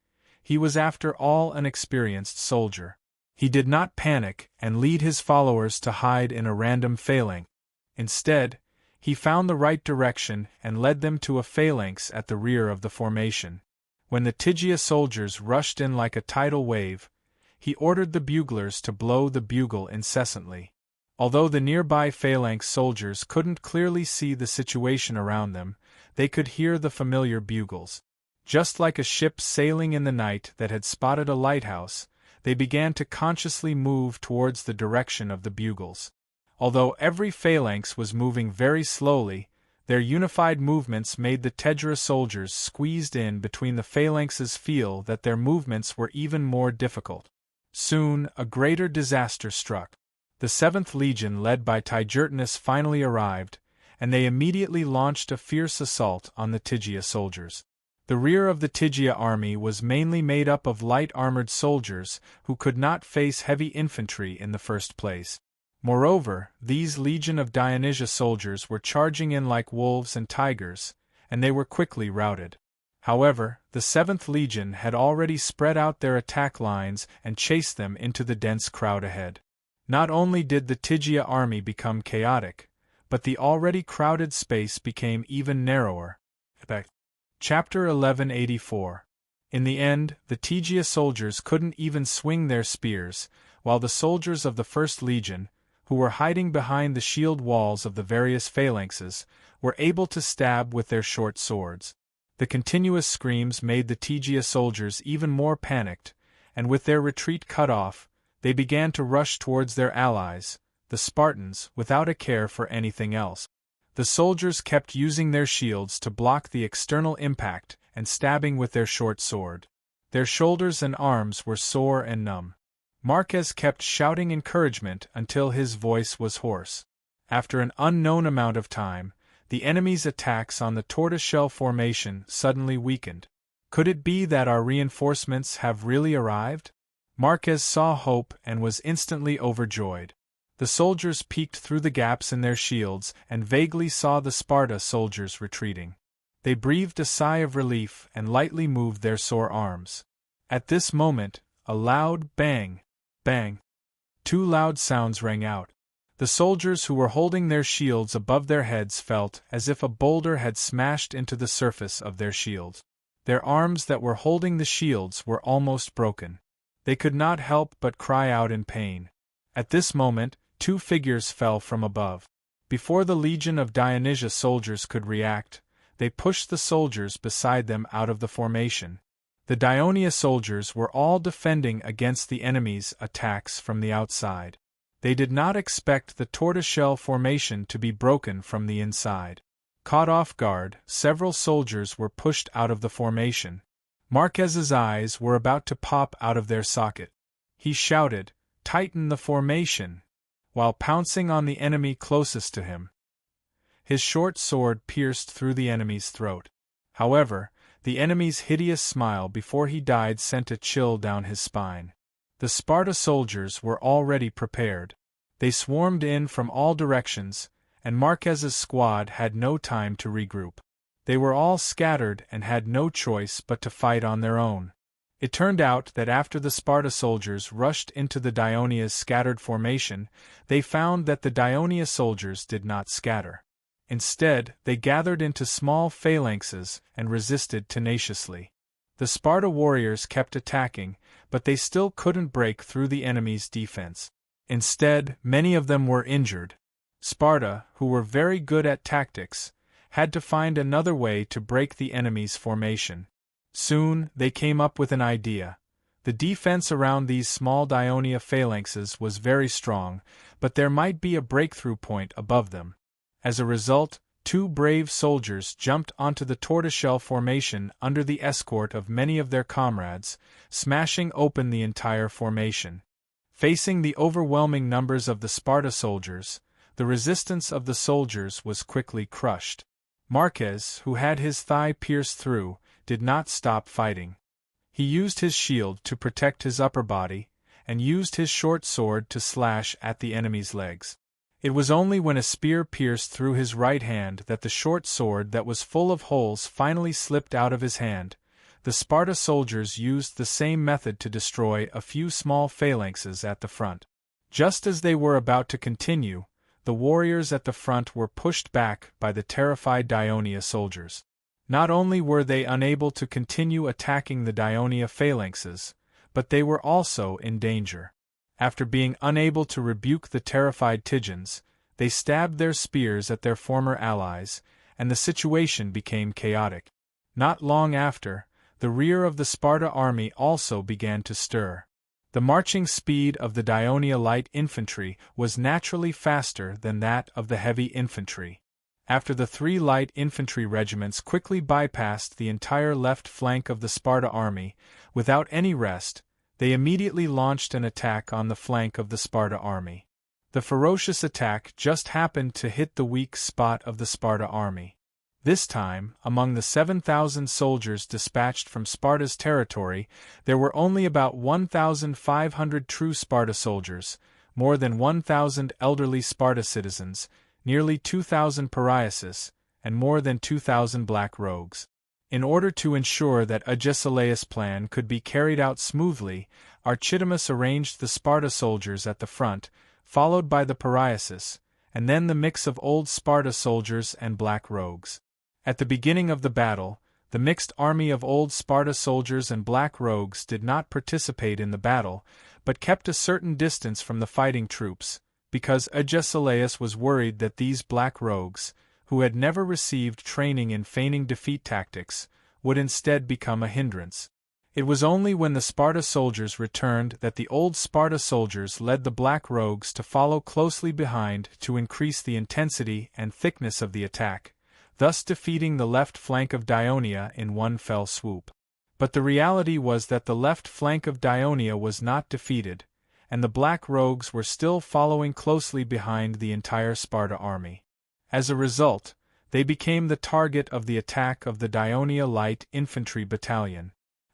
he was after all an experienced soldier. He did not panic and lead his followers to hide in a random phalanx. Instead, he found the right direction and led them to a phalanx at the rear of the formation. When the Tygia soldiers rushed in like a tidal wave, he ordered the buglers to blow the bugle incessantly. Although the nearby phalanx soldiers couldn't clearly see the situation around them, they could hear the familiar bugles. Just like a ship sailing in the night that had spotted a lighthouse, they began to consciously move towards the direction of the bugles. Although every phalanx was moving very slowly, their unified movements made the Tedra soldiers squeezed in between the phalanxes feel that their movements were even more difficult. Soon, a greater disaster struck. The 7th Legion led by Tigertinus finally arrived, and they immediately launched a fierce assault on the Tygia soldiers. The rear of the Tygia army was mainly made up of light-armored soldiers who could not face heavy infantry in the first place. Moreover, these Legion of Dionysia soldiers were charging in like wolves and tigers, and they were quickly routed. However, the 7th Legion had already spread out their attack lines and chased them into the dense crowd ahead. Not only did the Tygia army become chaotic, but the already crowded space became even narrower. Chapter 1184. In the end, the Tygia soldiers couldn't even swing their spears, while the soldiers of the First Legion, who were hiding behind the shield walls of the various phalanxes, were able to stab with their short swords. The continuous screams made the Tygia soldiers even more panicked, and with their retreat cut off, they began to rush towards their allies, the Spartans, without a care for anything else. The soldiers kept using their shields to block the external impact and stabbing with their short sword. Their shoulders and arms were sore and numb. Marquez kept shouting encouragement until his voice was hoarse. After an unknown amount of time, the enemy's attacks on the tortoiseshell formation suddenly weakened. Could it be that our reinforcements have really arrived? Marquez saw hope and was instantly overjoyed. The soldiers peeked through the gaps in their shields and vaguely saw the Sparta soldiers retreating. They breathed a sigh of relief and lightly moved their sore arms. At this moment, a loud bang, bang. 2 loud sounds rang out. The soldiers who were holding their shields above their heads felt as if a boulder had smashed into the surface of their shields. Their arms that were holding the shields were almost broken. They could not help but cry out in pain. At this moment, 2 figures fell from above. Before the Legion of Dionysia soldiers could react, they pushed the soldiers beside them out of the formation. The Dionia soldiers were all defending against the enemy's attacks from the outside. They did not expect the tortoiseshell formation to be broken from the inside. Caught off guard, several soldiers were pushed out of the formation. Marquez's eyes were about to pop out of their socket. He shouted, "Tighten the formation!" while pouncing on the enemy closest to him. His short sword pierced through the enemy's throat. However, the enemy's hideous smile before he died sent a chill down his spine. The Sparta soldiers were already prepared. They swarmed in from all directions, and Marquez's squad had no time to regroup. They were all scattered and had no choice but to fight on their own. It turned out that after the Sparta soldiers rushed into the Dionia's scattered formation, they found that the Dionia soldiers did not scatter. Instead, they gathered into small phalanxes and resisted tenaciously. The Sparta warriors kept attacking, but they still couldn't break through the enemy's defense. Instead, many of them were injured. Sparta, who were very good at tactics, had to find another way to break the enemy's formation. Soon, they came up with an idea. The defense around these small Dionia phalanxes was very strong, but there might be a breakthrough point above them. As a result, 2 brave soldiers jumped onto the tortoiseshell formation under the escort of many of their comrades, smashing open the entire formation. Facing the overwhelming numbers of the Sparta soldiers, the resistance of the soldiers was quickly crushed. Marquez, who had his thigh pierced through, did not stop fighting. He used his shield to protect his upper body, and used his short sword to slash at the enemy's legs. It was only when a spear pierced through his right hand that the short sword that was full of holes finally slipped out of his hand. The Sparta soldiers used the same method to destroy a few small phalanxes at the front. Just as they were about to continue, the warriors at the front were pushed back by the terrified Dionia soldiers. Not only were they unable to continue attacking the Dionia phalanxes, but they were also in danger. After being unable to rebuke the terrified Tygians, they stabbed their spears at their former allies, and the situation became chaotic. Not long after, the rear of the Sparta army also began to stir. The marching speed of the Dionia light infantry was naturally faster than that of the heavy infantry. After the 3 light infantry regiments quickly bypassed the entire left flank of the Sparta army, without any rest, they immediately launched an attack on the flank of the Sparta army. The ferocious attack just happened to hit the weak spot of the Sparta army. This time, among the 7,000 soldiers dispatched from Sparta's territory, there were only about 1,500 true Sparta soldiers, more than 1,000 elderly Sparta citizens, nearly 2,000 pariasis, and more than 2,000 black rogues. In order to ensure that Agesilaus' plan could be carried out smoothly, Archidamus arranged the Sparta soldiers at the front, followed by the pariasis, and then the mix of old Sparta soldiers and black rogues. At the beginning of the battle, the mixed army of old Sparta soldiers and black rogues did not participate in the battle, but kept a certain distance from the fighting troops, because Agesilaus was worried that these black rogues, who had never received training in feigning defeat tactics, would instead become a hindrance. It was only when the Sparta soldiers returned that the old Sparta soldiers led the black rogues to follow closely behind to increase the intensity and thickness of the attack, thus defeating the left flank of Dionia in one fell swoop. But the reality was that the left flank of Dionia was not defeated, and the black rogues were still following closely behind the entire Sparta army. As a result, they became the target of the attack of the Dionia Light Infantry Battalion.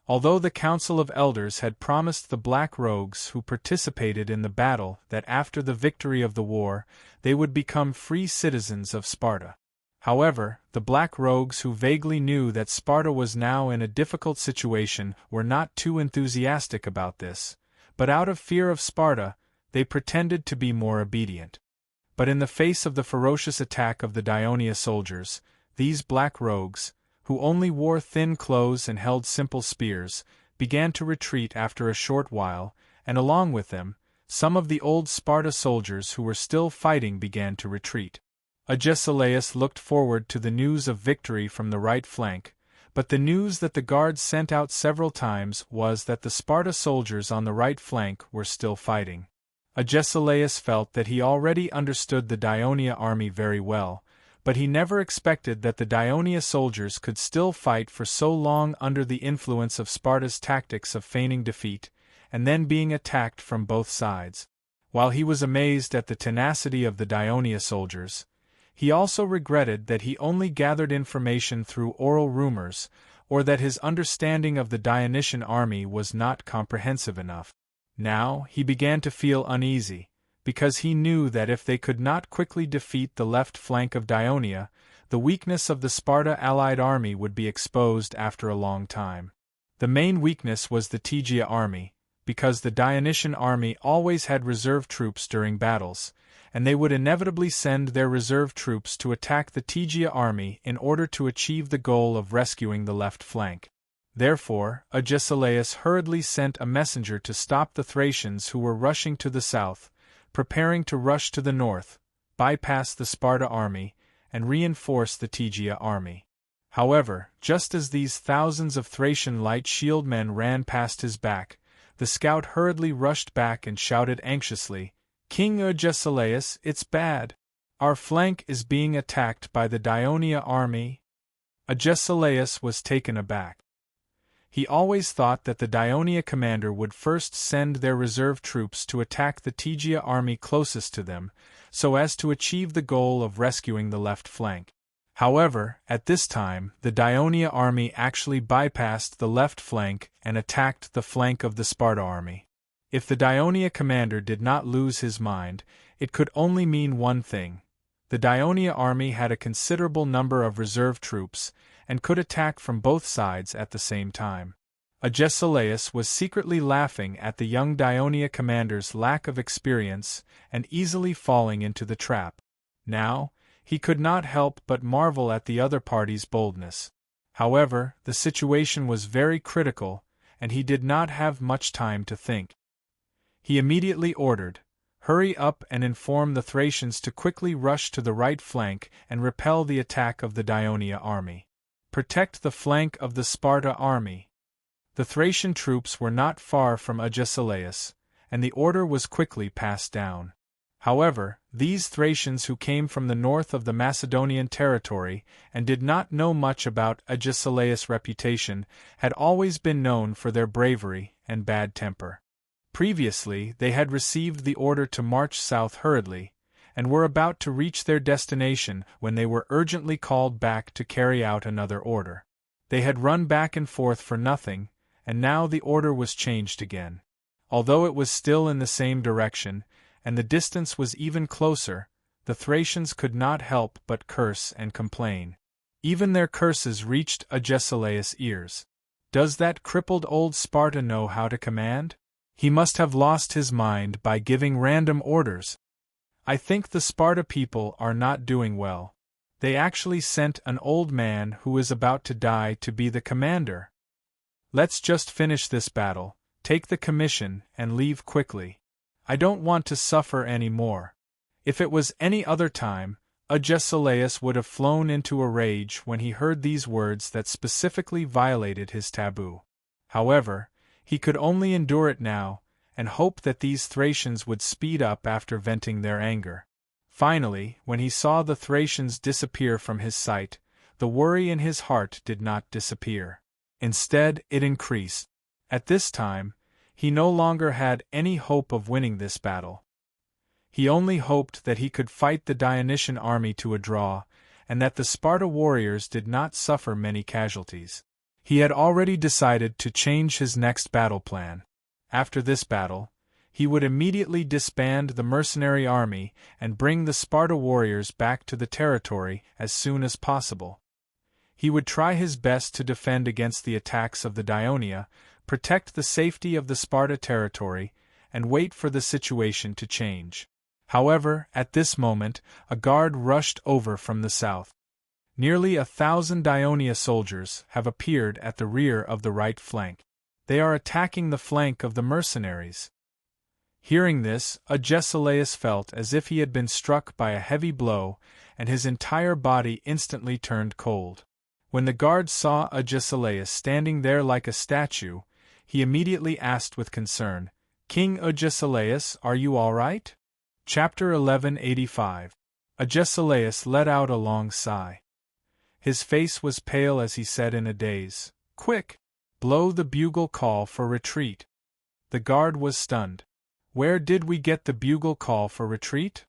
Although the Council of Elders had promised the black rogues who participated in the battle that after the victory of the war, they would become free citizens of Sparta. However, the black rogues who vaguely knew that Sparta was now in a difficult situation were not too enthusiastic about this, but out of fear of Sparta, they pretended to be more obedient. But in the face of the ferocious attack of the Dionia soldiers, these black rogues, who only wore thin clothes and held simple spears, began to retreat after a short while, and along with them, some of the old Sparta soldiers who were still fighting began to retreat. Agesilaus looked forward to the news of victory from the right flank, but the news that the guards sent out several times was that the Sparta soldiers on the right flank were still fighting. Agesilaus felt that he already understood the Dionia army very well, but he never expected that the Dionia soldiers could still fight for so long under the influence of Sparta's tactics of feigning defeat, and then being attacked from both sides. While he was amazed at the tenacity of the Dionia soldiers, he also regretted that he only gathered information through oral rumors, or that his understanding of the Dionysian army was not comprehensive enough. Now he began to feel uneasy, because he knew that if they could not quickly defeat the left flank of Dionia, the weakness of the Sparta-allied army would be exposed after a long time. The main weakness was the Tegea army, because the Dionysian army always had reserve troops during battles, and they would inevitably send their reserve troops to attack the Tegea army in order to achieve the goal of rescuing the left flank. Therefore, Agesilaus hurriedly sent a messenger to stop the Thracians who were rushing to the south, preparing to rush to the north, bypass the Sparta army, and reinforce the Tegea army. However, just as these thousands of Thracian light shield men ran past his back, the scout hurriedly rushed back and shouted anxiously, "King Agesilaus, it's bad. Our flank is being attacked by the Dionia army." Agesilaus was taken aback. He always thought that the Dionia commander would first send their reserve troops to attack the Tegea army closest to them, so as to achieve the goal of rescuing the left flank. However, at this time, the Daionia army actually bypassed the left flank and attacked the flank of the Sparta army. If the Daionia commander did not lose his mind, it could only mean one thing. The Daionia army had a considerable number of reserve troops, and could attack from both sides at the same time. Agesilaus was secretly laughing at the young Daionia commander's lack of experience and easily falling into the trap. Now, he could not help but marvel at the other party's boldness. However, the situation was very critical, and he did not have much time to think. He immediately ordered, "Hurry up and inform the Thracians to quickly rush to the right flank and repel the attack of the Daionia army. Protect the flank of the Sparta army." The Thracian troops were not far from Agesilaus, and the order was quickly passed down. However, these Thracians who came from the north of the Macedonian territory and did not know much about Agesilaus' reputation had always been known for their bravery and bad temper. Previously, they had received the order to march south hurriedly, and were about to reach their destination when they were urgently called back to carry out another order. They had run back and forth for nothing, and now the order was changed again. Although it was still in the same direction, and the distance was even closer, the Thracians could not help but curse and complain. Even their curses reached Agesilaus' ears. Does that crippled old Sparta know how to command? He must have lost his mind by giving random orders. I think the Sparta people are not doing well. They actually sent an old man who is about to die to be the commander. Let's just finish this battle, take the commission, and leave quickly. I don't want to suffer any more. If it was any other time, Agesilaus would have flown into a rage when he heard these words that specifically violated his taboo. However, he could only endure it now, and hope that these Thracians would speed up after venting their anger. Finally, when he saw the Thracians disappear from his sight, the worry in his heart did not disappear. Instead, it increased. At this time, he no longer had any hope of winning this battle. He only hoped that he could fight the Dionysian army to a draw, and that the Sparta warriors did not suffer many casualties. He had already decided to change his next battle plan. After this battle, he would immediately disband the mercenary army and bring the Sparta warriors back to the territory as soon as possible. He would try his best to defend against the attacks of the Daionia, protect the safety of the Sparta territory, and wait for the situation to change. However, at this moment, a guard rushed over from the south. Nearly 1,000 Daionia soldiers have appeared at the rear of the right flank. They are attacking the flank of the mercenaries. Hearing this, Agesilaus felt as if he had been struck by a heavy blow, and his entire body instantly turned cold. When the guard saw Agesilaus standing there like a statue, he immediately asked with concern, "King Agesilaus, are you all right?" Chapter 1185. Agesilaus let out a long sigh. His face was pale as he said in a daze, "Quick! Blow the bugle call for retreat." The guard was stunned. Where did we get the bugle call for retreat?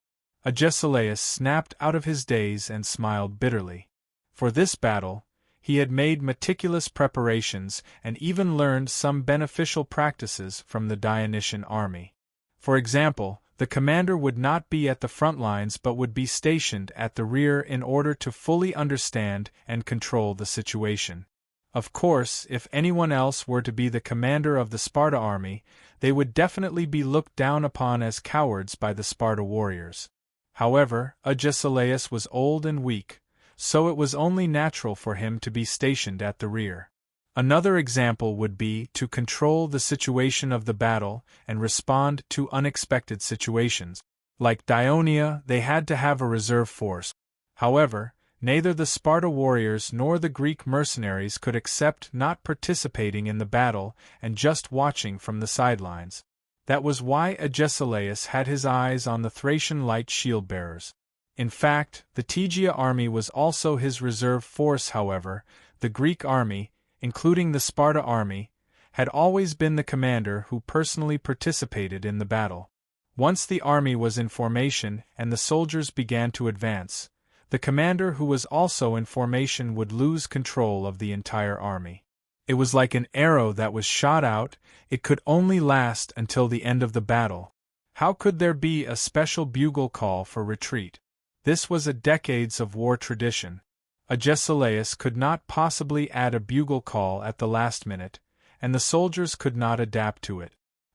Agesilaus snapped out of his daze and smiled bitterly. For this battle, he had made meticulous preparations and even learned some beneficial practices from the Dionysian army. For example, the commander would not be at the front lines but would be stationed at the rear in order to fully understand and control the situation. Of course, if anyone else were to be the commander of the Sparta army, they would definitely be looked down upon as cowards by the Sparta warriors. However, Agesilaus was old and weak, so it was only natural for him to be stationed at the rear. Another example would be to control the situation of the battle and respond to unexpected situations. Like Daionia, they had to have a reserve force. However, neither the Sparta warriors nor the Greek mercenaries could accept not participating in the battle and just watching from the sidelines. That was why Agesilaus had his eyes on the Thracian light shield-bearers. In fact, the Tegea army was also his reserve force. However, the Greek army, including the Sparta army, had always been the commander who personally participated in the battle. Once the army was in formation and the soldiers began to advance, The commander who was also in formation would lose control of the entire army. It was like an arrow that was shot out, it could only last until the end of the battle. How could there be a special bugle call for retreat? This was a decades of war tradition. Agesilaus could not possibly add a bugle call at the last minute, and the soldiers could not adapt to it.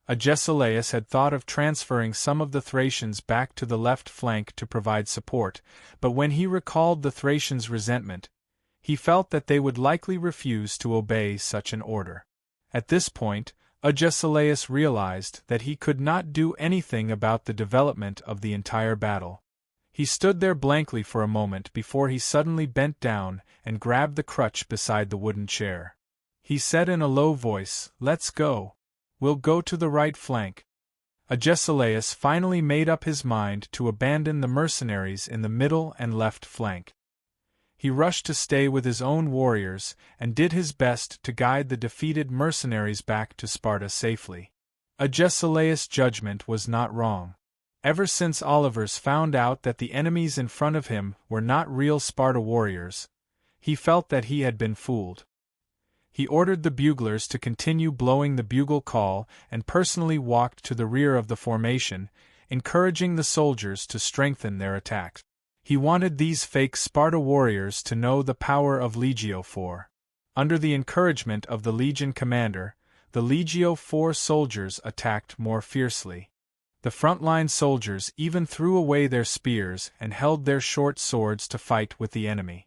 Agesilaus had thought of transferring some of the Thracians back to the left flank to provide support, but when he recalled the Thracians' resentment, he felt that they would likely refuse to obey such an order. At this point, Agesilaus realized that he could not do anything about the development of the entire battle. He stood there blankly for a moment before he suddenly bent down and grabbed the crutch beside the wooden chair. He said in a low voice, "Let's go. We'll go to the right flank." Agesilaus finally made up his mind to abandon the mercenaries in the middle and left flank. He rushed to stay with his own warriors and did his best to guide the defeated mercenaries back to Sparta safely. Agesilaus' judgment was not wrong. Ever since Olivers found out that the enemies in front of him were not real Sparta warriors, he felt that he had been fooled. He ordered the buglers to continue blowing the bugle call and personally walked to the rear of the formation, encouraging the soldiers to strengthen their attacks. He wanted these fake Sparta warriors to know the power of Legio IV. Under the encouragement of the legion commander, the Legio IV soldiers attacked more fiercely. The frontline soldiers even threw away their spears and held their short swords to fight with the enemy.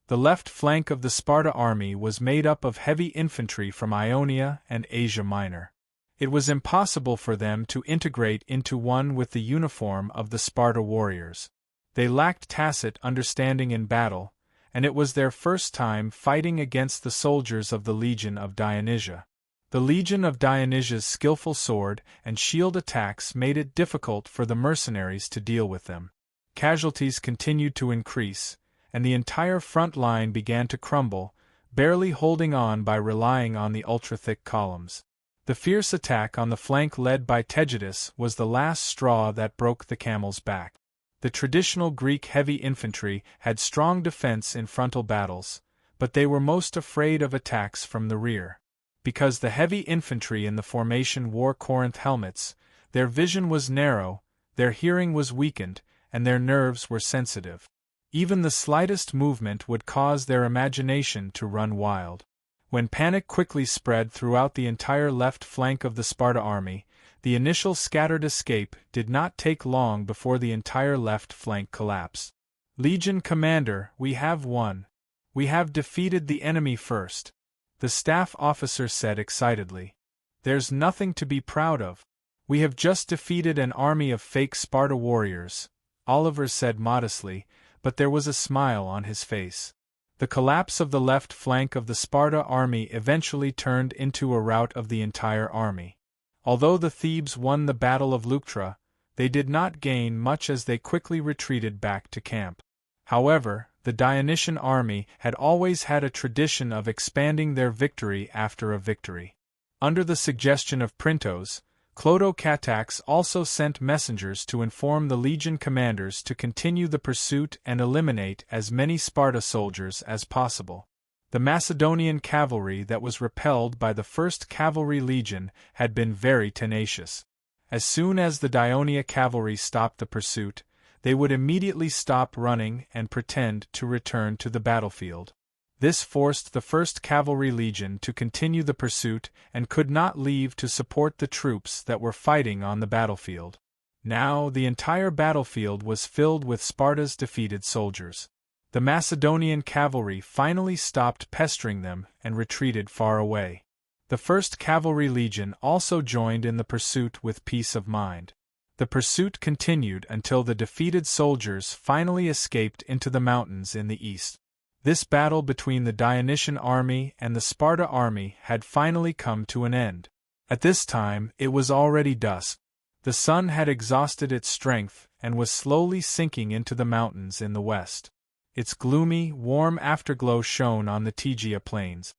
The left flank of the Sparta army was made up of heavy infantry from Ionia and Asia Minor. It was impossible for them to integrate into one with the uniform of the Sparta warriors. They lacked tacit understanding in battle, and it was their first time fighting against the soldiers of the Legion of Dionysia. The Legion of Dionysia's skillful sword and shield attacks made it difficult for the mercenaries to deal with them. Casualties continued to increase, and the entire front line began to crumble, barely holding on by relying on the ultra-thick columns. The fierce attack on the flank led by Tegetus was the last straw that broke the camel's back. The traditional Greek heavy infantry had strong defense in frontal battles, but they were most afraid of attacks from the rear. Because the heavy infantry in the formation wore Corinth helmets, their vision was narrow, their hearing was weakened, and their nerves were sensitive. Even the slightest movement would cause their imagination to run wild. When panic quickly spread throughout the entire left flank of the Sparta army, the initial scattered escape did not take long before the entire left flank collapsed. "Legion Commander, we have won. We have defeated the enemy first," the staff officer said excitedly. "There's nothing to be proud of. We have just defeated an army of fake Sparta warriors," Oliver said modestly, but there was a smile on his face. The collapse of the left flank of the Sparta army eventually turned into a rout of the entire army. Although the Thebes won the Battle of Leuctra, they did not gain much as they quickly retreated back to camp. However, the Dionysian army had always had a tradition of expanding their victory after a victory. Under the suggestion of Printos, Clotocatax also sent messengers to inform the legion commanders to continue the pursuit and eliminate as many Sparta soldiers as possible. The Macedonian cavalry that was repelled by the 1st Cavalry Legion had been very tenacious. As soon as the Dionia cavalry stopped the pursuit, they would immediately stop running and pretend to return to the battlefield. This forced the 1st Cavalry Legion to continue the pursuit and could not leave to support the troops that were fighting on the battlefield. Now the entire battlefield was filled with Sparta's defeated soldiers. The Macedonian cavalry finally stopped pestering them and retreated far away. The 1st Cavalry Legion also joined in the pursuit with peace of mind. The pursuit continued until the defeated soldiers finally escaped into the mountains in the east. This battle between the Dionysian army and the Sparta army had finally come to an end. At this time, it was already dusk. The sun had exhausted its strength and was slowly sinking into the mountains in the west. Its gloomy, warm afterglow shone on the Tegea plains.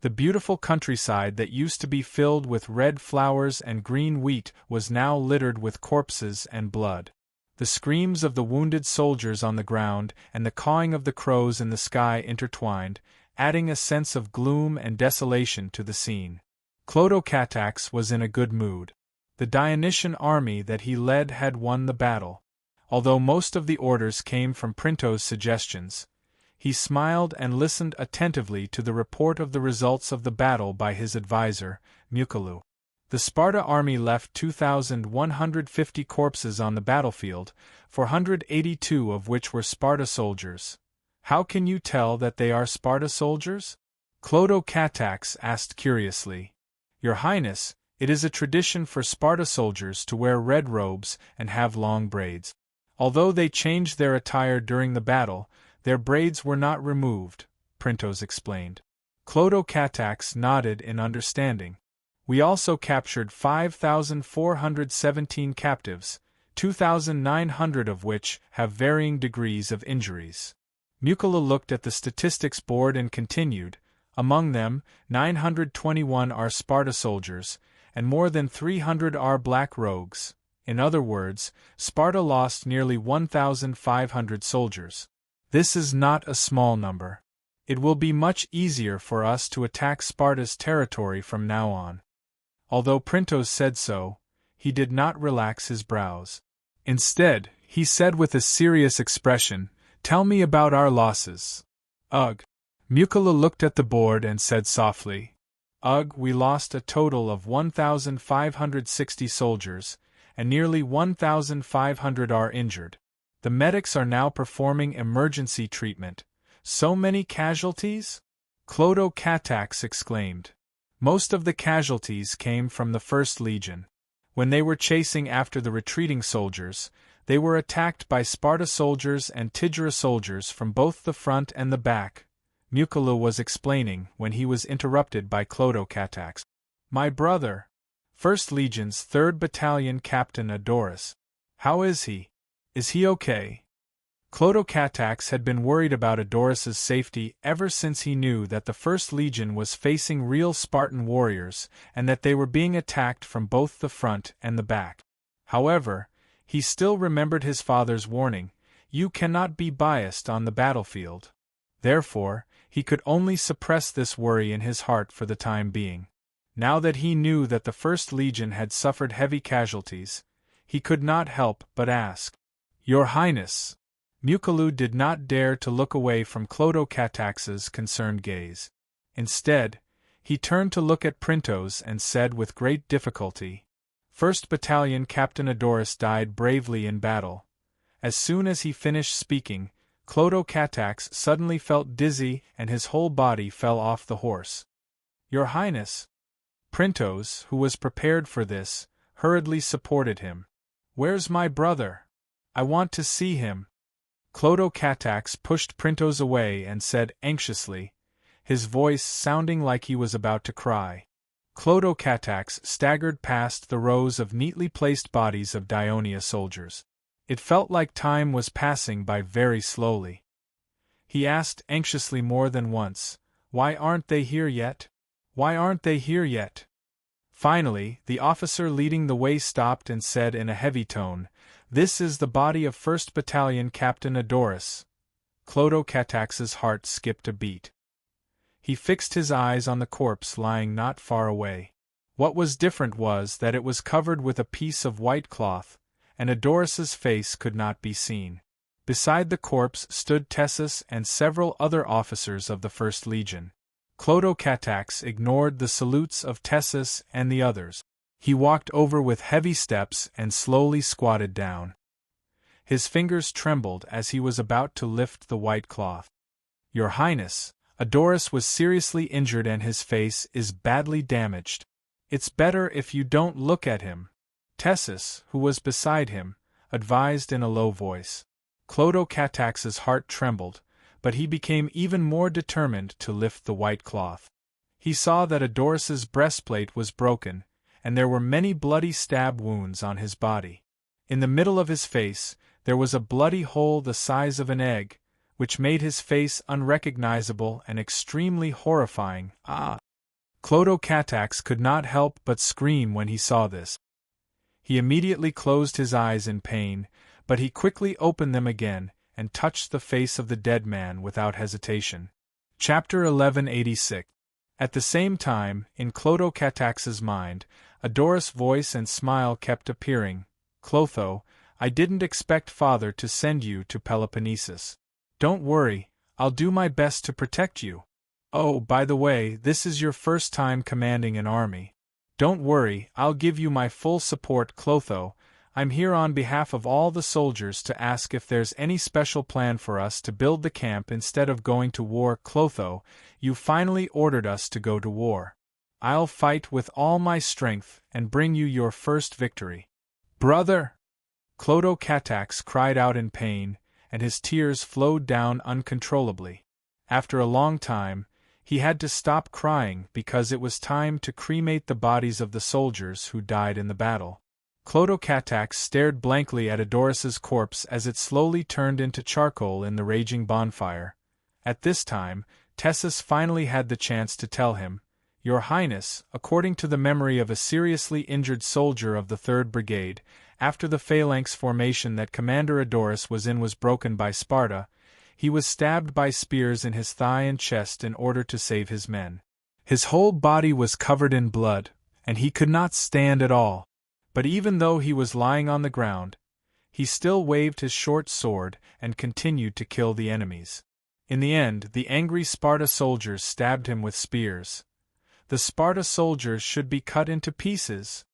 The beautiful countryside that used to be filled with red flowers and green wheat was now littered with corpses and blood. The screams of the wounded soldiers on the ground and the cawing of the crows in the sky intertwined, adding a sense of gloom and desolation to the scene. Clodocatax was in a good mood. The Dionysian army that he led had won the battle. Although most of the orders came from Printo's suggestions, he smiled and listened attentively to the report of the results of the battle by his advisor, Muculu. The Sparta army left 2,150 corpses on the battlefield, 482 of which were Sparta soldiers. How can you tell that they are Sparta soldiers? Clodocatax asked curiously. Your Highness, it is a tradition for Sparta soldiers to wear red robes and have long braids. Although they changed their attire during the battle, their braids were not removed, Printos explained. Clodocatax nodded in understanding. We also captured 5,417 captives, 2,900 of which have varying degrees of injuries. Mucula looked at the statistics board and continued, among them, 921 are Sparta soldiers, and more than 300 are black rogues. In other words, Sparta lost nearly 1,500 soldiers. This is not a small number. It will be much easier for us to attack Sparta's territory from now on. Although Printos said so, he did not relax his brows. Instead, he said with a serious expression, "Tell me about our losses." "Ugh." Mucula looked at the board and said softly, "Ugh, we lost a total of 1,560 soldiers, and nearly 1,500 are injured. The medics are now performing emergency treatment. So many casualties?" Clodocatax exclaimed. Most of the casualties came from the First Legion. When they were chasing after the retreating soldiers, they were attacked by Sparta soldiers and Tigera soldiers from both the front and the back, Mucula was explaining when he was interrupted by Clodocatax. "My brother, 1st Legion's 3rd Battalion Captain Adoris. How is he? Is he okay?" Clodocatax had been worried about Adoris's safety ever since he knew that the 1st Legion was facing real Spartan warriors and that they were being attacked from both the front and the back. However, he still remembered his father's warning, "You cannot be biased on the battlefield." Therefore, he could only suppress this worry in his heart for the time being. Now that he knew that the 1st Legion had suffered heavy casualties, he could not help but ask, "Your Highness." Muculu did not dare to look away from Clodocatax's concerned gaze. Instead, he turned to look at Printos and said with great difficulty, 1st Battalion Captain Adoris died bravely in battle." As soon as he finished speaking, Clodocatax suddenly felt dizzy and his whole body fell off the horse. "Your Highness." Printos, who was prepared for this, hurriedly supported him. "Where's my brother? I want to see him." Clodocatax pushed Printos away and said anxiously, his voice sounding like he was about to cry. Clodocatax staggered past the rows of neatly placed bodies of Dionia soldiers. It felt like time was passing by very slowly. He asked anxiously more than once, "Why aren't they here yet? Why aren't they here yet?" Finally, the officer leading the way stopped and said in a heavy tone, "This is the body of 1st Battalion Captain Adoris." Clodocatax's heart skipped a beat. He fixed his eyes on the corpse lying not far away. What was different was that it was covered with a piece of white cloth, and Adoris's face could not be seen. Beside the corpse stood Tessus and several other officers of the 1st Legion. Clodocatax ignored the salutes of Tessus and the others. He walked over with heavy steps and slowly squatted down. His fingers trembled as he was about to lift the white cloth. "Your Highness, Adoris was seriously injured and his face is badly damaged. It's better if you don't look at him," Tessus, who was beside him, advised in a low voice. Clodocatax's heart trembled, but he became even more determined to lift the white cloth. He saw that Adoris's breastplate was broken, and there were many bloody stab wounds on his body. In the middle of his face, there was a bloody hole the size of an egg, which made his face unrecognizable and extremely horrifying. "Ah!" Clodocatax could not help but scream when he saw this. He immediately closed his eyes in pain, but he quickly opened them again and touched the face of the dead man without hesitation. Chapter 1186. At the same time, in Clotho-Catax's mind, Adoris' voice and smile kept appearing. Clotho, I didn't expect Father to send you to Peloponnesus. Don't worry, I'll do my best to protect you. Oh, by the way, this is your first time commanding an army. Don't worry, I'll give you my full support, Clotho. I'm here on behalf of all the soldiers to ask if there's any special plan for us to build the camp instead of going to war. Clotho, you finally ordered us to go to war. I'll fight with all my strength and bring you your first victory. Brother! Clotho-Catax cried out in pain, and his tears flowed down uncontrollably. After a long time, he had to stop crying because it was time to cremate the bodies of the soldiers who died in the battle. Clotho-Catax stared blankly at Adoris's corpse as it slowly turned into charcoal in the raging bonfire. At this time, Tessus finally had the chance to tell him, Your Highness, according to the memory of a seriously injured soldier of the 3rd Brigade, after the phalanx formation that Commander Adoris was in was broken by Sparta, he was stabbed by spears in his thigh and chest in order to save his men. His whole body was covered in blood, and he could not stand at all. But even though he was lying on the ground, he still waved his short sword and continued to kill the enemies. In the end, the angry Sparta soldiers stabbed him with spears. The Sparta soldiers should be cut into pieces.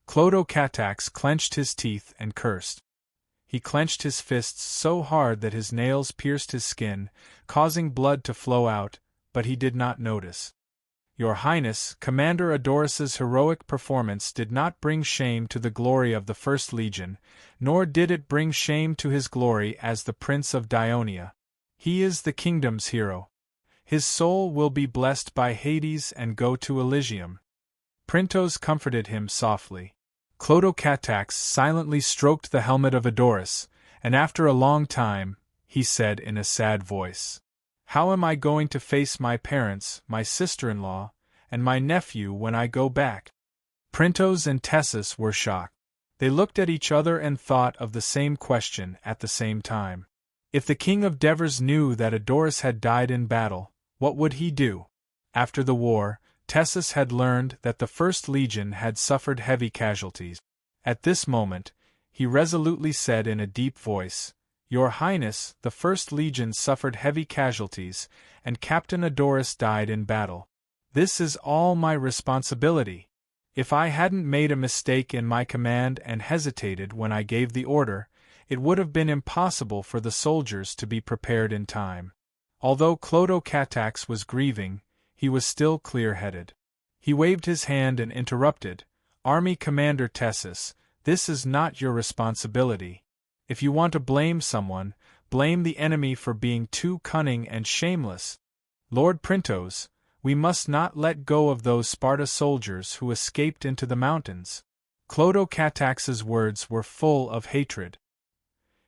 Clotho-Catax clenched his teeth and cursed. He clenched his fists so hard that his nails pierced his skin, causing blood to flow out, but he did not notice. Your Highness, Commander Adoris's heroic performance did not bring shame to the glory of the 1st Legion, nor did it bring shame to his glory as the Prince of Dionia. He is the kingdom's hero. His soul will be blessed by Hades and go to Elysium. Printos comforted him softly. Clotho-Catax silently stroked the helmet of Adoris, and after a long time, he said in a sad voice, How am I going to face my parents, my sister-in-law, and my nephew when I go back? Printos and Tessus were shocked. They looked at each other and thought of the same question at the same time. If the king of Devers knew that Adoris had died in battle, what would he do? After the war, Tessus had learned that the 1st Legion had suffered heavy casualties. At this moment, he resolutely said in a deep voice, Your Highness, the 1st Legion suffered heavy casualties, and Captain Adoris died in battle. This is all my responsibility. If I hadn't made a mistake in my command and hesitated when I gave the order, it would have been impossible for the soldiers to be prepared in time. Although Clotho-Catax was grieving, he was still clear-headed. He waved his hand and interrupted, Army Commander Tessus, this is not your responsibility. If you want to blame someone, blame the enemy for being too cunning and shameless. Lord Printos, we must not let go of those Sparta soldiers who escaped into the mountains. Clotho-Catax's words were full of hatred.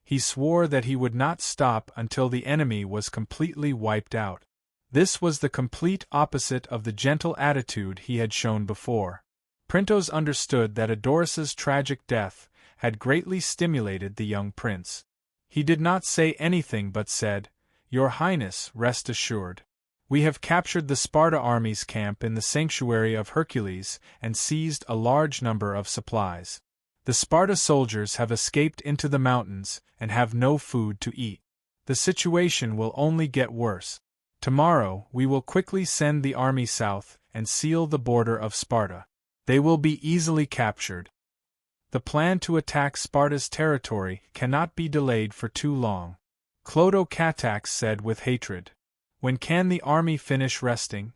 He swore that he would not stop until the enemy was completely wiped out. This was the complete opposite of the gentle attitude he had shown before. Printos understood that Adoris's tragic death had greatly stimulated the young prince. He did not say anything but said, Your Highness, rest assured. We have captured the Sparta army's camp in the sanctuary of Hercules and seized a large number of supplies. The Sparta soldiers have escaped into the mountains and have no food to eat. The situation will only get worse. Tomorrow we will quickly send the army south and seal the border of Sparta. They will be easily captured. The plan to attack Sparta's territory cannot be delayed for too long. Clotho-Catax said with hatred. When can the army finish resting?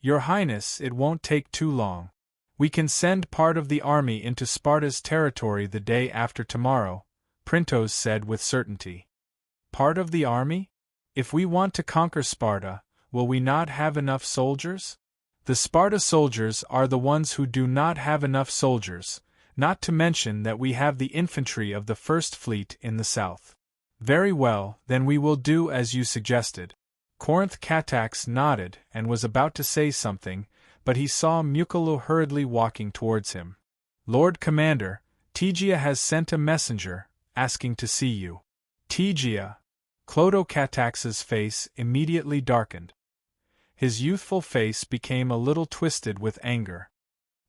Your Highness, it won't take too long. We can send part of the army into Sparta's territory the day after tomorrow, Printos said with certainty. Part of the army? If we want to conquer Sparta, will we not have enough soldiers? The Sparta soldiers are the ones who do not have enough soldiers, not to mention that we have the infantry of the First Fleet in the south. Very well, then we will do as you suggested. Corinth-Catax nodded and was about to say something, but he saw Mucolo hurriedly walking towards him. Lord Commander, Tegia has sent a messenger, asking to see you. Tegia. Clodocatax's face immediately darkened. His youthful face became a little twisted with anger.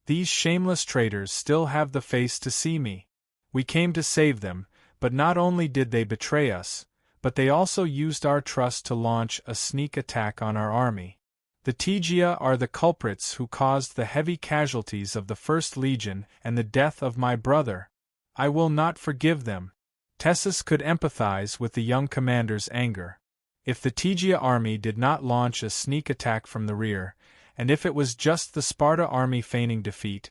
These shameless traitors still have the face to see me. We came to save them, but not only did they betray us, but they also used our trust to launch a sneak attack on our army. The Tegia are the culprits who caused the heavy casualties of the First Legion and the death of my brother. I will not forgive them. Tessus could empathize with the young commander's anger. If the Tegia army did not launch a sneak attack from the rear, and if it was just the Sparta army feigning defeat,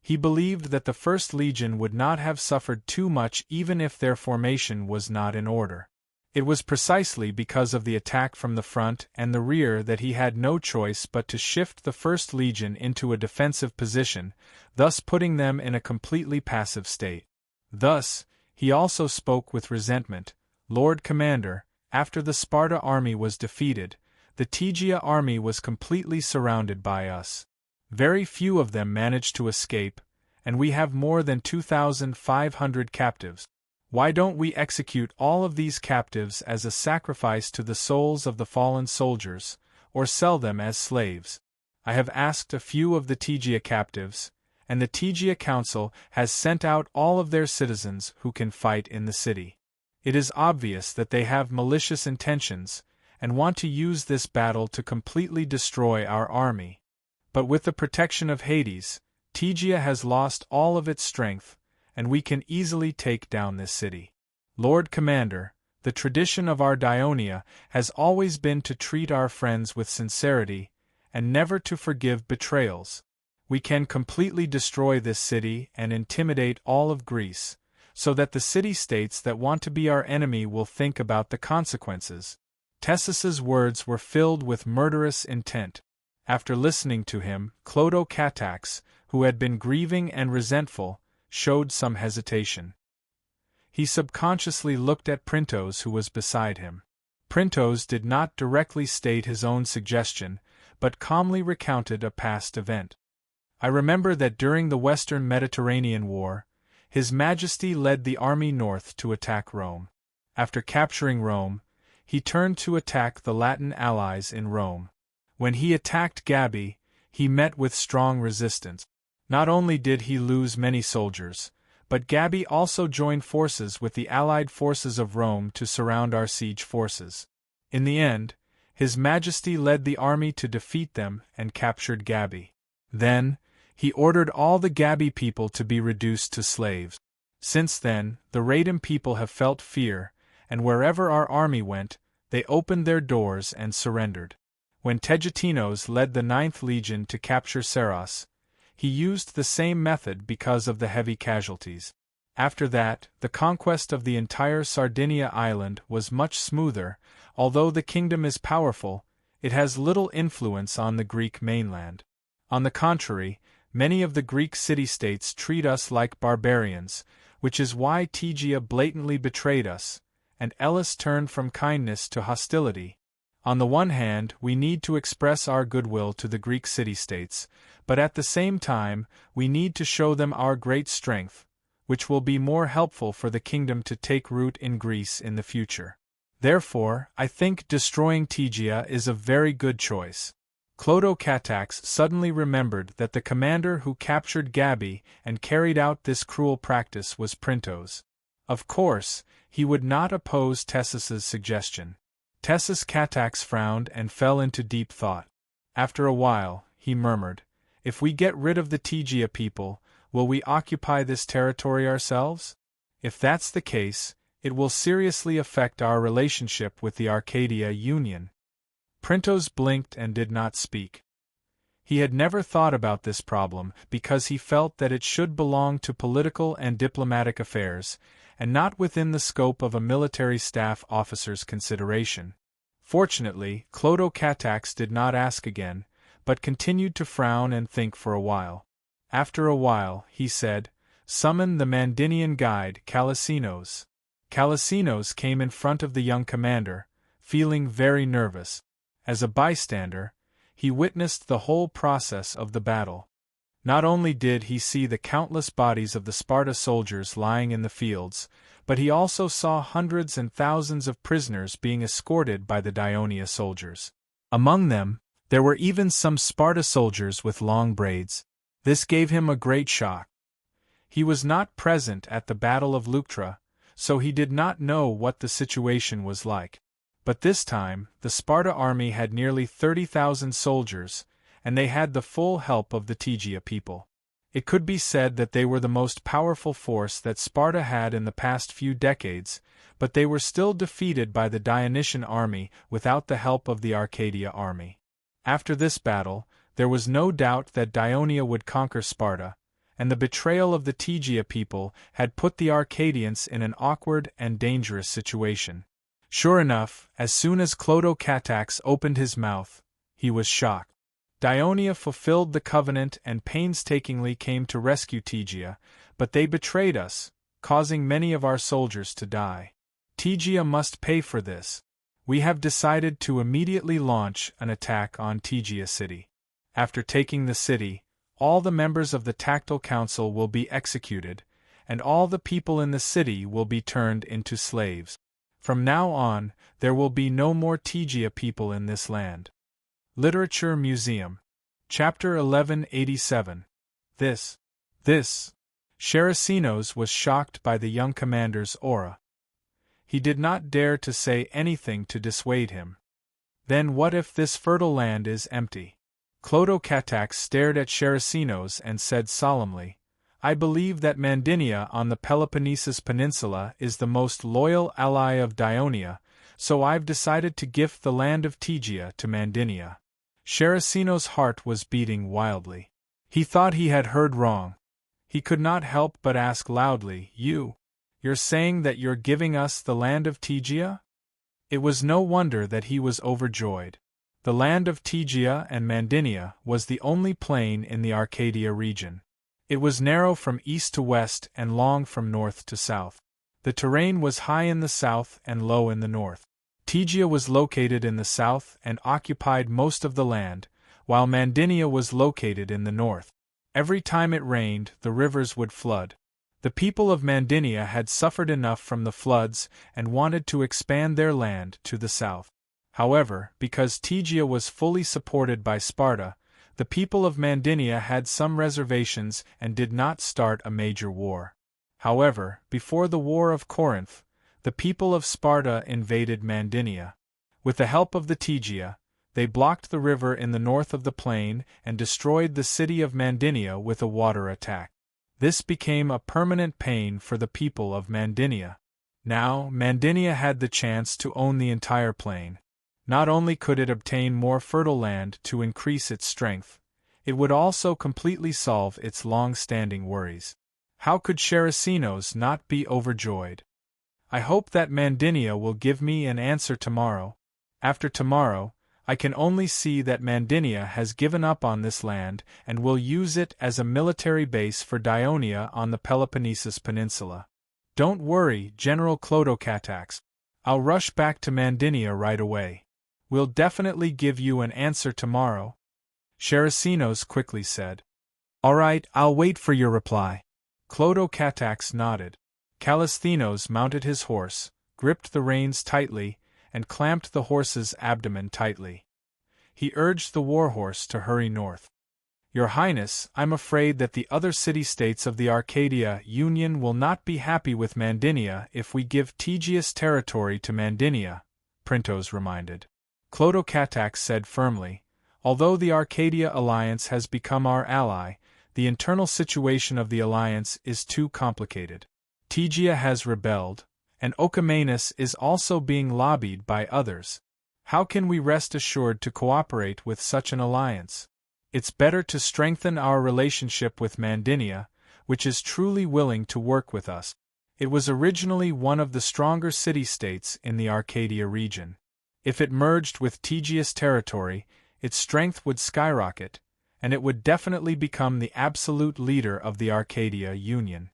he believed that the First Legion would not have suffered too much even if their formation was not in order. It was precisely because of the attack from the front and the rear that he had no choice but to shift the First Legion into a defensive position, thus putting them in a completely passive state. Thus, he also spoke with resentment. Lord Commander, after the Sparta army was defeated, the Tegia army was completely surrounded by us. Very few of them managed to escape, and we have more than 2,500 captives. Why don't we execute all of these captives as a sacrifice to the souls of the fallen soldiers, or sell them as slaves? I have asked a few of the Tegia captives, and the Tegia Council has sent out all of their citizens who can fight in the city. It is obvious that they have malicious intentions, and want to use this battle to completely destroy our army. But with the protection of Hades, Tegia has lost all of its strength, and we can easily take down this city. Lord Commander, the tradition of our Dionia has always been to treat our friends with sincerity, and never to forgive betrayals. We can completely destroy this city and intimidate all of Greece, so that the city-states that want to be our enemy will think about the consequences. Tessus's words were filled with murderous intent. After listening to him, Clodocatax, who had been grieving and resentful, showed some hesitation. He subconsciously looked at Printos, who was beside him. Printos did not directly state his own suggestion, but calmly recounted a past event. I remember that during the Western Mediterranean War, His Majesty led the army north to attack Rome. After capturing Rome, he turned to attack the Latin allies in Rome. When he attacked Gabii, he met with strong resistance. Not only did he lose many soldiers, but Gabii also joined forces with the allied forces of Rome to surround our siege forces. In the end, His Majesty led the army to defeat them and captured Gabii. Then, he ordered all the Gabii people to be reduced to slaves. Since then, the Radim people have felt fear, and wherever our army went, they opened their doors and surrendered. When Tegetinos led the 9th Legion to capture Saros, he used the same method because of the heavy casualties. After that, the conquest of the entire Sardinia island was much smoother. Although the kingdom is powerful, it has little influence on the Greek mainland. On the contrary, many of the Greek city-states treat us like barbarians, which is why Tegia blatantly betrayed us, and Elis turned from kindness to hostility. On the one hand, we need to express our goodwill to the Greek city-states, but at the same time, we need to show them our great strength, which will be more helpful for the kingdom to take root in Greece in the future. Therefore, I think destroying Tegia is a very good choice. Clodocatax suddenly remembered that the commander who captured Gabii and carried out this cruel practice was Printos. Of course, he would not oppose Tessus's suggestion. Tessus Catax frowned and fell into deep thought. After a while, he murmured, "If we get rid of the Tegia people, will we occupy this territory ourselves? If that's the case, it will seriously affect our relationship with the Arcadia Union." Printos blinked and did not speak. He had never thought about this problem because he felt that it should belong to political and diplomatic affairs, and not within the scope of a military staff officer's consideration. Fortunately, Clodocatax did not ask again, but continued to frown and think for a while. After a while, he said, "Summon the Mandinian guide, Calisinos." Calisinos came in front of the young commander, feeling very nervous. As a bystander, he witnessed the whole process of the battle. Not only did he see the countless bodies of the Sparta soldiers lying in the fields, but he also saw hundreds and thousands of prisoners being escorted by the Dionia soldiers. Among them, there were even some Sparta soldiers with long braids. This gave him a great shock. He was not present at the Battle of Leuctra, so he did not know what the situation was like. But this time, the Sparta army had nearly 30,000 soldiers, and they had the full help of the Tegea people. It could be said that they were the most powerful force that Sparta had in the past few decades, but they were still defeated by the Dionysian army without the help of the Arcadia army. After this battle, there was no doubt that Dionia would conquer Sparta, and the betrayal of the Tegea people had put the Arcadians in an awkward and dangerous situation. Sure enough, as soon as Clotocatax opened his mouth, he was shocked. Dionia fulfilled the covenant and painstakingly came to rescue Tegea, but they betrayed us, causing many of our soldiers to die. Tegea must pay for this. We have decided to immediately launch an attack on Tegea city. After taking the city, all the members of the Tactile Council will be executed, and all the people in the city will be turned into slaves. From now on, there will be no more Tegea people in this land. Literature Museum. Chapter 1187. This. Characinos was shocked by the young commander's aura. He did not dare to say anything to dissuade him. Then what if this fertile land is empty? Clotocatax stared at Characinos and said solemnly, I believe that Mandinia on the Peloponnesus Peninsula is the most loyal ally of Dionia, so I've decided to gift the land of Tegea to Mandinia. Characinos' heart was beating wildly. He thought he had heard wrong. He could not help but ask loudly, You're saying that you're giving us the land of Tegea? It was no wonder that he was overjoyed. The land of Tegea and Mandinia was the only plain in the Arcadia region. It was narrow from east to west and long from north to south. The terrain was high in the south and low in the north. Tegea was located in the south and occupied most of the land, while Mandinia was located in the north. Every time it rained, the rivers would flood. The people of Mandinia had suffered enough from the floods and wanted to expand their land to the south. However, because Tegea was fully supported by Sparta, the people of Mandinia had some reservations and did not start a major war. However, before the War of Corinth, the people of Sparta invaded Mandinia. With the help of the Tegea, they blocked the river in the north of the plain and destroyed the city of Mandinia with a water attack. This became a permanent pain for the people of Mandinia. Now, Mandinia had the chance to own the entire plain. Not only could it obtain more fertile land to increase its strength, it would also completely solve its long-standing worries. How could Characinos not be overjoyed? I hope that Mandinia will give me an answer tomorrow. After tomorrow, I can only see that Mandinia has given up on this land and will use it as a military base for Dionia on the Peloponnesus Peninsula. Don't worry, General Clotocatax. I'll rush back to Mandinia right away. We'll definitely give you an answer tomorrow. Characinos quickly said. All right, I'll wait for your reply. Clotocatax nodded. Callisthenos mounted his horse, gripped the reins tightly, and clamped the horse's abdomen tightly. He urged the warhorse to hurry north. Your Highness, I'm afraid that the other city-states of the Arcadia Union will not be happy with Mandinia if we give Tegea's territory to Mandinia, Printos reminded. Clotocatax said firmly, although the Arcadia alliance has become our ally, the internal situation of the alliance is too complicated. Tegea has rebelled, and Orchomenus is also being lobbied by others. How can we rest assured to cooperate with such an alliance? It's better to strengthen our relationship with Mandinia, which is truly willing to work with us. It was originally one of the stronger city-states in the Arcadia region. If it merged with Tegea's territory, its strength would skyrocket, and it would definitely become the absolute leader of the Arcadia Union.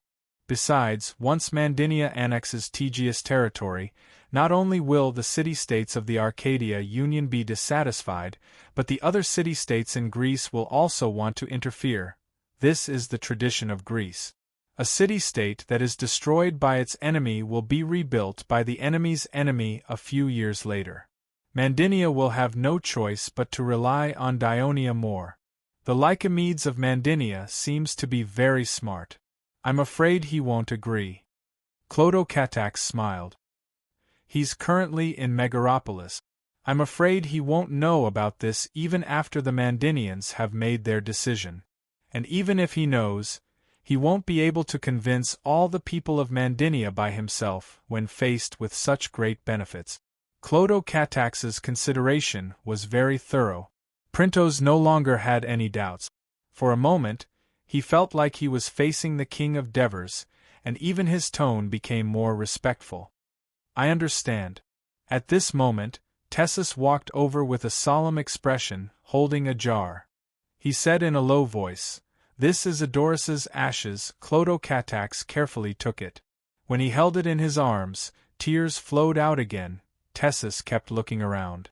Besides, once Mandinia annexes Tegea's territory, not only will the city-states of the Arcadia Union be dissatisfied, but the other city-states in Greece will also want to interfere. This is the tradition of Greece. A city-state that is destroyed by its enemy will be rebuilt by the enemy's enemy a few years later. Mandinia will have no choice but to rely on Dionia more. The Lycomedes of Mandinia seems to be very smart. I'm afraid he won't agree. Clodocatax smiled. He's currently in Megaropolis. I'm afraid he won't know about this even after the Mandinians have made their decision. And even if he knows, he won't be able to convince all the people of Mandinia by himself when faced with such great benefits. Clodocatax's consideration was very thorough. Printos no longer had any doubts. For a moment, he felt like he was facing the king of Devers, and even his tone became more respectful. I understand. At this moment, Tessus walked over with a solemn expression, holding a jar. He said in a low voice, "This is Adorus's ashes." Clodocatax carefully took it. When he held it in his arms, tears flowed out again. Tessus kept looking around.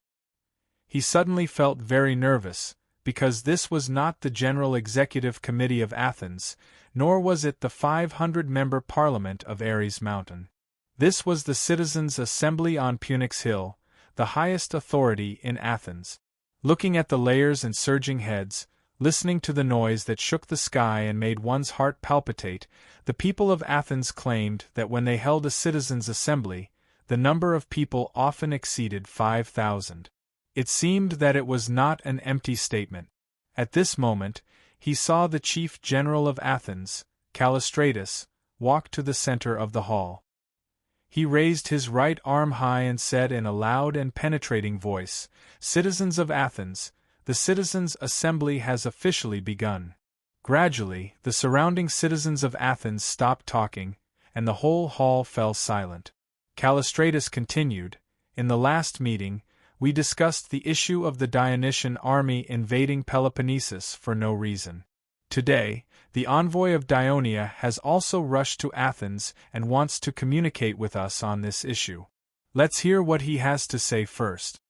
He suddenly felt very nervous, because this was not the General Executive Committee of Athens, nor was it the 500-member Parliament of Ares Mountain. This was the Citizens' Assembly on Punix Hill, the highest authority in Athens. Looking at the layers and surging heads, listening to the noise that shook the sky and made one's heart palpitate, the people of Athens claimed that when they held a citizens' assembly, the number of people often exceeded 5,000. It seemed that it was not an empty statement. At this moment, he saw the chief general of Athens, Callistratus, walk to the center of the hall. He raised his right arm high and said in a loud and penetrating voice, "Citizens of Athens, the Citizens' Assembly has officially begun." Gradually, the surrounding citizens of Athens stopped talking, and the whole hall fell silent. Callistratus continued, "In the last meeting, we discussed the issue of the Dionysian army invading Peloponnesus for no reason. Today, the envoy of Dionia has also rushed to Athens and wants to communicate with us on this issue. Let's hear what he has to say first."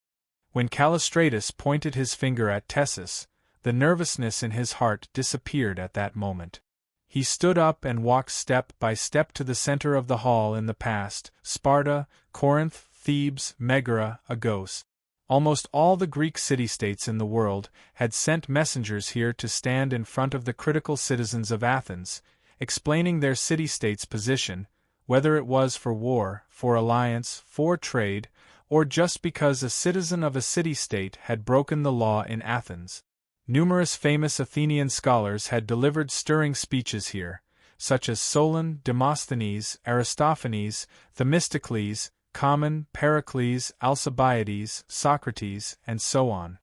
When Callistratus pointed his finger at Tessus, the nervousness in his heart disappeared at that moment. He stood up and walked step by step to the center of the hall. In the past, Sparta, Corinth, Thebes, Megara, Agos, almost all the Greek city-states in the world had sent messengers here to stand in front of the critical citizens of Athens, explaining their city-state's position, whether it was for war, for alliance, for trade, or just because a citizen of a city-state had broken the law in Athens. Numerous famous Athenian scholars had delivered stirring speeches here, such as Solon, Demosthenes, Aristophanes, Themistocles, Common, Pericles, Alcibiades, Socrates, and so on.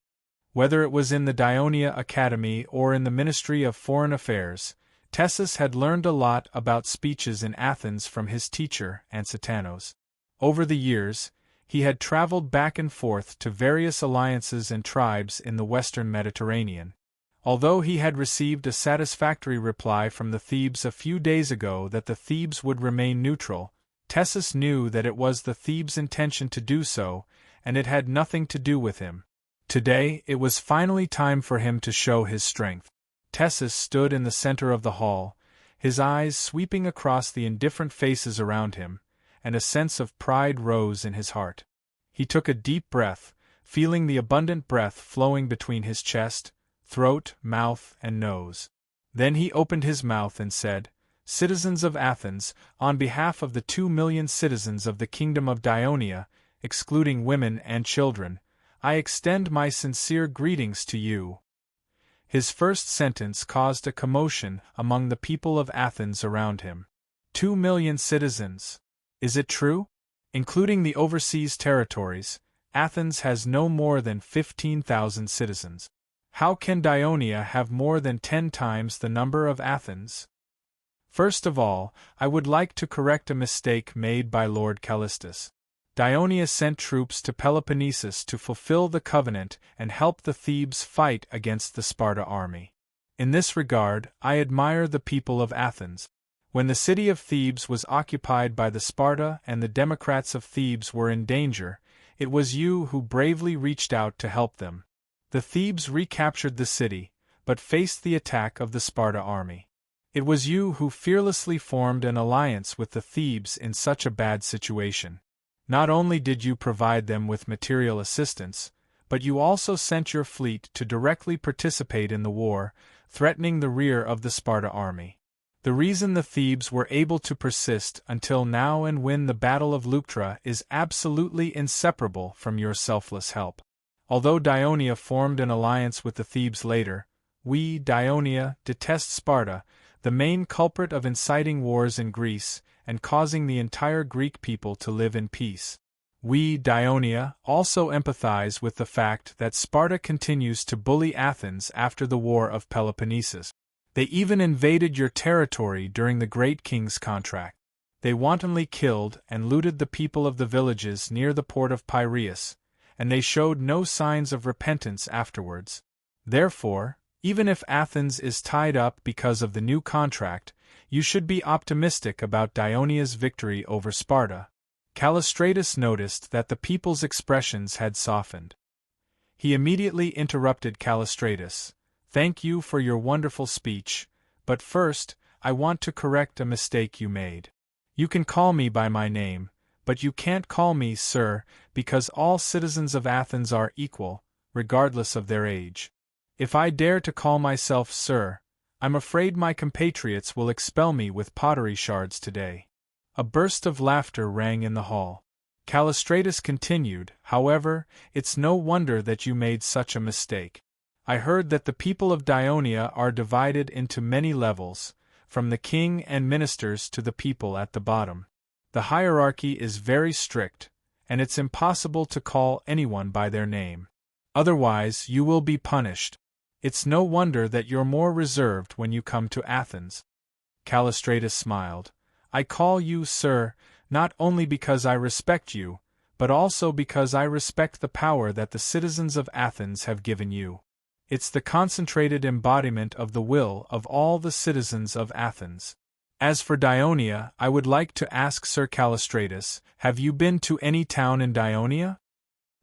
Whether it was in the Dionia Academy or in the Ministry of Foreign Affairs, Tessus had learned a lot about speeches in Athens from his teacher, Ansitanos. Over the years, he had traveled back and forth to various alliances and tribes in the western Mediterranean. Although he had received a satisfactory reply from the Thebes a few days ago that the Thebes would remain neutral, Tessus knew that it was the Thebes' intention to do so, and it had nothing to do with him. Today, it was finally time for him to show his strength. Tessus stood in the center of the hall, his eyes sweeping across the indifferent faces around him, and a sense of pride rose in his heart. He took a deep breath, feeling the abundant breath flowing between his chest, throat, mouth, and nose. Then he opened his mouth and said, "Citizens of Athens, on behalf of the 2,000,000 citizens of the kingdom of Dionia, excluding women and children, I extend my sincere greetings to you." His first sentence caused a commotion among the people of Athens around him. 2,000,000 citizens. Is it true? Including the overseas territories, Athens has no more than 15,000 citizens. How can Dionia have more than 10 times the number of Athens? First of all, I would like to correct a mistake made by Lord Callistus. Dionia sent troops to Peloponnesus to fulfill the covenant and help the Thebes fight against the Sparta army. In this regard, I admire the people of Athens. When the city of Thebes was occupied by the Sparta and the Democrats of Thebes were in danger, it was you who bravely reached out to help them. The Thebes recaptured the city, but faced the attack of the Sparta army. It was you who fearlessly formed an alliance with the Thebes in such a bad situation. Not only did you provide them with material assistance, but you also sent your fleet to directly participate in the war, threatening the rear of the Sparta army. The reason the Thebes were able to persist until now and win the Battle of Leuctra is absolutely inseparable from your selfless help. Although Dionia formed an alliance with the Thebes later, we, Dionia, detest Sparta, the main culprit of inciting wars in Greece and causing the entire Greek people to live in peace. We, Dionia, also empathize with the fact that Sparta continues to bully Athens after the War of Peloponnesus. They even invaded your territory during the Great King's contract. They wantonly killed and looted the people of the villages near the port of Piraeus, and they showed no signs of repentance afterwards. Therefore, even if Athens is tied up because of the new contract, you should be optimistic about Dionia's victory over Sparta. Callistratus noticed that the people's expressions had softened. He immediately interrupted Callistratus. "Thank you for your wonderful speech, but first, I want to correct a mistake you made. You can call me by my name, but you can't call me sir, because all citizens of Athens are equal, regardless of their age. If I dare to call myself sir, I'm afraid my compatriots will expel me with pottery shards today." A burst of laughter rang in the hall. Callistratus continued, "However, it's no wonder that you made such a mistake. I heard that the people of Dionia are divided into many levels, from the king and ministers to the people at the bottom. The hierarchy is very strict, and it's impossible to call anyone by their name. Otherwise, you will be punished. It's no wonder that you're more reserved when you come to Athens." Callistratus smiled. "I call you sir, not only because I respect you, but also because I respect the power that the citizens of Athens have given you. It's the concentrated embodiment of the will of all the citizens of Athens. As for Dionia, I would like to ask Sir Callistratus, have you been to any town in Dionia?"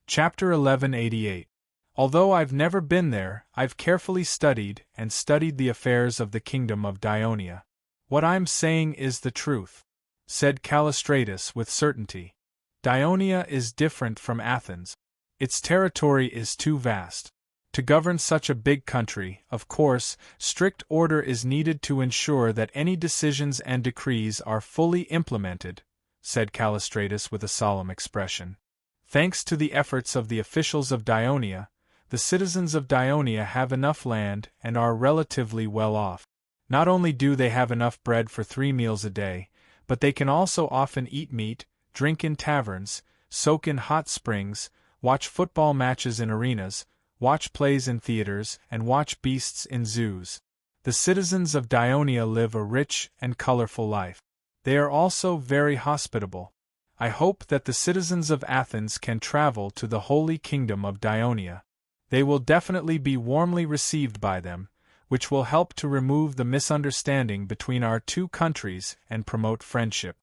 Chapter 1188. Although I've never been there, I've carefully studied the affairs of the kingdom of Dionia. What I'm saying is the truth," said Callistratus with certainty. "Dionia is different from Athens. Its territory is too vast. To govern such a big country, of course, strict order is needed to ensure that any decisions and decrees are fully implemented," said Callistratus with a solemn expression. "Thanks to the efforts of the officials of Dionia, the citizens of Dionia have enough land and are relatively well off. Not only do they have enough bread for 3 meals a day, but they can also often eat meat, drink in taverns, soak in hot springs, watch football matches in arenas, watch plays in theaters, and watch beasts in zoos. The citizens of Dionia live a rich and colorful life. They are also very hospitable. I hope that the citizens of Athens can travel to the holy kingdom of Dionia. They will definitely be warmly received by them, which will help to remove the misunderstanding between our two countries and promote friendship."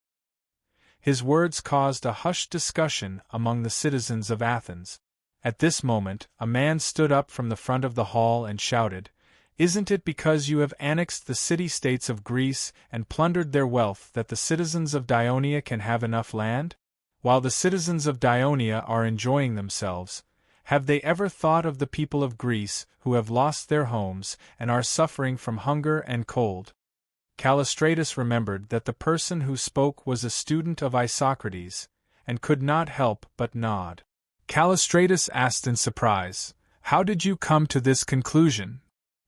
His words caused a hushed discussion among the citizens of Athens. At this moment, a man stood up from the front of the hall and shouted, "Isn't it because you have annexed the city-states of Greece and plundered their wealth that the citizens of Dionia can have enough land? While the citizens of Dionia are enjoying themselves, have they ever thought of the people of Greece who have lost their homes and are suffering from hunger and cold?" Callistratus remembered that the person who spoke was a student of Isocrates, and could not help but nod. Callistratus asked in surprise, "How did you come to this conclusion?"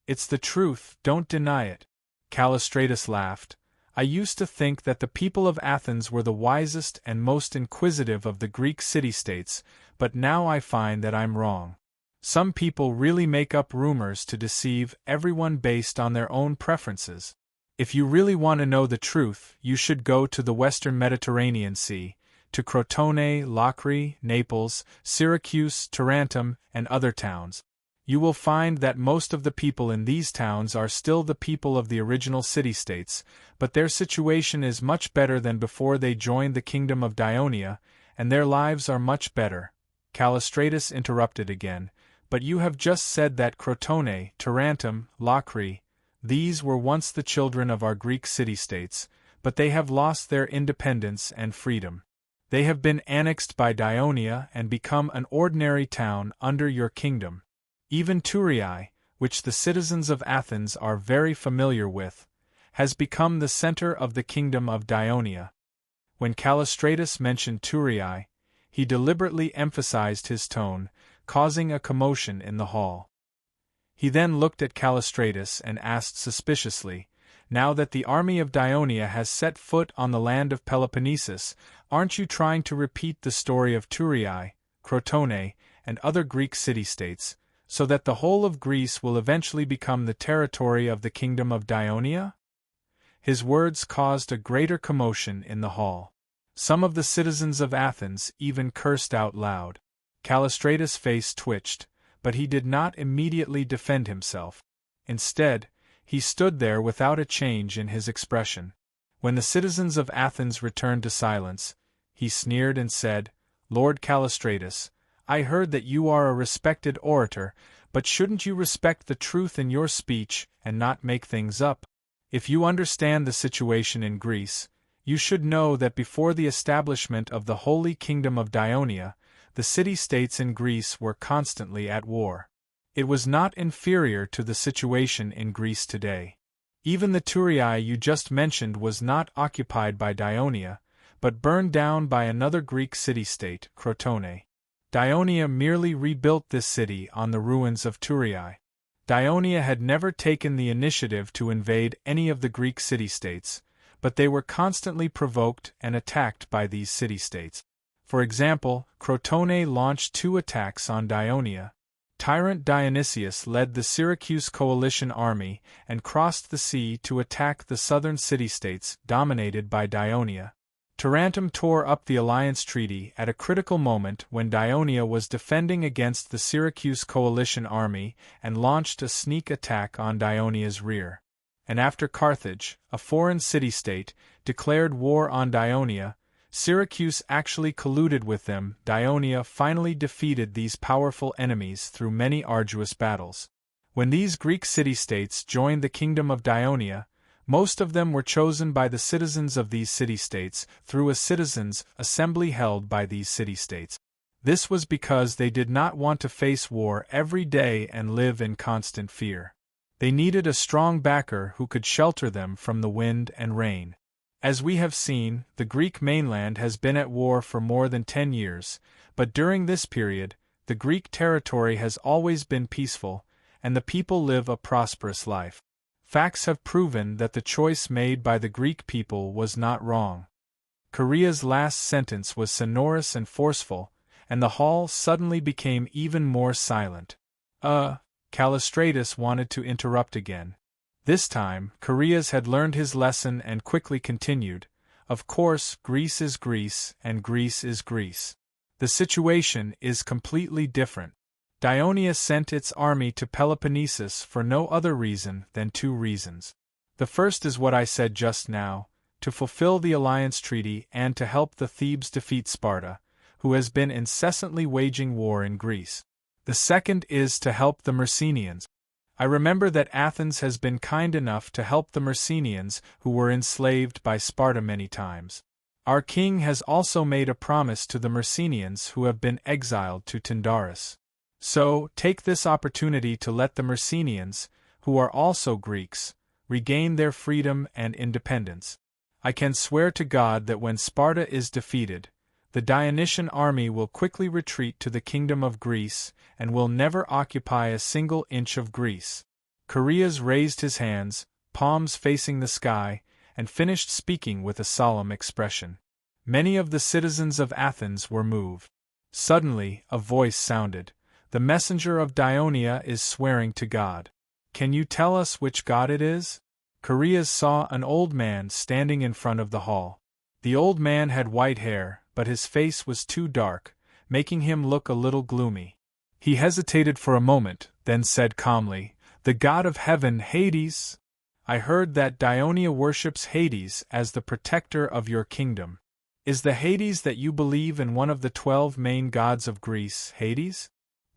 "It's the truth, don't deny it." Callistratus laughed. "I used to think that the people of Athens were the wisest and most inquisitive of the Greek city-states, but now I find that I'm wrong. Some people really make up rumors to deceive everyone based on their own preferences. If you really want to know the truth, you should go to the western Mediterranean Sea, to Crotone, Locri, Naples, Syracuse, Tarentum, and other towns. You will find that most of the people in these towns are still the people of the original city-states, but their situation is much better than before they joined the kingdom of Dionia, and their lives are much better." Callistratus interrupted again, But you have just said that Crotone, Tarentum, Locri, these were once the children of our Greek city-states, but they have lost their independence and freedom. They have been annexed by Daionia and become an ordinary town under your kingdom. Even Thurii, which the citizens of Athens are very familiar with, has become the center of the kingdom of Daionia. When Callistratus mentioned Thurii, he deliberately emphasized his tone, causing a commotion in the hall. He then looked at Callistratus and asked suspiciously, "Now that the army of Daionia has set foot on the land of Peloponnesus, aren't you trying to repeat the story of Thurii, Crotone, and other Greek city-states, so that the whole of Greece will eventually become the territory of the kingdom of Daionia?" His words caused a greater commotion in the hall. Some of the citizens of Athens even cursed out loud. Callistratus' face twitched, but he did not immediately defend himself. Instead, he stood there without a change in his expression. When the citizens of Athens returned to silence, he sneered and said, "Lord Callistratus, I heard that you are a respected orator, but shouldn't you respect the truth in your speech and not make things up? If you understand the situation in Greece, you should know that before the establishment of the Holy Kingdom of Daionia, the city-states in Greece were constantly at war. It was not inferior to the situation in Greece today. Even the Thurii you just mentioned was not occupied by Daionia, but burned down by another Greek city-state, Crotone. Daionia merely rebuilt this city on the ruins of Thurii. Daionia had never taken the initiative to invade any of the Greek city-states, but they were constantly provoked and attacked by these city-states. For example, Crotone launched 2 attacks on Daionia. Tyrant Dionysius led the Syracuse coalition army and crossed the sea to attack the southern city-states dominated by Daionia. Tarentum tore up the alliance treaty at a critical moment when Daionia was defending against the Syracuse coalition army and launched a sneak attack on Daonia's rear. And after Carthage, a foreign city-state, declared war on Daionia, Syracuse actually colluded with them. Daionia finally defeated these powerful enemies through many arduous battles. When these Greek city-states joined the kingdom of Daionia, most of them were chosen by the citizens of these city-states through a citizens' assembly held by these city-states. This was because they did not want to face war every day and live in constant fear. They needed a strong backer who could shelter them from the wind and rain. As we have seen, the Greek mainland has been at war for more than 10 years, but during this period, the Greek territory has always been peaceful, and the people live a prosperous life. Facts have proven that the choice made by the Greek people was not wrong. Chorea's last sentence was sonorous and forceful, and the hall suddenly became even more silent. Callistratus wanted to interrupt again. This time, Choreas had learned his lesson and quickly continued, "Of course, Greece is Greece, and Greece is Greece. The situation is completely different. Daionia sent its army to Peloponnesus for no other reason than 2 reasons. The first is what I said just now, to fulfill the alliance treaty and to help the Thebes defeat Sparta, who has been incessantly waging war in Greece. The second is to help the Messenians. I remember that Athens has been kind enough to help the Messenians who were enslaved by Sparta many times. Our king has also made a promise to the Messenians who have been exiled to Tyndaris. So, take this opportunity to let the Messenians, who are also Greeks, regain their freedom and independence. I can swear to God that when Sparta is defeated, the Dionysian army will quickly retreat to the kingdom of Greece and will never occupy a single inch of Greece." Choreas raised his hands, palms facing the sky, and finished speaking with a solemn expression. Many of the citizens of Athens were moved. Suddenly, a voice sounded, "The messenger of Daionia is swearing to God. Can you tell us which god it is?" Choreas saw an old man standing in front of the hall. The old man had white hair, but his face was too dark, making him look a little gloomy. He hesitated for a moment, then said calmly, "The god of heaven, Hades. I heard that Daionia worships Hades as the protector of your kingdom. Is the Hades that you believe in one of the 12 main gods of Greece, Hades?"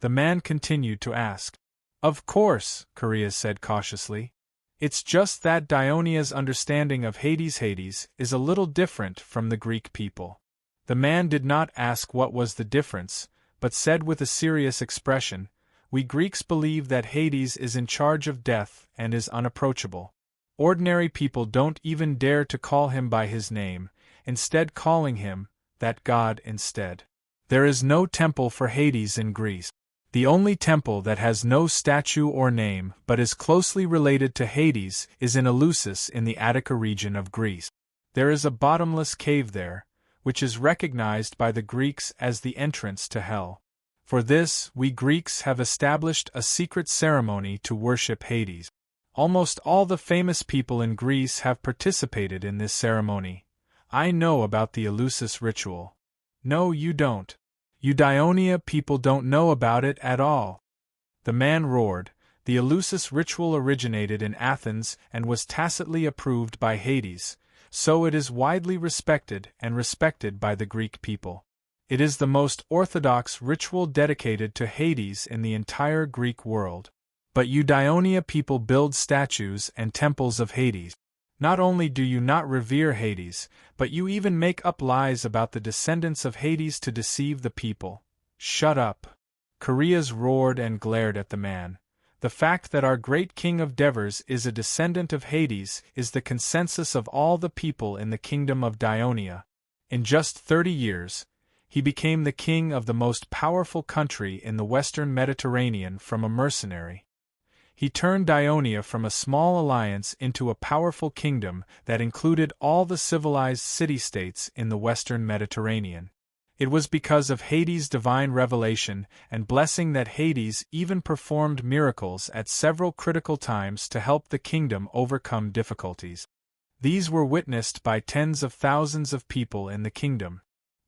The man continued to ask. Of course, Chaereas said cautiously. It's just that Dionia's understanding of Hades is a little different from the Greek people. The man did not ask what was the difference, but said with a serious expression, We Greeks believe that Hades is in charge of death and is unapproachable. Ordinary people don't even dare to call him by his name, instead calling him that god instead. There is no temple for Hades in Greece. The only temple that has no statue or name but is closely related to Hades is in Eleusis in the Attica region of Greece. There is a bottomless cave there, which is recognized by the Greeks as the entrance to hell. For this, we Greeks have established a secret ceremony to worship Hades. Almost all the famous people in Greece have participated in this ceremony. I know about the Eleusis ritual. No, you don't. You Dionia people don't know about it at all. The man roared. The Eleusis ritual originated in Athens and was tacitly approved by Hades, so it is widely respected by the Greek people. It is the most orthodox ritual dedicated to Hades in the entire Greek world. But you Dionia people build statues and temples of Hades. Not only do you not revere Hades, but you even make up lies about the descendants of Hades to deceive the people. Shut up! Chaereas roared and glared at the man. The fact that our great king of Devers is a descendant of Hades is the consensus of all the people in the kingdom of Dionia. In just 30 years, he became the king of the most powerful country in the western Mediterranean from a mercenary. He turned Dionia from a small alliance into a powerful kingdom that included all the civilized city-states in the western Mediterranean. It was because of Hades' divine revelation and blessing that Hades even performed miracles at several critical times to help the kingdom overcome difficulties. These were witnessed by tens of thousands of people in the kingdom.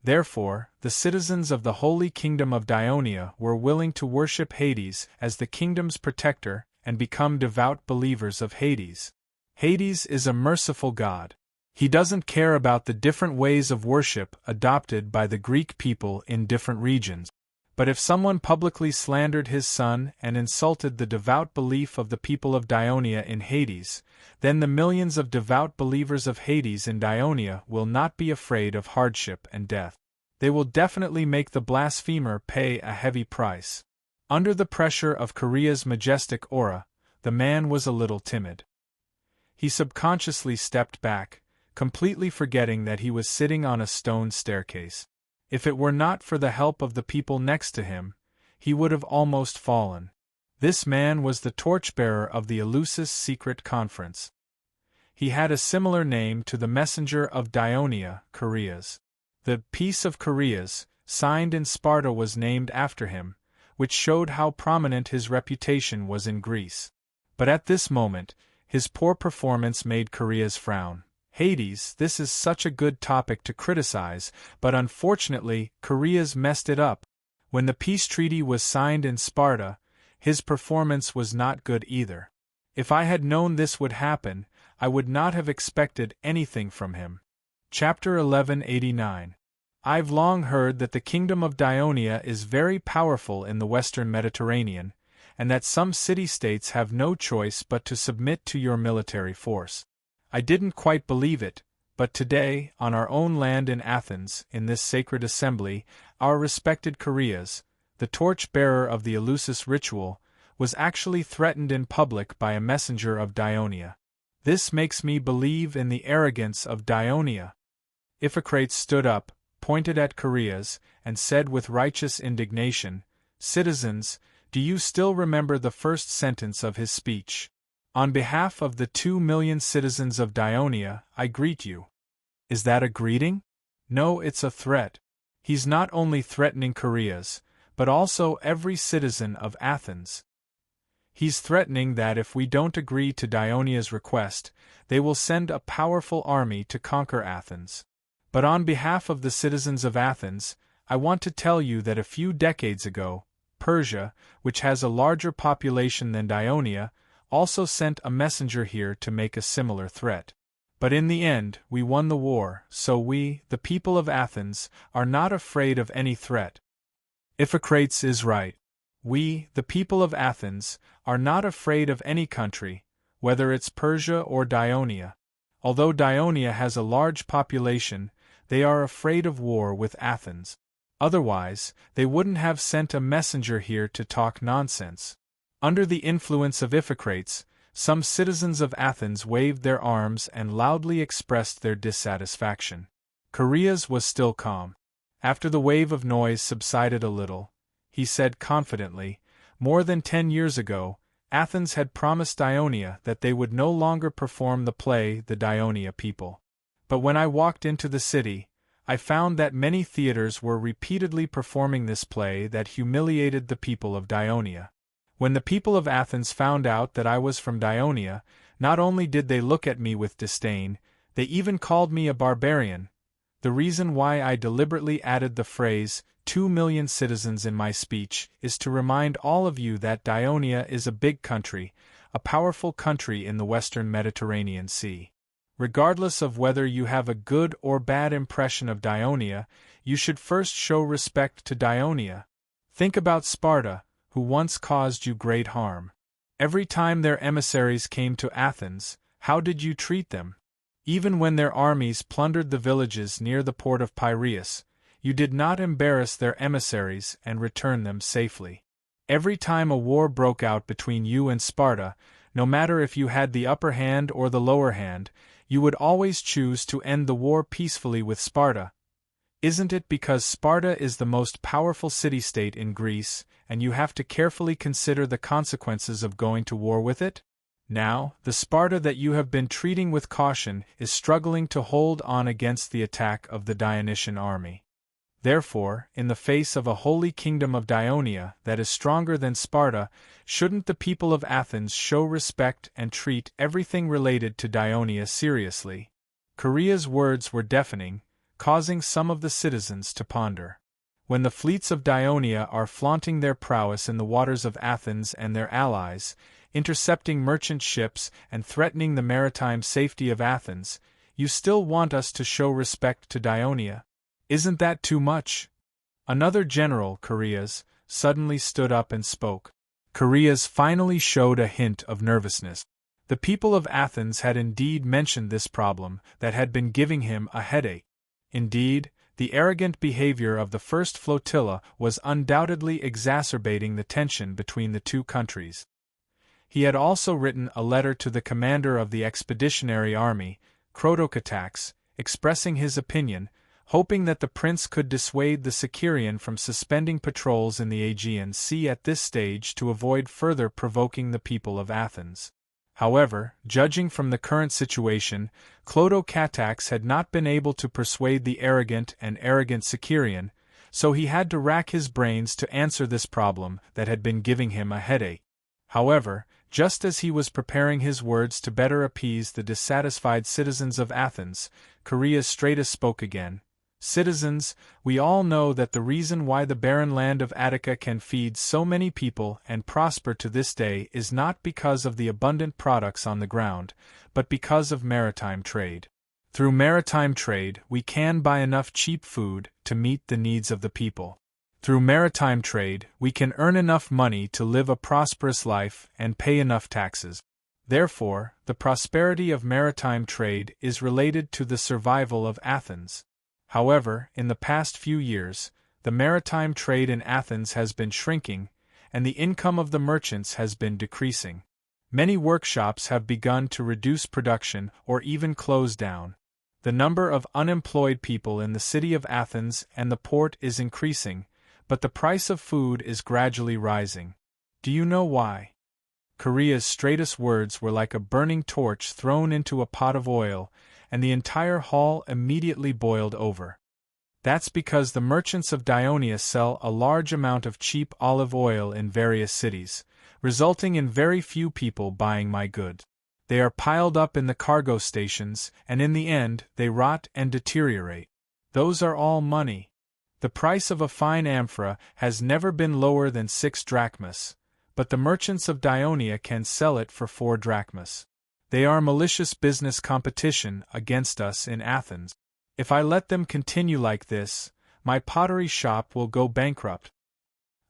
Therefore, the citizens of the holy kingdom of Dionia were willing to worship Hades as the kingdom's protector and become devout believers of Hades. Hades is a merciful god. He doesn't care about the different ways of worship adopted by the Greek people in different regions. But if someone publicly slandered his son and insulted the devout belief of the people of Dionia in Hades, then the millions of devout believers of Hades in Dionia will not be afraid of hardship and death. They will definitely make the blasphemer pay a heavy price. Under the pressure of Chaereas' majestic aura, the man was a little timid. He subconsciously stepped back, completely forgetting that he was sitting on a stone staircase. If it were not for the help of the people next to him, he would have almost fallen. This man was the torchbearer of the Eleusis secret conference. He had a similar name to the messenger of Dionia, Chaereas. The Peace of Chaereas, signed in Sparta, was named after him, which showed how prominent his reputation was in Greece. But at this moment, his poor performance made Chaereas frown. Hades, this is such a good topic to criticize, but unfortunately, Chaereas messed it up. When the peace treaty was signed in Sparta, his performance was not good either. If I had known this would happen, I would not have expected anything from him. Chapter 1189. I've long heard that the kingdom of Dionia is very powerful in the western Mediterranean, and that some city-states have no choice but to submit to your military force. I didn't quite believe it, but today, on our own land in Athens, in this sacred assembly, our respected Chaereas, the torch-bearer of the Eleusis ritual, was actually threatened in public by a messenger of Dionia. This makes me believe in the arrogance of Dionia. Iphicrates stood up, pointed at Chaereas, and said with righteous indignation, "Citizens, do you still remember the first sentence of his speech? On behalf of the 2 million citizens of Dionia, I greet you." Is that a greeting? No, it's a threat. He's not only threatening Chaereas, but also every citizen of Athens. He's threatening that if we don't agree to Dionia's request, they will send a powerful army to conquer Athens. But on behalf of the citizens of Athens, I want to tell you that a few decades ago, Persia, which has a larger population than Dionia, also sent a messenger here to make a similar threat. But in the end, we won the war, so we, the people of Athens, are not afraid of any threat. Iphicrates is right. We, the people of Athens, are not afraid of any country, whether it's Persia or Dionia. Although Dionia has a large population, they are afraid of war with Athens. Otherwise, they wouldn't have sent a messenger here to talk nonsense. Under the influence of Iphicrates, some citizens of Athens waved their arms and loudly expressed their dissatisfaction. Chaereas was still calm. After the wave of noise subsided a little, he said confidently, "More than 10 years ago, Athens had promised Dionia that they would no longer perform the play The Dionia People. But when I walked into the city, I found that many theaters were repeatedly performing this play that humiliated the people of Dionia. When the people of Athens found out that I was from Dionia, not only did they look at me with disdain, they even called me a barbarian. The reason why I deliberately added the phrase 2 million citizens in my speech is to remind all of you that Dionia is a big country, a powerful country in the western Mediterranean Sea. Regardless of whether you have a good or bad impression of Dionia, you should first show respect to Dionia. Think about Sparta, who once caused you great harm. Every time their emissaries came to Athens, how did you treat them? Even when their armies plundered the villages near the port of Piraeus, you did not embarrass their emissaries and return them safely. Every time a war broke out between you and Sparta, no matter if you had the upper hand or the lower hand, you would always choose to end the war peacefully with Sparta. Isn't it because Sparta is the most powerful city-state in Greece, and you have to carefully consider the consequences of going to war with it? Now, the Sparta that you have been treating with caution is struggling to hold on against the attack of the Dionysian army. Therefore, in the face of a holy kingdom of Dionia that is stronger than Sparta, shouldn't the people of Athens show respect and treat everything related to Dionia seriously? Chaereas' words were deafening, causing some of the citizens to ponder. When the fleets of Dionia are flaunting their prowess in the waters of Athens and their allies, intercepting merchant ships and threatening the maritime safety of Athens, you still want us to show respect to Dionia? Isn't that too much? Another general, Chaereas, suddenly stood up and spoke. Chaereas finally showed a hint of nervousness. The people of Athens had indeed mentioned this problem that had been giving him a headache. Indeed, the arrogant behavior of the first flotilla was undoubtedly exacerbating the tension between the two countries. He had also written a letter to the commander of the expeditionary army, Crotocatax, expressing his opinion, hoping that the prince could dissuade the Sicarian from suspending patrols in the Aegean Sea at this stage to avoid further provoking the people of Athens. However, judging from the current situation, Crotocatax had not been able to persuade the arrogant Sicarian, so he had to rack his brains to answer this problem that had been giving him a headache. However, just as he was preparing his words to better appease the dissatisfied citizens of Athens, Chaereas straightly spoke again. Citizens, we all know that the reason why the barren land of Attica can feed so many people and prosper to this day is not because of the abundant products on the ground, but because of maritime trade. Through maritime trade, we can buy enough cheap food to meet the needs of the people. Through maritime trade, we can earn enough money to live a prosperous life and pay enough taxes. Therefore, the prosperity of maritime trade is related to the survival of Athens. However, in the past few years, the maritime trade in Athens has been shrinking, and the income of the merchants has been decreasing. Many workshops have begun to reduce production or even close down. The number of unemployed people in the city of Athens and the port is increasing, but the price of food is gradually rising. Do you know why? Chaereas' straightest words were like a burning torch thrown into a pot of oil, and the entire hall immediately boiled over. That's because the merchants of Dionia sell a large amount of cheap olive oil in various cities, resulting in very few people buying my goods. They are piled up in the cargo stations, and in the end, they rot and deteriorate. Those are all money. The price of a fine amphora has never been lower than 6 drachmas, but the merchants of Dionia can sell it for 4 drachmas. They are malicious business competition against us in Athens. If I let them continue like this, my pottery shop will go bankrupt.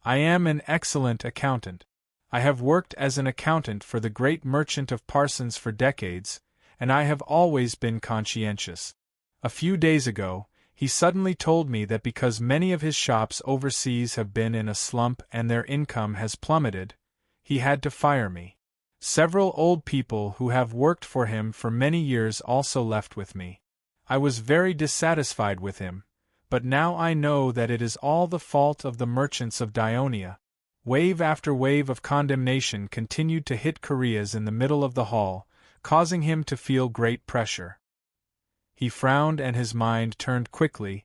I am an excellent accountant. I have worked as an accountant for the great merchant of Parsons for decades, and I have always been conscientious. A few days ago, he suddenly told me that because many of his shops overseas have been in a slump and their income has plummeted, he had to fire me. Several old people who have worked for him for many years also left with me. I was very dissatisfied with him, but now I know that it is all the fault of the merchants of Dionia. Wave after wave of condemnation continued to hit Koreas in the middle of the hall, causing him to feel great pressure. He frowned and his mind turned quickly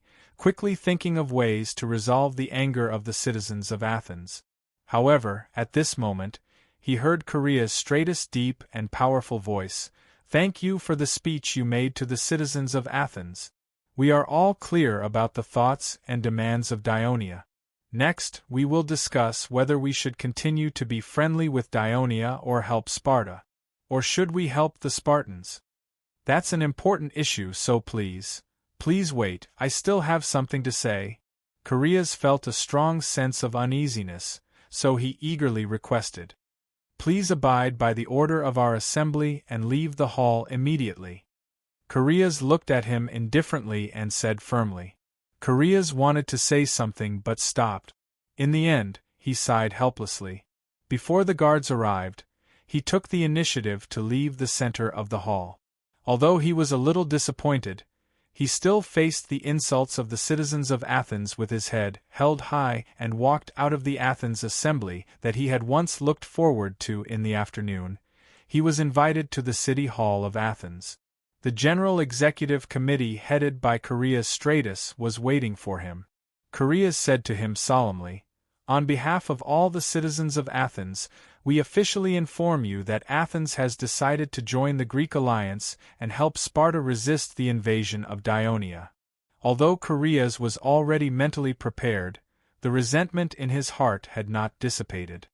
thinking of ways to resolve the anger of the citizens of Athens. However, at this moment, he heard Korea's straightest deep and powerful voice. "Thank you for the speech you made to the citizens of Athens. We are all clear about the thoughts and demands of Dionia. Next, we will discuss whether we should continue to be friendly with Dionia or help Sparta. Or should we help the Spartans? That's an important issue, so please wait, I still have something to say." Koreas felt a strong sense of uneasiness, so he eagerly requested, "Please abide by the order of our assembly and leave the hall immediately." Koreas looked at him indifferently and said firmly. Koreas wanted to say something but stopped. In the end, he sighed helplessly. Before the guards arrived, he took the initiative to leave the center of the hall. Although he was a little disappointed, he still faced the insults of the citizens of Athens with his head held high and walked out of the Athens assembly that he had once looked forward to in the afternoon. He was invited to the City Hall of Athens. The General Executive Committee headed by Koreas Stratus was waiting for him. Koreas said to him solemnly, "On behalf of all the citizens of Athens, we officially inform you that Athens has decided to join the Greek alliance and help Sparta resist the invasion of Dionia." Although Koreas was already mentally prepared, the resentment in his heart had not dissipated.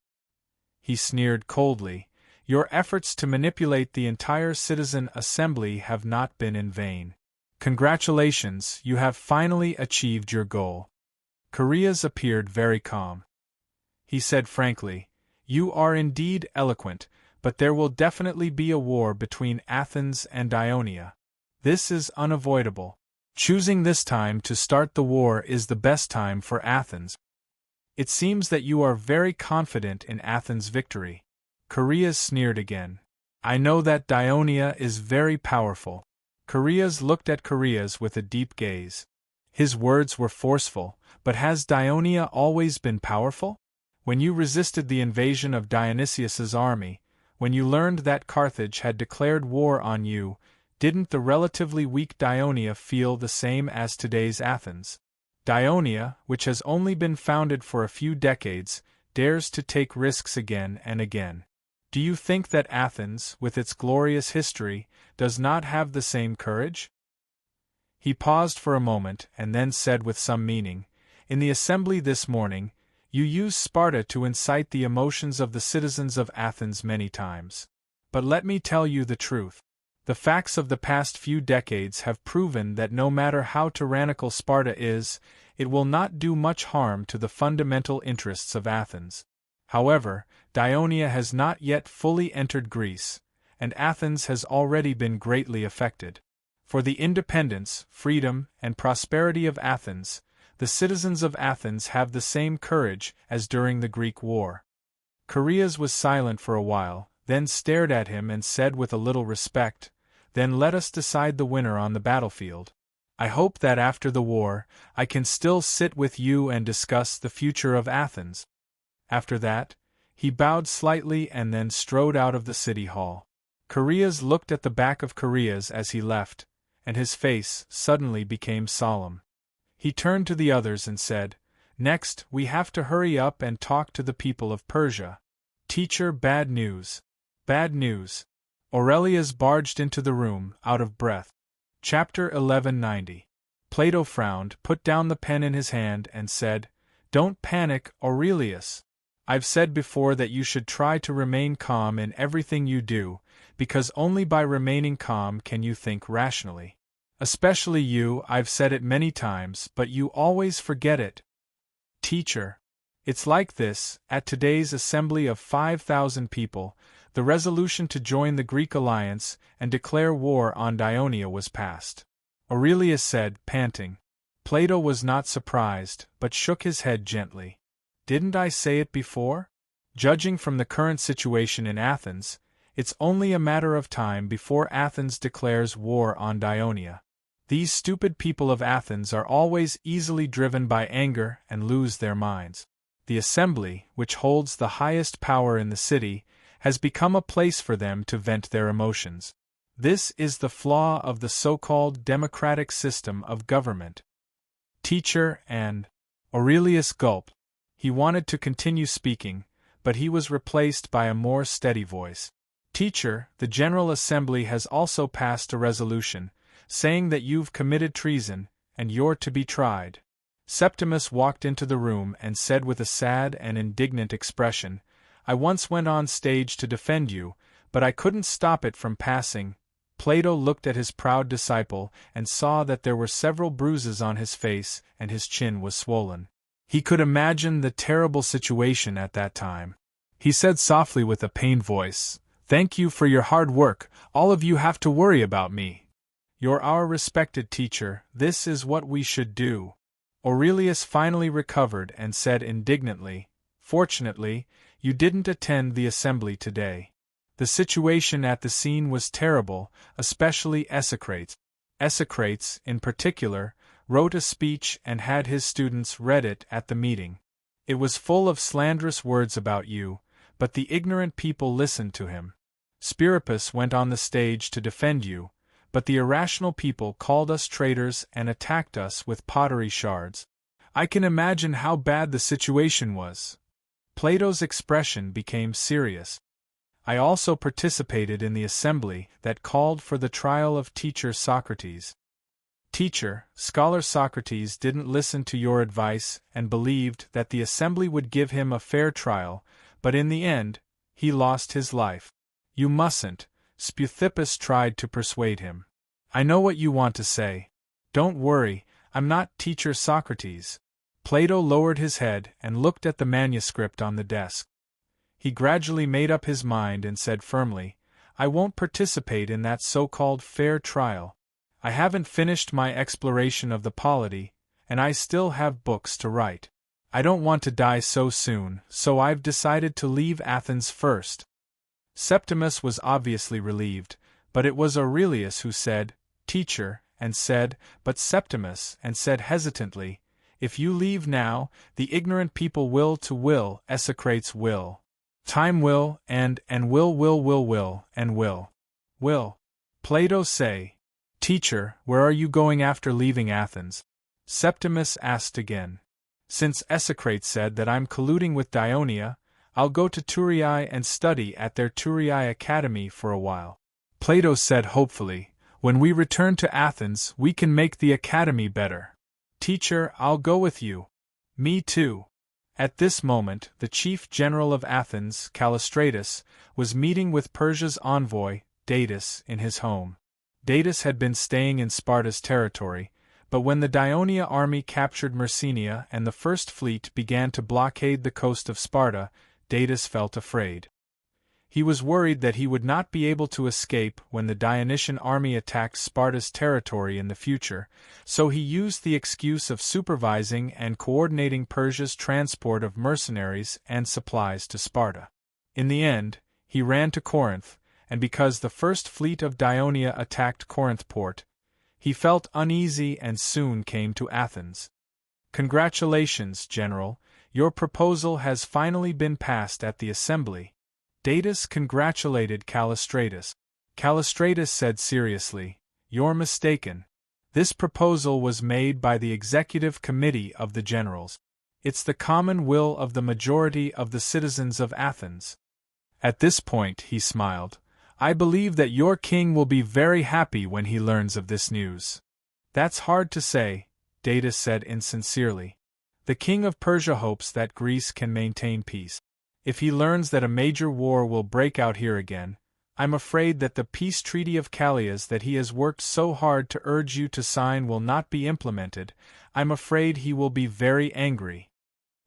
He sneered coldly, "Your efforts to manipulate the entire citizen assembly have not been in vain. Congratulations, you have finally achieved your goal." Koreas appeared very calm. He said frankly, "You are indeed eloquent, but there will definitely be a war between Athens and Dionia. This is unavoidable. Choosing this time to start the war is the best time for Athens. It seems that you are very confident in Athens' victory." Koreas sneered again. "I know that Dionia is very powerful." Koreas looked at Koreas with a deep gaze. His words were forceful, but has Dionia always been powerful? When you resisted the invasion of Dionysius's army, when you learned that Carthage had declared war on you, didn't the relatively weak Dionia feel the same as today's Athens? Dionia, which has only been founded for a few decades, dares to take risks again and again. Do you think that Athens, with its glorious history, does not have the same courage? He paused for a moment and then said with some meaning, "In the assembly this morning, you used Sparta to incite the emotions of the citizens of Athens many times. But let me tell you the truth. The facts of the past few decades have proven that no matter how tyrannical Sparta is, it will not do much harm to the fundamental interests of Athens. However, Dionia has not yet fully entered Greece, and Athens has already been greatly affected. For the independence, freedom, and prosperity of Athens, the citizens of Athens have the same courage as during the Greek War." Koreas was silent for a while, then stared at him and said with a little respect, "Then let us decide the winner on the battlefield. I hope that after the war, I can still sit with you and discuss the future of Athens." After that, he bowed slightly and then strode out of the city hall. Koreas looked at the back of Koreas as he left, and his face suddenly became solemn. He turned to the others and said, "Next, we have to hurry up and talk to the people of Persia. Teacher, bad news. Bad news." Aurelius barged into the room, out of breath. Chapter 1190. Plato frowned, put down the pen in his hand, and said, "Don't panic, Aurelius. I've said before that you should try to remain calm in everything you do, because only by remaining calm can you think rationally. Especially you, I've said it many times, but you always forget it." "Teacher." It's like this: at today's assembly of 5,000 people, the resolution to join the Greek alliance and declare war on Dionia was passed. Aurelius said, panting. Plato was not surprised, but shook his head gently. Didn't I say it before? Judging from the current situation in Athens, it's only a matter of time before Athens declares war on Dionia. These stupid people of Athens are always easily driven by anger and lose their minds. The assembly, which holds the highest power in the city, has become a place for them to vent their emotions. This is the flaw of the so-called democratic system of government. Teacher and Aurelius gulped. He wanted to continue speaking, but he was replaced by a more steady voice. Teacher, the General Assembly has also passed a resolution, saying that you've committed treason, and you're to be tried. Septimus walked into the room and said with a sad and indignant expression, I once went on stage to defend you, but I couldn't stop it from passing. Plato looked at his proud disciple and saw that there were several bruises on his face and his chin was swollen. He could imagine the terrible situation at that time. He said softly with a pained voice, Thank you for your hard work, all of you have to worry about me. You're our respected teacher, this is what we should do. Aurelius finally recovered and said indignantly, Fortunately, you didn't attend the assembly today. The situation at the scene was terrible, especially Esocrates. Esocrates, in particular, wrote a speech and had his students read it at the meeting. It was full of slanderous words about you, but the ignorant people listened to him. Spirippus went on the stage to defend you, but the irrational people called us traitors and attacked us with pottery shards. I can imagine how bad the situation was. Plato's expression became serious. I also participated in the assembly that called for the trial of teacher Socrates. Teacher, scholar Socrates didn't listen to your advice and believed that the assembly would give him a fair trial, but in the end, he lost his life. You mustn't, Speusippus tried to persuade him. I know what you want to say. Don't worry, I'm not teacher Socrates. Plato lowered his head and looked at the manuscript on the desk. He gradually made up his mind and said firmly, I won't participate in that so-called fair trial. I haven't finished my exploration of the polity, and I still have books to write. I don't want to die so soon, so I've decided to leave Athens first. Septimus was obviously relieved, but it was Aurelius who said, Teacher, and said, but Septimus, and said hesitantly, If you leave now, the ignorant people will, Esocrates will. Time will, and will, and will. Will. Plato say. Teacher, where are you going after leaving Athens? Septimus asked again. Since Esocrates said that I'm colluding with Dionia, I'll go to Thurii and study at their Thurii Academy for a while. Plato said hopefully, when we return to Athens we can make the academy better. Teacher, I'll go with you. Me too. At this moment, the chief general of Athens, Callistratus, was meeting with Persia's envoy, Datis, in his home. Datis had been staying in Sparta's territory, but when the Dionia army captured Messenia and the First Fleet began to blockade the coast of Sparta, Datis felt afraid. He was worried that he would not be able to escape when the Dionysian army attacked Sparta's territory in the future, so he used the excuse of supervising and coordinating Persia's transport of mercenaries and supplies to Sparta. In the end, he ran to Corinth, and because the First Fleet of Dionia attacked Corinth port, he felt uneasy and soon came to Athens. Congratulations, General, your proposal has finally been passed at the assembly. Datis congratulated Callistratus. Callistratus said seriously, You're mistaken. This proposal was made by the executive committee of the generals. It's the common will of the majority of the citizens of Athens. At this point, he smiled, I believe that your king will be very happy when he learns of this news. That's hard to say, Datis said insincerely. The king of Persia hopes that Greece can maintain peace. If he learns that a major war will break out here again, I'm afraid that the peace treaty of Callias that he has worked so hard to urge you to sign will not be implemented. I'm afraid he will be very angry.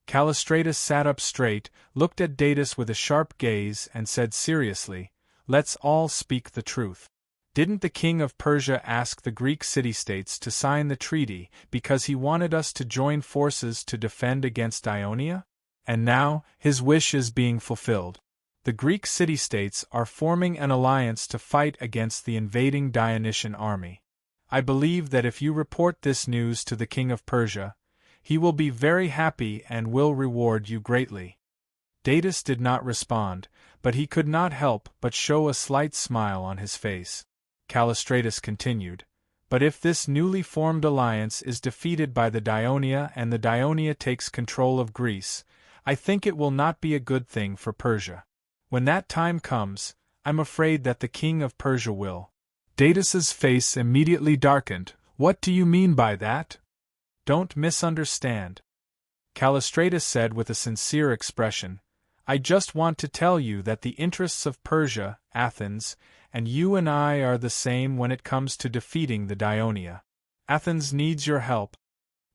Callistratus sat up straight, looked at Datis with a sharp gaze, and said seriously, "Let's all speak the truth. Didn't the king of Persia ask the Greek city-states to sign the treaty because he wanted us to join forces to defend against Ionia? And now, his wish is being fulfilled. The Greek city-states are forming an alliance to fight against the invading Dionysian army. I believe that if you report this news to the king of Persia, he will be very happy and will reward you greatly." Datis did not respond, but he could not help but show a slight smile on his face. Callistratus continued, "But if this newly formed alliance is defeated by the Dionia and the Dionia takes control of Greece, I think it will not be a good thing for Persia. When that time comes, I'm afraid that the king of Persia will." Datis's face immediately darkened. "What do you mean by that? Don't misunderstand," Callistratus said with a sincere expression. "I just want to tell you that the interests of Persia, Athens, and you and I are the same when it comes to defeating the Dionia. Athens needs your help."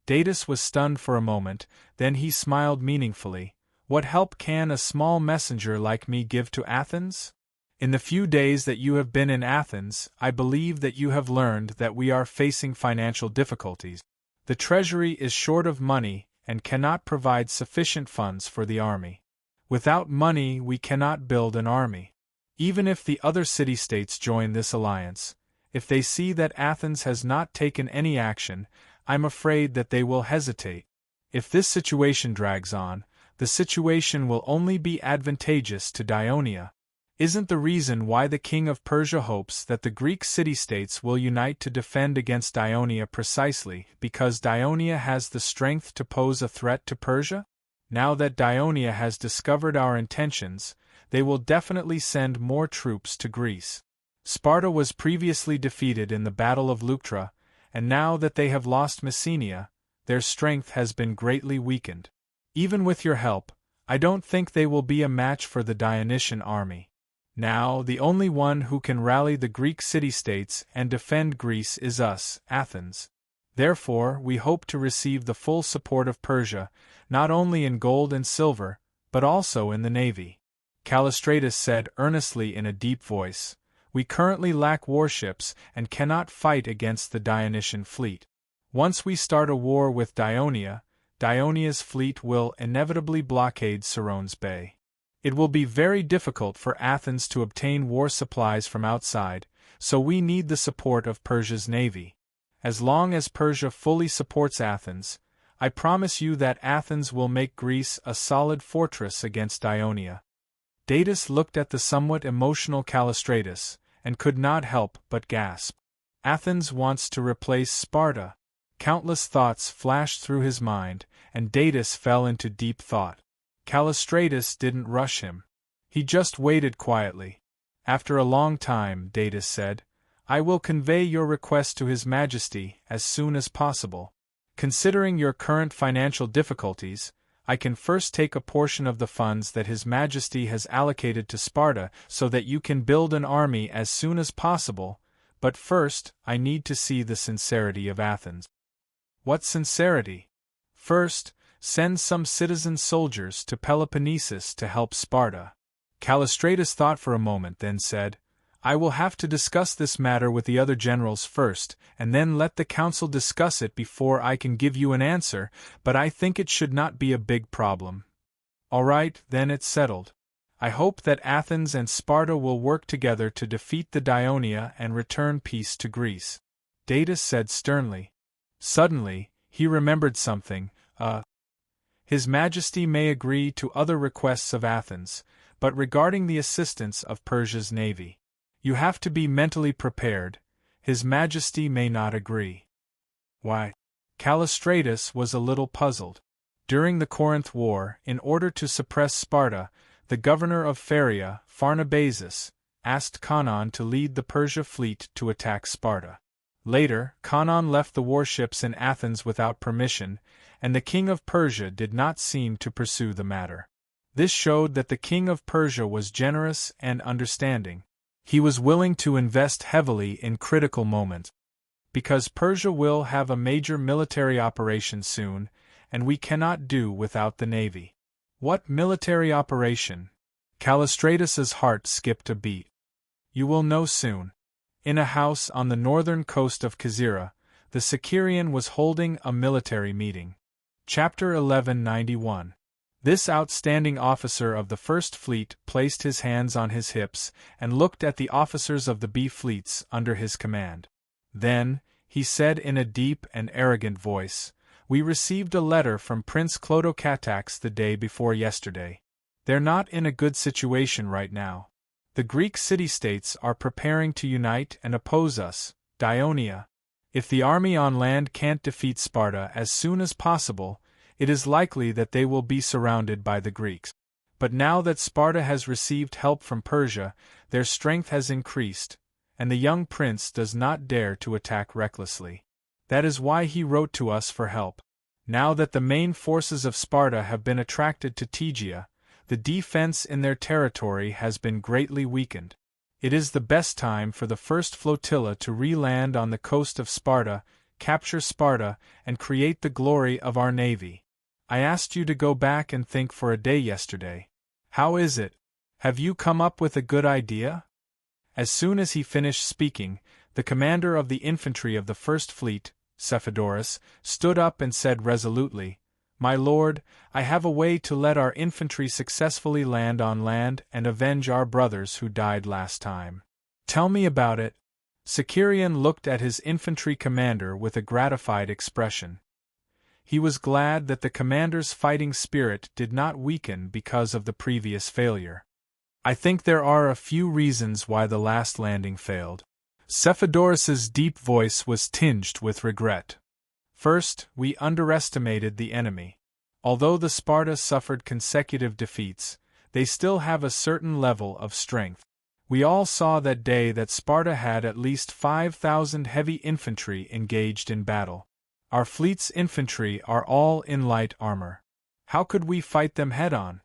Datis was stunned for a moment, then he smiled meaningfully. "What help can a small messenger like me give to Athens? In the few days that you have been in Athens, I believe that you have learned that we are facing financial difficulties. The treasury is short of money and cannot provide sufficient funds for the army. Without money we cannot build an army. Even if the other city-states join this alliance, if they see that Athens has not taken any action, I'm afraid that they will hesitate. If this situation drags on, the situation will only be advantageous to Dionia. Isn't the reason why the king of Persia hopes that the Greek city-states will unite to defend against Dionia precisely because Dionia has the strength to pose a threat to Persia? Now that Dionia has discovered our intentions, they will definitely send more troops to Greece. Sparta was previously defeated in the Battle of Leuctra, and now that they have lost Messenia, their strength has been greatly weakened. Even with your help, I don't think they will be a match for the Dionysian army. Now, the only one who can rally the Greek city-states and defend Greece is us, Athens. Therefore, we hope to receive the full support of Persia, not only in gold and silver, but also in the navy." Callistratus said earnestly in a deep voice, "We currently lack warships and cannot fight against the Dionysian fleet. Once we start a war with Dionia, Dionia's fleet will inevitably blockade Serone's Bay. It will be very difficult for Athens to obtain war supplies from outside, so we need the support of Persia's navy. As long as Persia fully supports Athens, I promise you that Athens will make Greece a solid fortress against Dionia." Datis looked at the somewhat emotional Callistratus, and could not help but gasp. Athens wants to replace Sparta. Countless thoughts flashed through his mind, and Datis fell into deep thought. Callistratus didn't rush him. He just waited quietly. After a long time, Datis said, "I will convey your request to His Majesty as soon as possible. Considering your current financial difficulties, I can first take a portion of the funds that His Majesty has allocated to Sparta so that you can build an army as soon as possible, but first I need to see the sincerity of Athens." "What sincerity?" "First, send some citizen soldiers to Peloponnesus to help Sparta." Callistratus thought for a moment, then said, "I will have to discuss this matter with the other generals first, and then let the council discuss it before I can give you an answer, but I think it should not be a big problem." "All right, then it's settled. I hope that Athens and Sparta will work together to defeat the Dionia and return peace to Greece," Datis said sternly. Suddenly, he remembered something. His Majesty may agree to other requests of Athens, but regarding the assistance of Persia's navy, you have to be mentally prepared. His Majesty may not agree." "Why?" Callistratus was a little puzzled. During the Corinth War, in order to suppress Sparta, the governor of Pharia, Pharnabazus, asked Canaan to lead the Persia fleet to attack Sparta. Later, Canaan left the warships in Athens without permission, and the king of Persia did not seem to pursue the matter. This showed that the king of Persia was generous and understanding. He was willing to invest heavily in critical moments. Because Persia will have a major military operation soon, and we cannot do without the navy. What military operation? Callistratus's heart skipped a beat. You will know soon. In a house on the northern coast of Kazira, the Sicarian was holding a military meeting. Chapter 1191. This outstanding officer of the First Fleet placed his hands on his hips and looked at the officers of the B fleets under his command. Then, he said in a deep and arrogant voice, "We received a letter from Prince Clodocatax the day before yesterday. They're not in a good situation right now. The Greek city-states are preparing to unite and oppose us, Dionia. If the army on land can't defeat Sparta as soon as possible, it is likely that they will be surrounded by the Greeks. But now that Sparta has received help from Persia, their strength has increased, and the young prince does not dare to attack recklessly. That is why he wrote to us for help. Now that the main forces of Sparta have been attracted to Tegea, the defense in their territory has been greatly weakened. It is the best time for the first flotilla to re-land on the coast of Sparta, capture Sparta, and create the glory of our navy. I asked you to go back and think for a day yesterday. How is it? Have you come up with a good idea?" As soon as he finished speaking, the commander of the infantry of the First Fleet, Cephodorus, stood up and said resolutely, "My lord, I have a way to let our infantry successfully land on land and avenge our brothers who died last time." "Tell me about it." Sicarian looked at his infantry commander with a gratified expression. He was glad that the commander's fighting spirit did not weaken because of the previous failure. "I think there are a few reasons why the last landing failed." Cephodorus's deep voice was tinged with regret. "First, we underestimated the enemy. Although the Sparta suffered consecutive defeats, they still have a certain level of strength. We all saw that day that Sparta had at least 5,000 heavy infantry engaged in battle. Our fleet's infantry are all in light armor. How could we fight them head-on?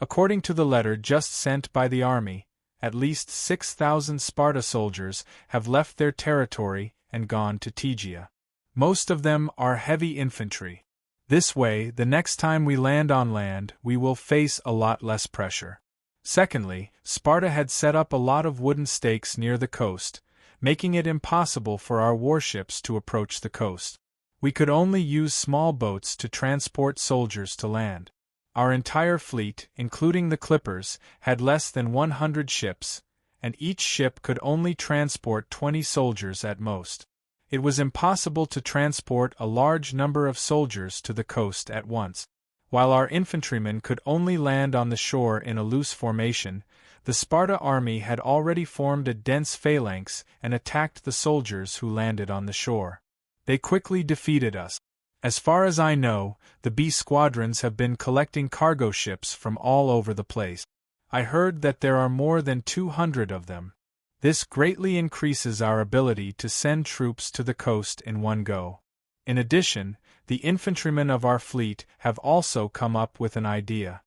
According to the letter just sent by the army, at least 6,000 Sparta soldiers have left their territory and gone to Tegea. Most of them are heavy infantry. This way, the next time we land on land, we will face a lot less pressure. Secondly, Sparta had set up a lot of wooden stakes near the coast, making it impossible for our warships to approach the coast. We could only use small boats to transport soldiers to land. Our entire fleet, including the clippers, had less than 100 ships, and each ship could only transport 20 soldiers at most. It was impossible to transport a large number of soldiers to the coast at once. While our infantrymen could only land on the shore in a loose formation, the Sparta army had already formed a dense phalanx and attacked the soldiers who landed on the shore. They quickly defeated us. As far as I know, the B squadrons have been collecting cargo ships from all over the place. I heard that there are more than 200 of them. This greatly increases our ability to send troops to the coast in one go. In addition, the infantrymen of our fleet have also come up with an idea.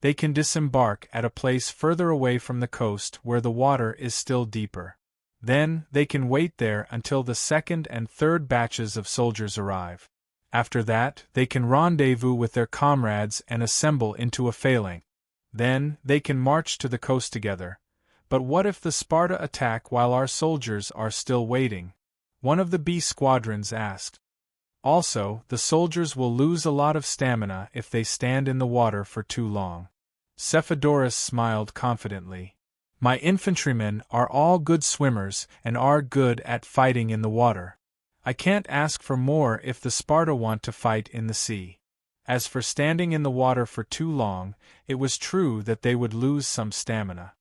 They can disembark at a place further away from the coast where the water is still deeper. Then, they can wait there until the second and third batches of soldiers arrive. After that, they can rendezvous with their comrades and assemble into a phalanx. Then, they can march to the coast together. But what if the Sparta attack while our soldiers are still waiting? One of the B squadrons asked. Also, the soldiers will lose a lot of stamina if they stand in the water for too long. Cephodorus smiled confidently. My infantrymen are all good swimmers and are good at fighting in the water. I can't ask for more if the Sparta want to fight in the sea. As for standing in the water for too long, it was true that they would lose some stamina.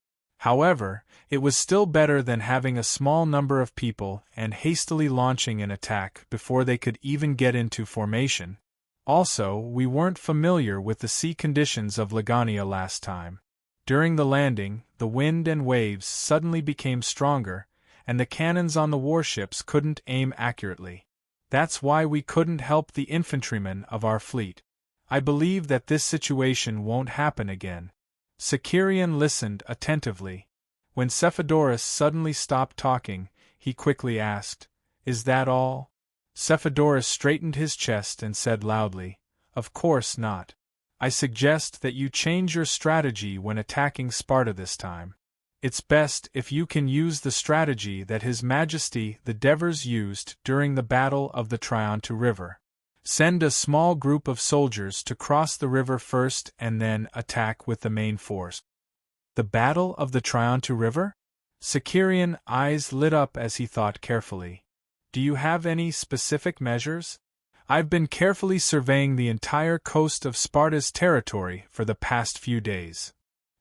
However, it was still better than having a small number of people and hastily launching an attack before they could even get into formation. Also, we weren't familiar with the sea conditions of Legania last time. During the landing, the wind and waves suddenly became stronger, and the cannons on the warships couldn't aim accurately. That's why we couldn't help the infantrymen of our fleet. I believe that this situation won't happen again. Sicarian listened attentively. When Cephodorus suddenly stopped talking, he quickly asked, "Is that all?" Cephodorus straightened his chest and said loudly, Of course not. I suggest that you change your strategy when attacking Sparta this time. It's best if you can use the strategy that His Majesty the Devers used during the Battle of the Triontu River. Send a small group of soldiers to cross the river first and then attack with the main force. The Battle of the Triontu River? Sicarian's eyes lit up as he thought carefully. Do you have any specific measures? I've been carefully surveying the entire coast of Sparta's territory for the past few days.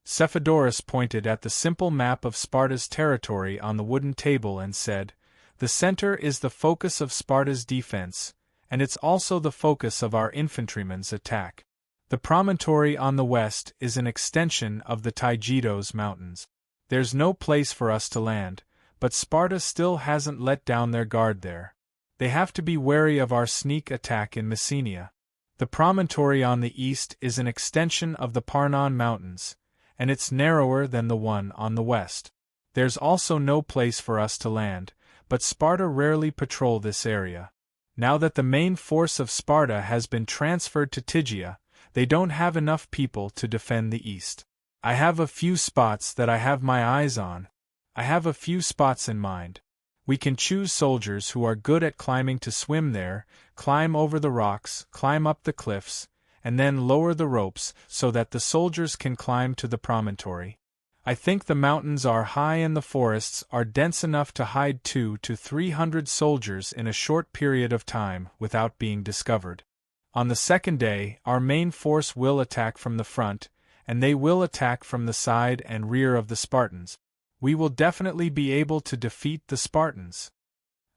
Cephodorus pointed at the simple map of Sparta's territory on the wooden table and said, "The center is the focus of Sparta's defense, and it's also the focus of our infantrymen's attack. The promontory on the west is an extension of the Taygetos Mountains. There's no place for us to land, but Sparta still hasn't let down their guard there. They have to be wary of our sneak attack in Messenia. The promontory on the east is an extension of the Parnon Mountains, and it's narrower than the one on the west. There's also no place for us to land, but Sparta rarely patrol this area. Now that the main force of Sparta has been transferred to Tegea, they don't have enough people to defend the east. I have a few spots that I have my eyes on. I have a few spots in mind. We can choose soldiers who are good at climbing to swim there, climb over the rocks, climb up the cliffs, and then lower the ropes so that the soldiers can climb to the promontory. I think the mountains are high and the forests are dense enough to hide 200 to 300 soldiers in a short period of time without being discovered. On the second day, our main force will attack from the front, and they will attack from the side and rear of the Spartans. We will definitely be able to defeat the Spartans.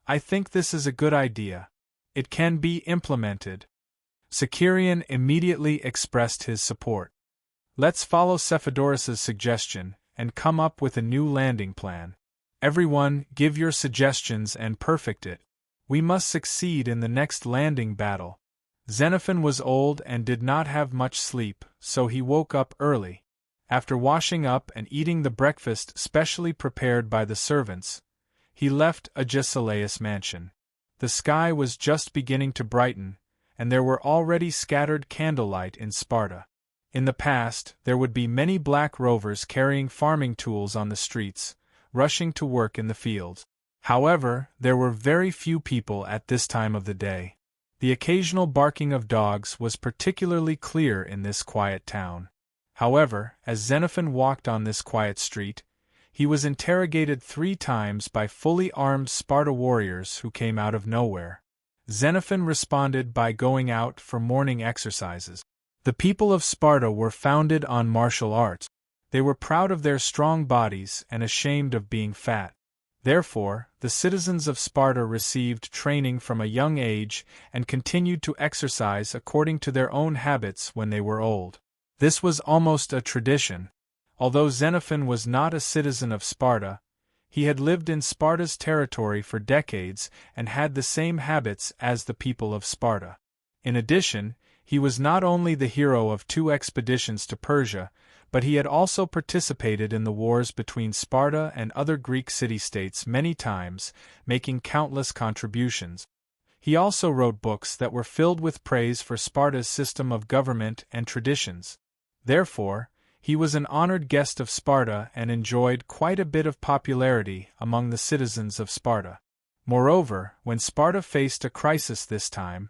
I think this is a good idea. It can be implemented." Sicarian immediately expressed his support. "Let's follow Cephodorus's suggestion and come up with a new landing plan. Everyone, give your suggestions and perfect it. We must succeed in the next landing battle." Xenophon was old and did not have much sleep, so he woke up early. After washing up and eating the breakfast specially prepared by the servants, he left Agesilaus' mansion. The sky was just beginning to brighten, and there were already scattered candlelight in Sparta. In the past, there would be many black rovers carrying farming tools on the streets, rushing to work in the fields. However, there were very few people at this time of the day. The occasional barking of dogs was particularly clear in this quiet town. However, as Xenophon walked on this quiet street, he was interrogated 3 times by fully armed Sparta warriors who came out of nowhere. Xenophon responded by going out for morning exercises. The people of Sparta were founded on martial arts. They were proud of their strong bodies and ashamed of being fat. Therefore, the citizens of Sparta received training from a young age and continued to exercise according to their own habits when they were old. This was almost a tradition. Although Xenophon was not a citizen of Sparta, he had lived in Sparta's territory for decades and had the same habits as the people of Sparta. In addition, he was not only the hero of 2 expeditions to Persia, but he had also participated in the wars between Sparta and other Greek city-states many times, making countless contributions. He also wrote books that were filled with praise for Sparta's system of government and traditions. Therefore, he was an honored guest of Sparta and enjoyed quite a bit of popularity among the citizens of Sparta. Moreover, when Sparta faced a crisis this time,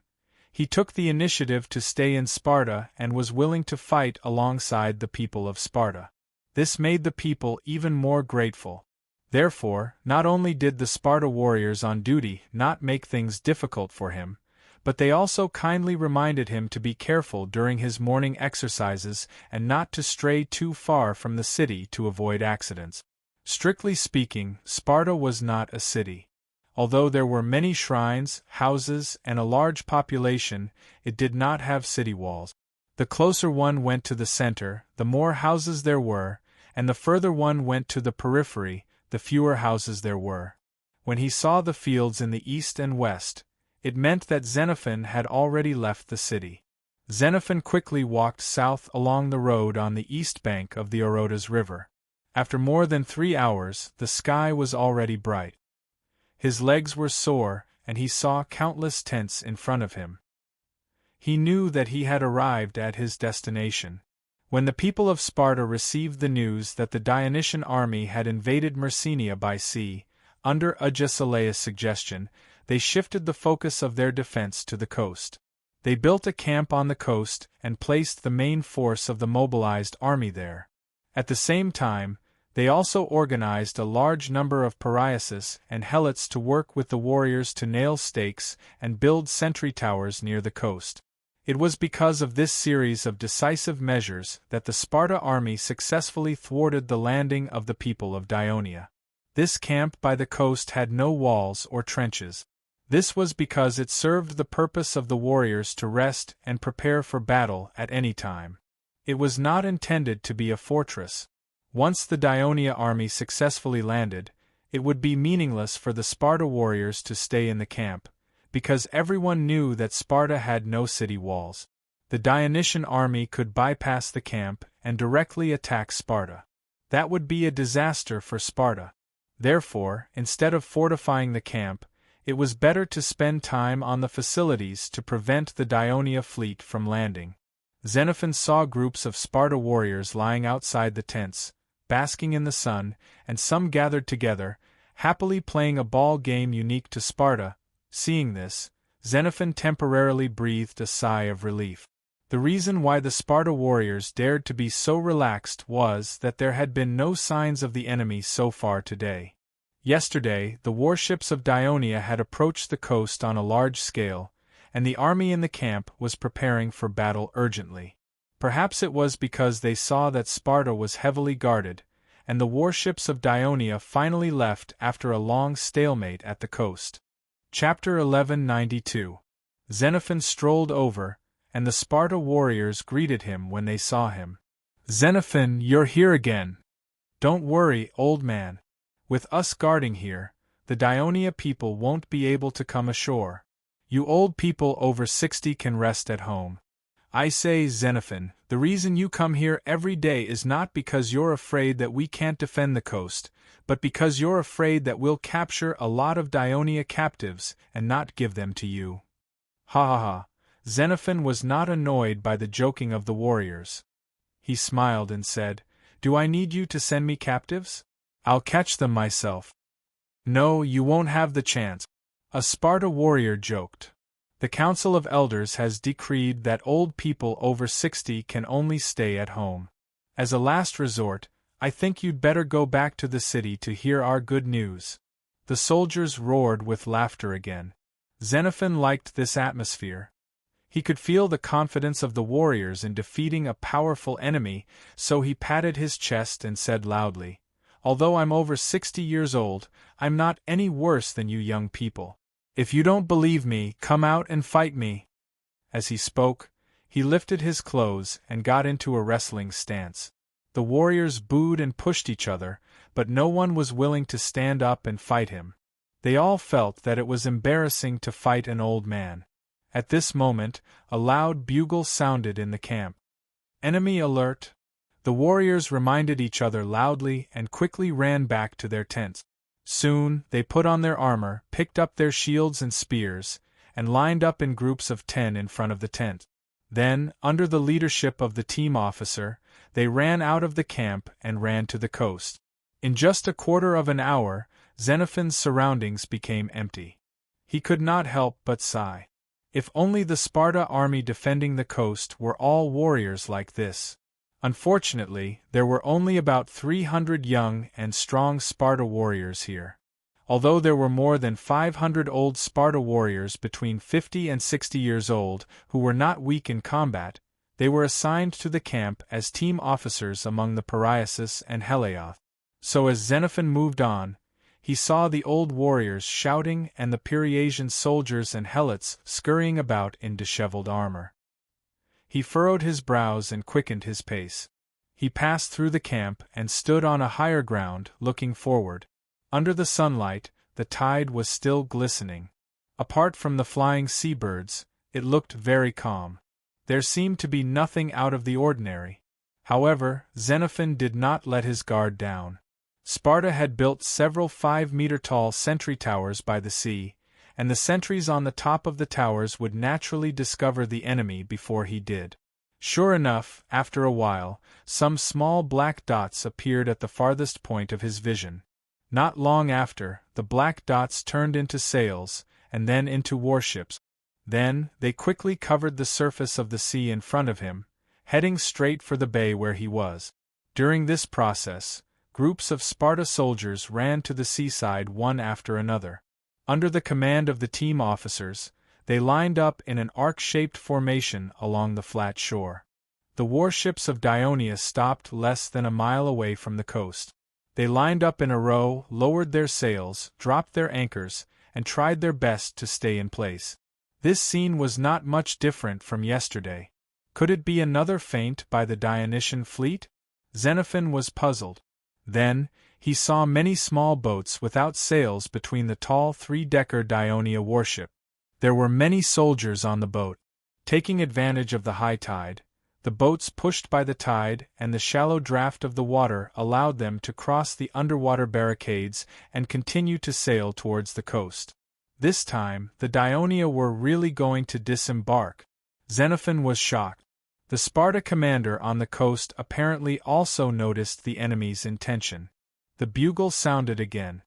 he took the initiative to stay in Sparta and was willing to fight alongside the people of Sparta. This made the people even more grateful. Therefore, not only did the Sparta warriors on duty not make things difficult for him, but they also kindly reminded him to be careful during his morning exercises and not to stray too far from the city to avoid accidents. Strictly speaking, Sparta was not a city. Although there were many shrines, houses, and a large population, it did not have city walls. The closer one went to the center, the more houses there were, and the further one went to the periphery, the fewer houses there were. When he saw the fields in the east and west, it meant that Xenophon had already left the city. Xenophon quickly walked south along the road on the east bank of the Orotas River. After more than 3 hours, the sky was already bright. His legs were sore, and he saw countless tents in front of him. He knew that he had arrived at his destination. When the people of Sparta received the news that the Dionysian army had invaded Messenia by sea, under Agesilaus' suggestion, they shifted the focus of their defense to the coast. They built a camp on the coast and placed the main force of the mobilized army there. At the same time, they also organized a large number of Pariasis and Helots to work with the warriors to nail stakes and build sentry towers near the coast. It was because of this series of decisive measures that the Sparta army successfully thwarted the landing of the people of Dionia. This camp by the coast had no walls or trenches. This was because it served the purpose of the warriors to rest and prepare for battle at any time. It was not intended to be a fortress. Once the Dionia army successfully landed, it would be meaningless for the Sparta warriors to stay in the camp, because everyone knew that Sparta had no city walls. The Dionysian army could bypass the camp and directly attack Sparta. That would be a disaster for Sparta. Therefore, instead of fortifying the camp, it was better to spend time on the facilities to prevent the Dionia fleet from landing. Xenophon saw groups of Sparta warriors lying outside the tents, basking in the sun, and some gathered together, happily playing a ball game unique to Sparta. Seeing this, Xenophon temporarily breathed a sigh of relief. The reason why the Sparta warriors dared to be so relaxed was that there had been no signs of the enemy so far today. Yesterday, the warships of Dionia had approached the coast on a large scale, and the army in the camp was preparing for battle urgently. Perhaps it was because they saw that Sparta was heavily guarded, and the warships of Dionia finally left after a long stalemate at the coast. Chapter 1192. Xenophon strolled over, and the Sparta warriors greeted him when they saw him. "Xenophon, you're here again. Don't worry, old man. With us guarding here, the Dionia people won't be able to come ashore. You old people over 60 can rest at home. I say, Xenophon, the reason you come here every day is not because you're afraid that we can't defend the coast, but because you're afraid that we'll capture a lot of Dionia captives and not give them to you." Ha ha ha. Xenophon was not annoyed by the joking of the warriors. He smiled and said, "Do I need you to send me captives? I'll catch them myself." "No, you won't have the chance," a Sparta warrior joked. "The Council of Elders has decreed that old people over 60 can only stay at home. As a last resort, I think you'd better go back to the city to hear our good news." The soldiers roared with laughter again. Xenophon liked this atmosphere. He could feel the confidence of the warriors in defeating a powerful enemy, so he patted his chest and said loudly, "Although I'm over 60 years old, I'm not any worse than you young people. If you don't believe me, come out and fight me." As he spoke, he lifted his clothes and got into a wrestling stance. The warriors booed and pushed each other, but no one was willing to stand up and fight him. They all felt that it was embarrassing to fight an old man. At this moment, a loud bugle sounded in the camp. "Enemy alert!" The warriors reminded each other loudly and quickly ran back to their tents. Soon, they put on their armor, picked up their shields and spears, and lined up in groups of 10 in front of the tent. Then, under the leadership of the team officer, they ran out of the camp and ran to the coast. In just a quarter of an hour, Xenophon's surroundings became empty. He could not help but sigh. If only the Sparta army defending the coast were all warriors like this. Unfortunately, there were only about 300 young and strong Sparta warriors here. Although there were more than 500 old Sparta warriors between 50 and 60 years old who were not weak in combat, they were assigned to the camp as team officers among the Pariasis and Helios. So as Xenophon moved on, he saw the old warriors shouting and the Pariasian soldiers and Helots scurrying about in disheveled armor. He furrowed his brows and quickened his pace. He passed through the camp and stood on a higher ground, looking forward. Under the sunlight, the tide was still glistening. Apart from the flying seabirds, it looked very calm. There seemed to be nothing out of the ordinary. However, Xenophon did not let his guard down. Sparta had built several 5-meter-tall sentry towers by the sea, and the sentries on the top of the towers would naturally discover the enemy before he did. Sure enough, after a while, some small black dots appeared at the farthest point of his vision. Not long after, the black dots turned into sails, and then into warships. Then, they quickly covered the surface of the sea in front of him, heading straight for the bay where he was. During this process, groups of Sparta soldiers ran to the seaside one after another. Under the command of the team officers, they lined up in an arc-shaped formation along the flat shore. The warships of Dionia stopped less than a mile away from the coast. They lined up in a row, lowered their sails, dropped their anchors, and tried their best to stay in place. This scene was not much different from yesterday. Could it be another feint by the Dionysian fleet? Xenophon was puzzled. Then, he saw many small boats without sails between the tall three-decker Dionia warship. There were many soldiers on the boat. Taking advantage of the high tide, the boats pushed by the tide and the shallow draft of the water allowed them to cross the underwater barricades and continue to sail towards the coast. This time, the Dionia were really going to disembark. Xenophon was shocked. The Sparta commander on the coast apparently also noticed the enemy's intention. The bugle sounded again.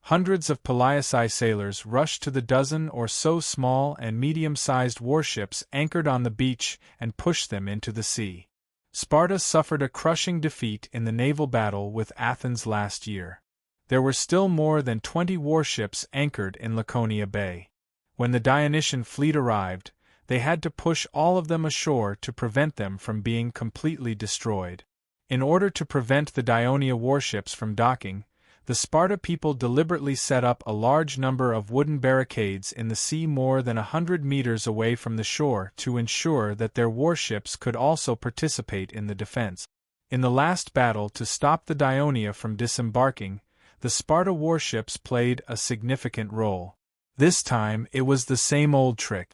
Hundreds of Pelosi sailors rushed to the dozen or so small and medium-sized warships anchored on the beach and pushed them into the sea. Sparta suffered a crushing defeat in the naval battle with Athens last year. There were still more than 20 warships anchored in Laconia Bay. When the Dionysian fleet arrived, they had to push all of them ashore to prevent them from being completely destroyed. In order to prevent the Dionia warships from docking, the Sparta people deliberately set up a large number of wooden barricades in the sea more than 100 meters away from the shore to ensure that their warships could also participate in the defense. In the last battle to stop the Dionia from disembarking, the Sparta warships played a significant role. This time it was the same old trick.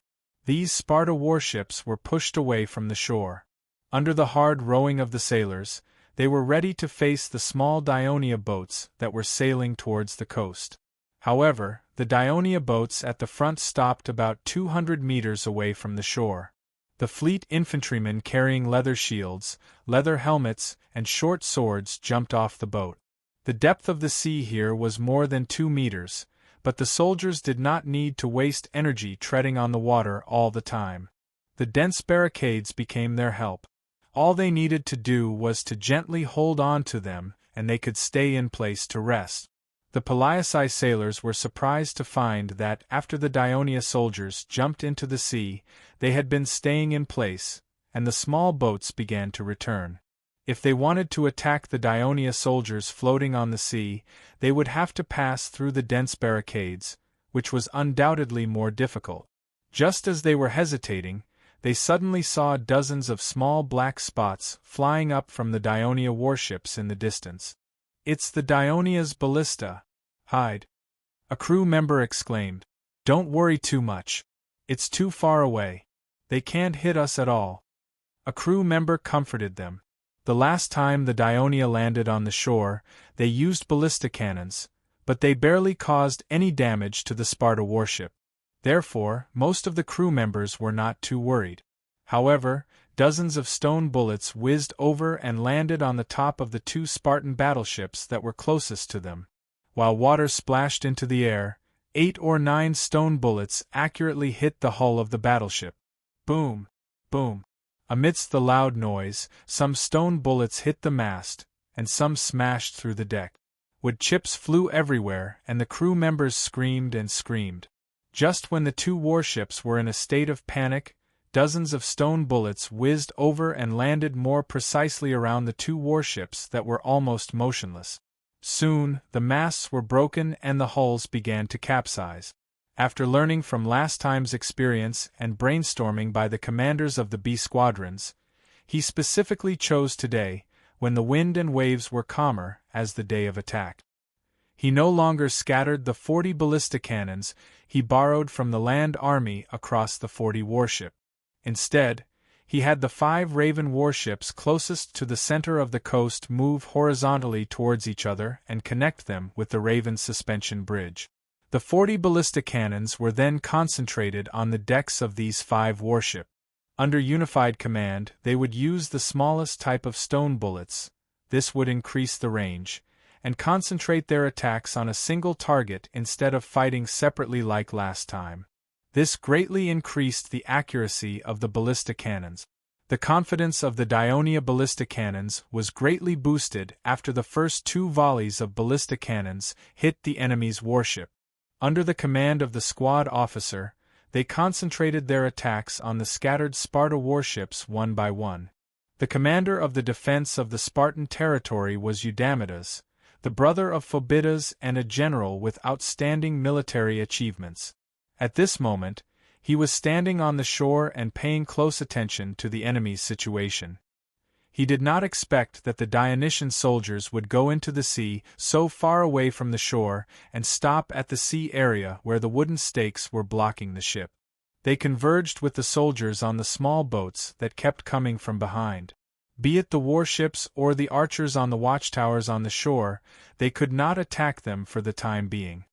These Sparta warships were pushed away from the shore. Under the hard rowing of the sailors, they were ready to face the small Dionia boats that were sailing towards the coast. However, the Dionia boats at the front stopped about 200 meters away from the shore. The fleet infantrymen carrying leather shields, leather helmets, and short swords jumped off the boat. The depth of the sea here was more than 2 meters, but the soldiers did not need to waste energy treading on the water all the time. The dense barricades became their help. All they needed to do was to gently hold on to them, and they could stay in place to rest. The Pelosi sailors were surprised to find that, after the Dionia soldiers jumped into the sea, they had been staying in place, and the small boats began to return. If they wanted to attack the Dionia soldiers floating on the sea, they would have to pass through the dense barricades, which was undoubtedly more difficult. Just as they were hesitating, they suddenly saw dozens of small black spots flying up from the Dionia warships in the distance. "It's the Dionia's ballista. Hide!" a crew member exclaimed. "Don't worry too much. It's too far away. They can't hit us at all." A crew member comforted them. The last time the Dionia landed on the shore, they used ballista cannons, but they barely caused any damage to the Sparta warship. Therefore, most of the crew members were not too worried. However, dozens of stone bullets whizzed over and landed on the top of the 2 Spartan battleships that were closest to them. While water splashed into the air, 8 or 9 stone bullets accurately hit the hull of the battleship. Boom! Boom! Amidst the loud noise, some stone bullets hit the mast, and some smashed through the deck. Wood chips flew everywhere, and the crew members screamed and screamed. Just when the 2 warships were in a state of panic, dozens of stone bullets whizzed over and landed more precisely around the 2 warships that were almost motionless. Soon, the masts were broken and the hulls began to capsize. After learning from last time's experience and brainstorming by the commanders of the B squadrons, he specifically chose today, when the wind and waves were calmer, as the day of attack. He no longer scattered the 40 ballista cannons he borrowed from the land army across the 40 warship. Instead, he had the 5 Raven warships closest to the center of the coast move horizontally towards each other and connect them with the Raven suspension bridge. The 40 ballistic cannons were then concentrated on the decks of these 5 warships. Under unified command, they would use the smallest type of stone bullets. This would increase the range, and concentrate their attacks on a single target instead of fighting separately like last time. This greatly increased the accuracy of the ballistic cannons. The confidence of the Dionia ballistic cannons was greatly boosted after the first 2 volleys of ballistic cannons hit the enemy's warship. Under the command of the squad officer, they concentrated their attacks on the scattered Sparta warships one by one. The commander of the defense of the Spartan territory was Eudamidas, the brother of Phobidas and a general with outstanding military achievements. At this moment, he was standing on the shore and paying close attention to the enemy's situation. He did not expect that the Dionysian soldiers would go into the sea so far away from the shore and stop at the sea area where the wooden stakes were blocking the ship. They converged with the soldiers on the small boats that kept coming from behind. Be it the warships or the archers on the watchtowers on the shore, they could not attack them for the time being.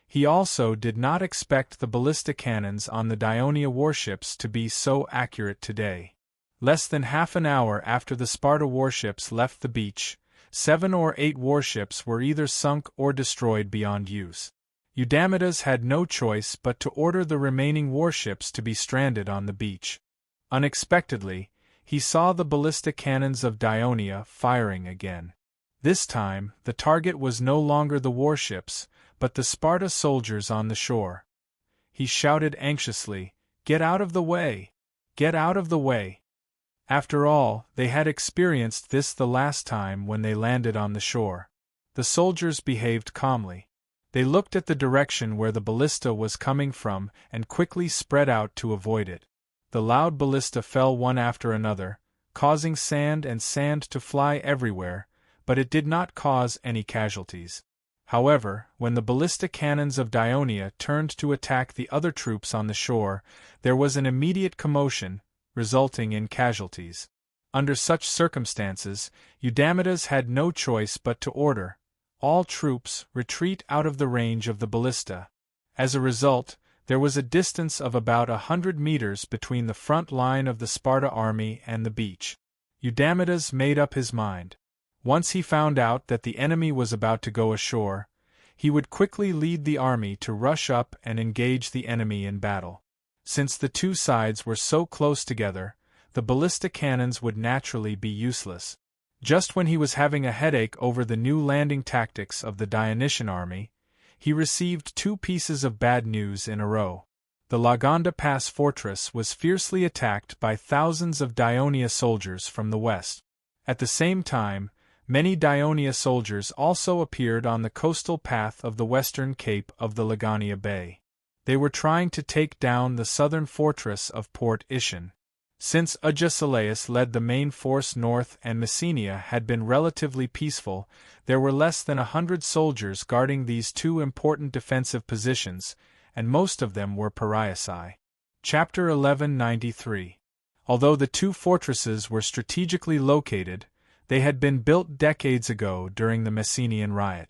He also did not expect the ballistic cannons on the Dionia warships to be so accurate today. Less than half an hour after the Sparta warships left the beach, 7 or 8 warships were either sunk or destroyed beyond use. Eudamidas had no choice but to order the remaining warships to be stranded on the beach. Unexpectedly, he saw the ballistic cannons of Dionia firing again. This time, the target was no longer the warships, but the Sparta soldiers on the shore. He shouted anxiously, "Get out of the way! Get out of the way!" After all, they had experienced this the last time when they landed on the shore. The soldiers behaved calmly. They looked at the direction where the ballista was coming from and quickly spread out to avoid it. The loud ballista fell one after another, causing sand to fly everywhere, but it did not cause any casualties. However, when the ballistic cannons of Dionia turned to attack the other troops on the shore, there was an immediate commotion, resulting in casualties. Under such circumstances, Eudamidas had no choice but to order all troops retreat out of the range of the ballista. As a result, there was a distance of about 100 meters between the front line of the Sparta army and the beach. Eudamidas made up his mind. Once he found out that the enemy was about to go ashore, he would quickly lead the army to rush up and engage the enemy in battle. Since the 2 sides were so close together, the ballistic cannons would naturally be useless. Just when he was having a headache over the new landing tactics of the Dionysian army, he received 2 pieces of bad news in a row. The Lagonda Pass fortress was fiercely attacked by thousands of Dionia soldiers from the west. At the same time, many Dionia soldiers also appeared on the coastal path of the western cape of the Lagania Bay. They were trying to take down the southern fortress of Port Itian. Since Agesilaus led the main force north and Messenia had been relatively peaceful, there were less than 100 soldiers guarding these 2 important defensive positions, and most of them were Pariasi. Chapter 1193. Although the 2 fortresses were strategically located, they had been built decades ago during the Messenian riot.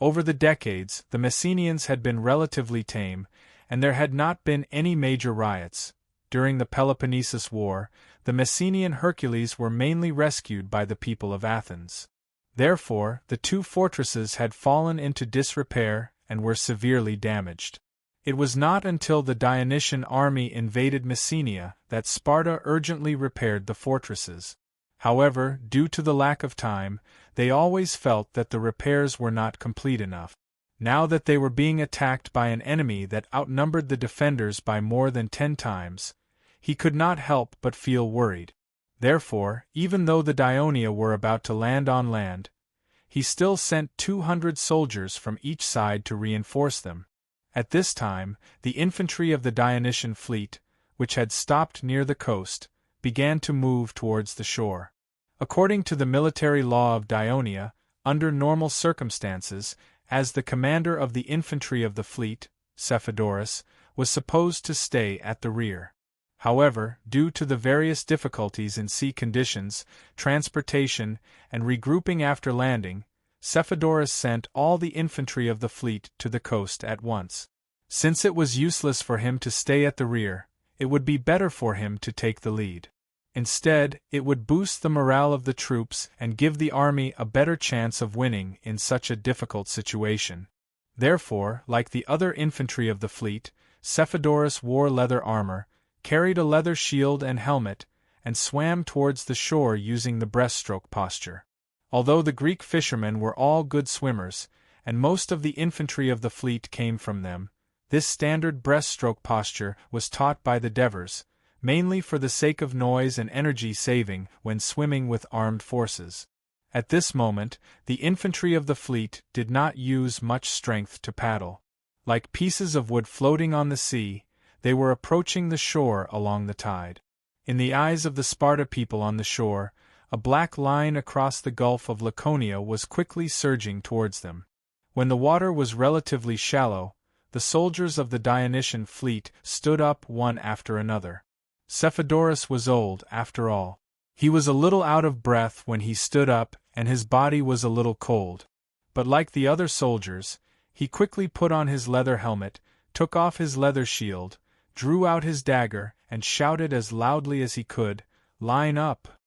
Over the decades, the Messenians had been relatively tame, and there had not been any major riots. During the Peloponnesus War, the Messenian Hercules were mainly rescued by the people of Athens. Therefore, the 2 fortresses had fallen into disrepair and were severely damaged. It was not until the Dionysian army invaded Messenia that Sparta urgently repaired the fortresses. However, due to the lack of time, they always felt that the repairs were not complete enough. Now that they were being attacked by an enemy that outnumbered the defenders by more than 10 times, he could not help but feel worried. Therefore, even though the Dionia were about to land on land, he still sent 200 soldiers from each side to reinforce them. At this time, the infantry of the Dionysian fleet, which had stopped near the coast, began to move towards the shore. According to the military law of Dionia, under normal circumstances, as the commander of the infantry of the fleet, Cephodorus, was supposed to stay at the rear. However, due to the various difficulties in sea conditions, transportation, and regrouping after landing, Cephalorus sent all the infantry of the fleet to the coast at once. Since it was useless for him to stay at the rear, it would be better for him to take the lead. Instead, it would boost the morale of the troops and give the army a better chance of winning in such a difficult situation. Therefore, like the other infantry of the fleet, Cephalorus wore leather armor, carried a leather shield and helmet, and swam towards the shore using the breaststroke posture. Although the Greek fishermen were all good swimmers, and most of the infantry of the fleet came from them, this standard breaststroke posture was taught by the Devers, mainly for the sake of noise and energy saving when swimming with armed forces. At this moment, the infantry of the fleet did not use much strength to paddle. Like pieces of wood floating on the sea, they were approaching the shore along the tide. In the eyes of the Sparta people on the shore, a black line across the Gulf of Laconia was quickly surging towards them. When the water was relatively shallow, the soldiers of the Dionysian fleet stood up one after another. Cephalorus was old, after all. He was a little out of breath when he stood up, and his body was a little cold. But like the other soldiers, he quickly put on his leather helmet, took off his leather shield, drew out his dagger, and shouted as loudly as he could, "Line up!"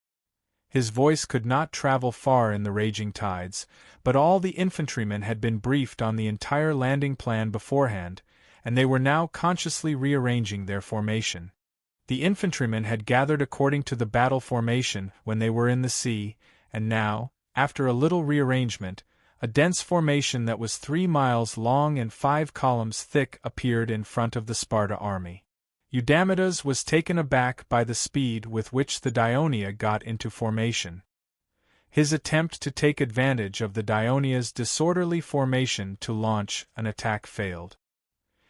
His voice could not travel far in the raging tides, but all the infantrymen had been briefed on the entire landing plan beforehand, and they were now consciously rearranging their formation. The infantrymen had gathered according to the battle formation when they were in the sea, and now, after a little rearrangement, a dense formation that was 3 miles long and 5 columns thick appeared in front of the Sparta army. Eudamidas was taken aback by the speed with which the Dionia got into formation. His attempt to take advantage of the Dionia's disorderly formation to launch an attack failed.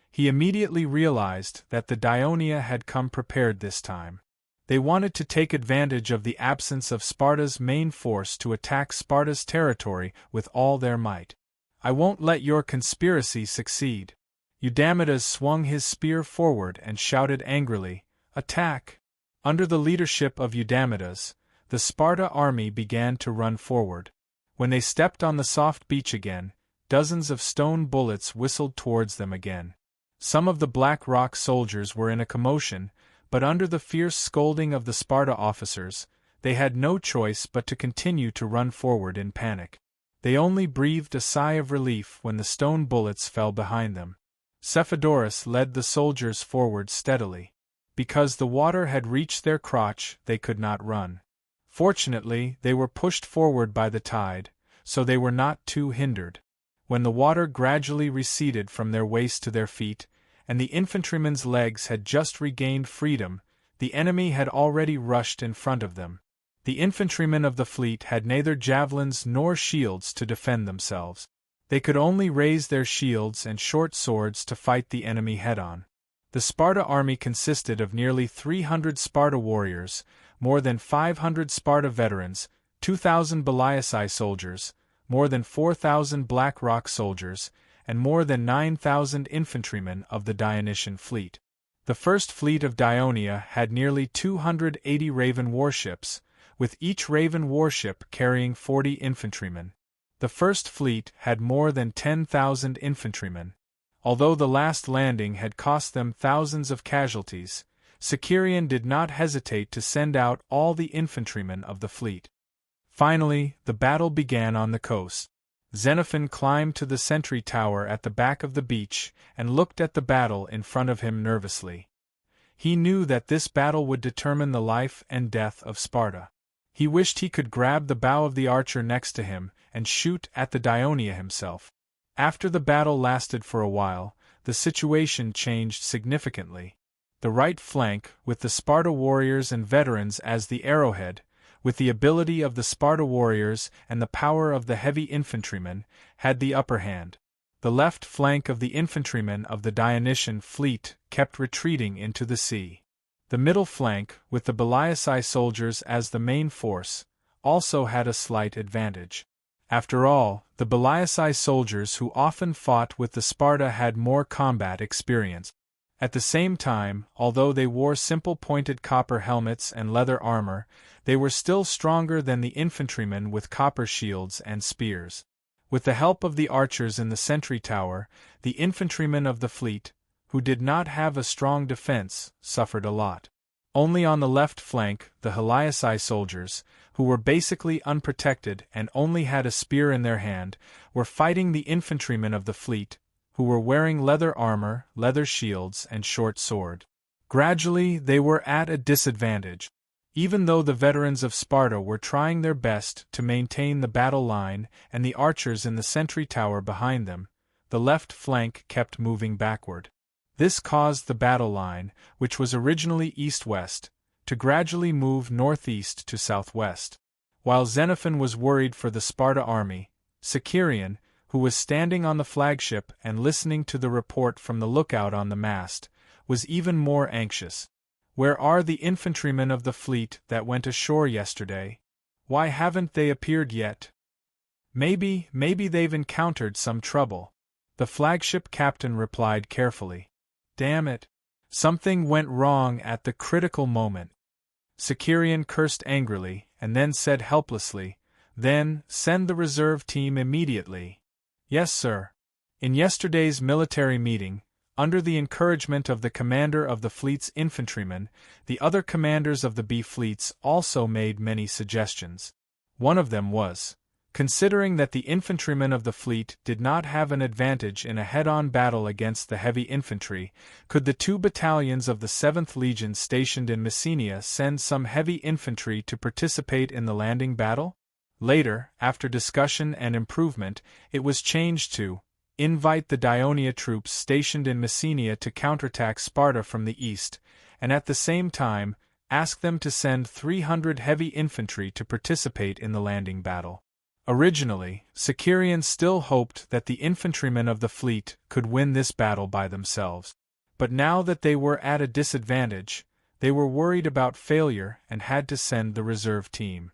He immediately realized that the Dionia had come prepared this time. They wanted to take advantage of the absence of Sparta's main force to attack Sparta's territory with all their might. "I won't let your conspiracy succeed." Eudamidas swung his spear forward and shouted angrily, "Attack!" Under the leadership of Eudamidas, the Sparta army began to run forward. When they stepped on the soft beach again, dozens of stone bullets whistled towards them again. Some of the Black Rock soldiers were in a commotion, but under the fierce scolding of the Sparta officers, they had no choice but to continue to run forward in panic. They only breathed a sigh of relief when the stone bullets fell behind them. Cephalorus led the soldiers forward steadily. Because the water had reached their crotch, they could not run. Fortunately, they were pushed forward by the tide, so they were not too hindered. When the water gradually receded from their waist to their feet, and the infantrymen's legs had just regained freedom, the enemy had already rushed in front of them. The infantrymen of the fleet had neither javelins nor shields to defend themselves. They could only raise their shields and short swords to fight the enemy head-on. The Sparta army consisted of nearly 300 Sparta warriors, more than 500 Sparta veterans, 2,000 Baliaci soldiers, more than 4,000 Black Rock soldiers, and more than 9,000 infantrymen of the Dionysian fleet. The first fleet of Dionia had nearly 280 Raven warships, with each Raven warship carrying 40 infantrymen. The first fleet had more than 10,000 infantrymen. Although the last landing had cost them thousands of casualties, Sicerian did not hesitate to send out all the infantrymen of the fleet. Finally, the battle began on the coast. Xenophon climbed to the sentry tower at the back of the beach and looked at the battle in front of him nervously. He knew that this battle would determine the life and death of Sparta. He wished he could grab the bow of the archer next to him and shoot at the Dionia himself. After the battle lasted for a while, the situation changed significantly. The right flank, with the Sparta warriors and veterans as the arrowhead, with the ability of the Sparta warriors and the power of the heavy infantrymen, had the upper hand. The left flank of the infantrymen of the Dionysian fleet kept retreating into the sea. The middle flank, with the Baliaci soldiers as the main force, also had a slight advantage. After all, the Baliaci soldiers who often fought with the Sparta had more combat experience. At the same time, although they wore simple pointed copper helmets and leather armor, they were still stronger than the infantrymen with copper shields and spears. With the help of the archers in the sentry tower, the infantrymen of the fleet, who did not have a strong defense, suffered a lot. Only on the left flank, the Heliasai soldiers, who were basically unprotected and only had a spear in their hand, were fighting the infantrymen of the fleet, who were wearing leather armor, leather shields, and short sword. Gradually, they were at a disadvantage. Even though the veterans of Sparta were trying their best to maintain the battle line and the archers in the sentry tower behind them, the left flank kept moving backward. This caused the battle line, which was originally east-west, to gradually move northeast to southwest. While Xenophon was worried for the Sparta army, Sicerion, who was standing on the flagship and listening to the report from the lookout on the mast, was even more anxious. Where are the infantrymen of the fleet that went ashore yesterday? Why haven't they appeared yet? Maybe they've encountered some trouble. The flagship captain replied carefully. Damn it. Something went wrong at the critical moment. Sicerion cursed angrily, and then said helplessly, Then, send the reserve team immediately. Yes, sir. In yesterday's military meeting, under the encouragement of the commander of the fleet's infantrymen, the other commanders of the B fleets also made many suggestions. One of them was, considering that the infantrymen of the fleet did not have an advantage in a head-on battle against the heavy infantry, could the 2 battalions of the 7th Legion stationed in Messenia send some heavy infantry to participate in the landing battle? Later, after discussion and improvement, it was changed to invite the Dionia troops stationed in Messenia to counterattack Sparta from the east, and at the same time, ask them to send 300 heavy infantry to participate in the landing battle. Originally, Sicerion still hoped that the infantrymen of the fleet could win this battle by themselves. But now that they were at a disadvantage, they were worried about failure and had to send the reserve team.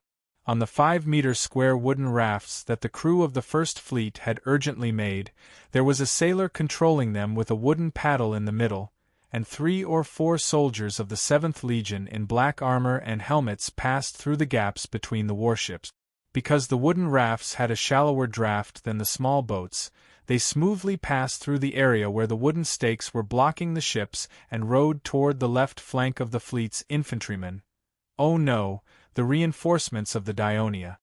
On the 5-meter square wooden rafts that the crew of the First Fleet had urgently made, there was a sailor controlling them with a wooden paddle in the middle, and 3 or 4 soldiers of the 7th Legion in black armor and helmets passed through the gaps between the warships. Because the wooden rafts had a shallower draft than the small boats, they smoothly passed through the area where the wooden stakes were blocking the ships and rowed toward the left flank of the fleet's infantrymen. Oh no, the reinforcements of the Dionia.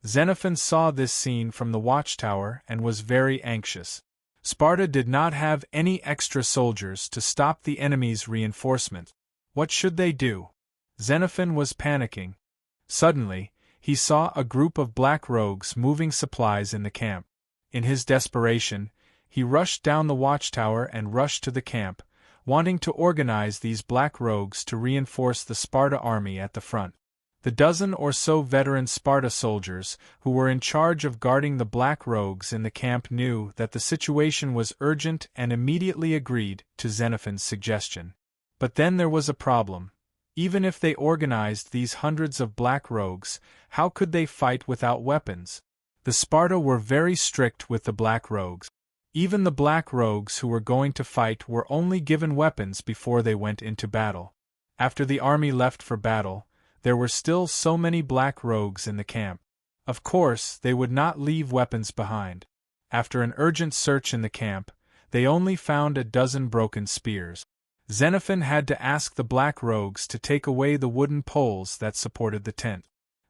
Xenophon saw this scene from the watchtower and was very anxious. Sparta did not have any extra soldiers to stop the enemy's reinforcement. What should they do? Xenophon was panicking. Suddenly, he saw a group of black rogues moving supplies in the camp. In his desperation, he rushed down the watchtower and rushed to the camp, wanting to organize these black rogues to reinforce the Sparta army at the front. The dozen or so veteran Sparta soldiers who were in charge of guarding the black rogues in the camp knew that the situation was urgent and immediately agreed to Xenophon's suggestion. But then there was a problem. Even if they organized these hundreds of black rogues, how could they fight without weapons? The Sparta were very strict with the black rogues. Even the black rogues who were going to fight were only given weapons before they went into battle. After the army left for battle, there were still so many black rogues in the camp. Of course, they would not leave weapons behind. After an urgent search in the camp, they only found a dozen broken spears. Xenophon had to ask the black rogues to take away the wooden poles that supported the tent.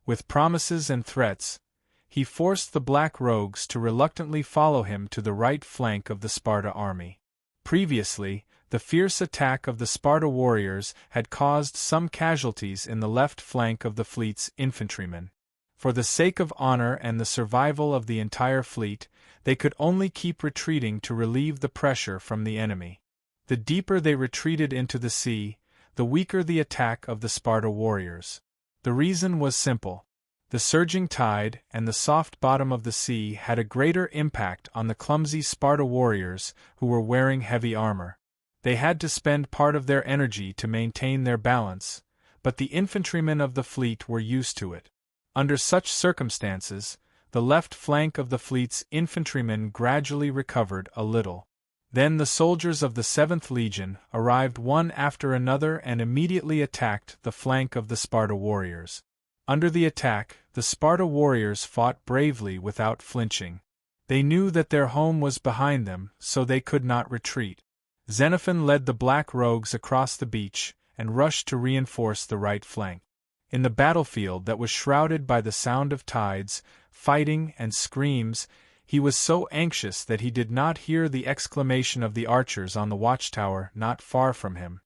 With promises and threats, he forced the black rogues to reluctantly follow him to the right flank of the Sparta army. Previously, the fierce attack of the Sparta warriors had caused some casualties in the left flank of the fleet's infantrymen. For the sake of honor and the survival of the entire fleet, they could only keep retreating to relieve the pressure from the enemy. The deeper they retreated into the sea, the weaker the attack of the Sparta warriors. The reason was simple. The surging tide and the soft bottom of the sea had a greater impact on the clumsy Sparta warriors who were wearing heavy armor. They had to spend part of their energy to maintain their balance, but the infantrymen of the fleet were used to it. Under such circumstances, the left flank of the fleet's infantrymen gradually recovered a little. Then the soldiers of the 7th Legion arrived one after another and immediately attacked the flank of the Sparta warriors. Under the attack, the Sparta warriors fought bravely without flinching. They knew that their home was behind them, so they could not retreat. Xenophon led the black rogues across the beach, and rushed to reinforce the right flank. In the battlefield that was shrouded by the sound of tides, fighting, and screams, he was so anxious that he did not hear the exclamation of the archers on the watchtower not far from him.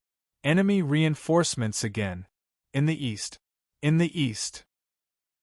Enemy reinforcements again! In the east! In the east!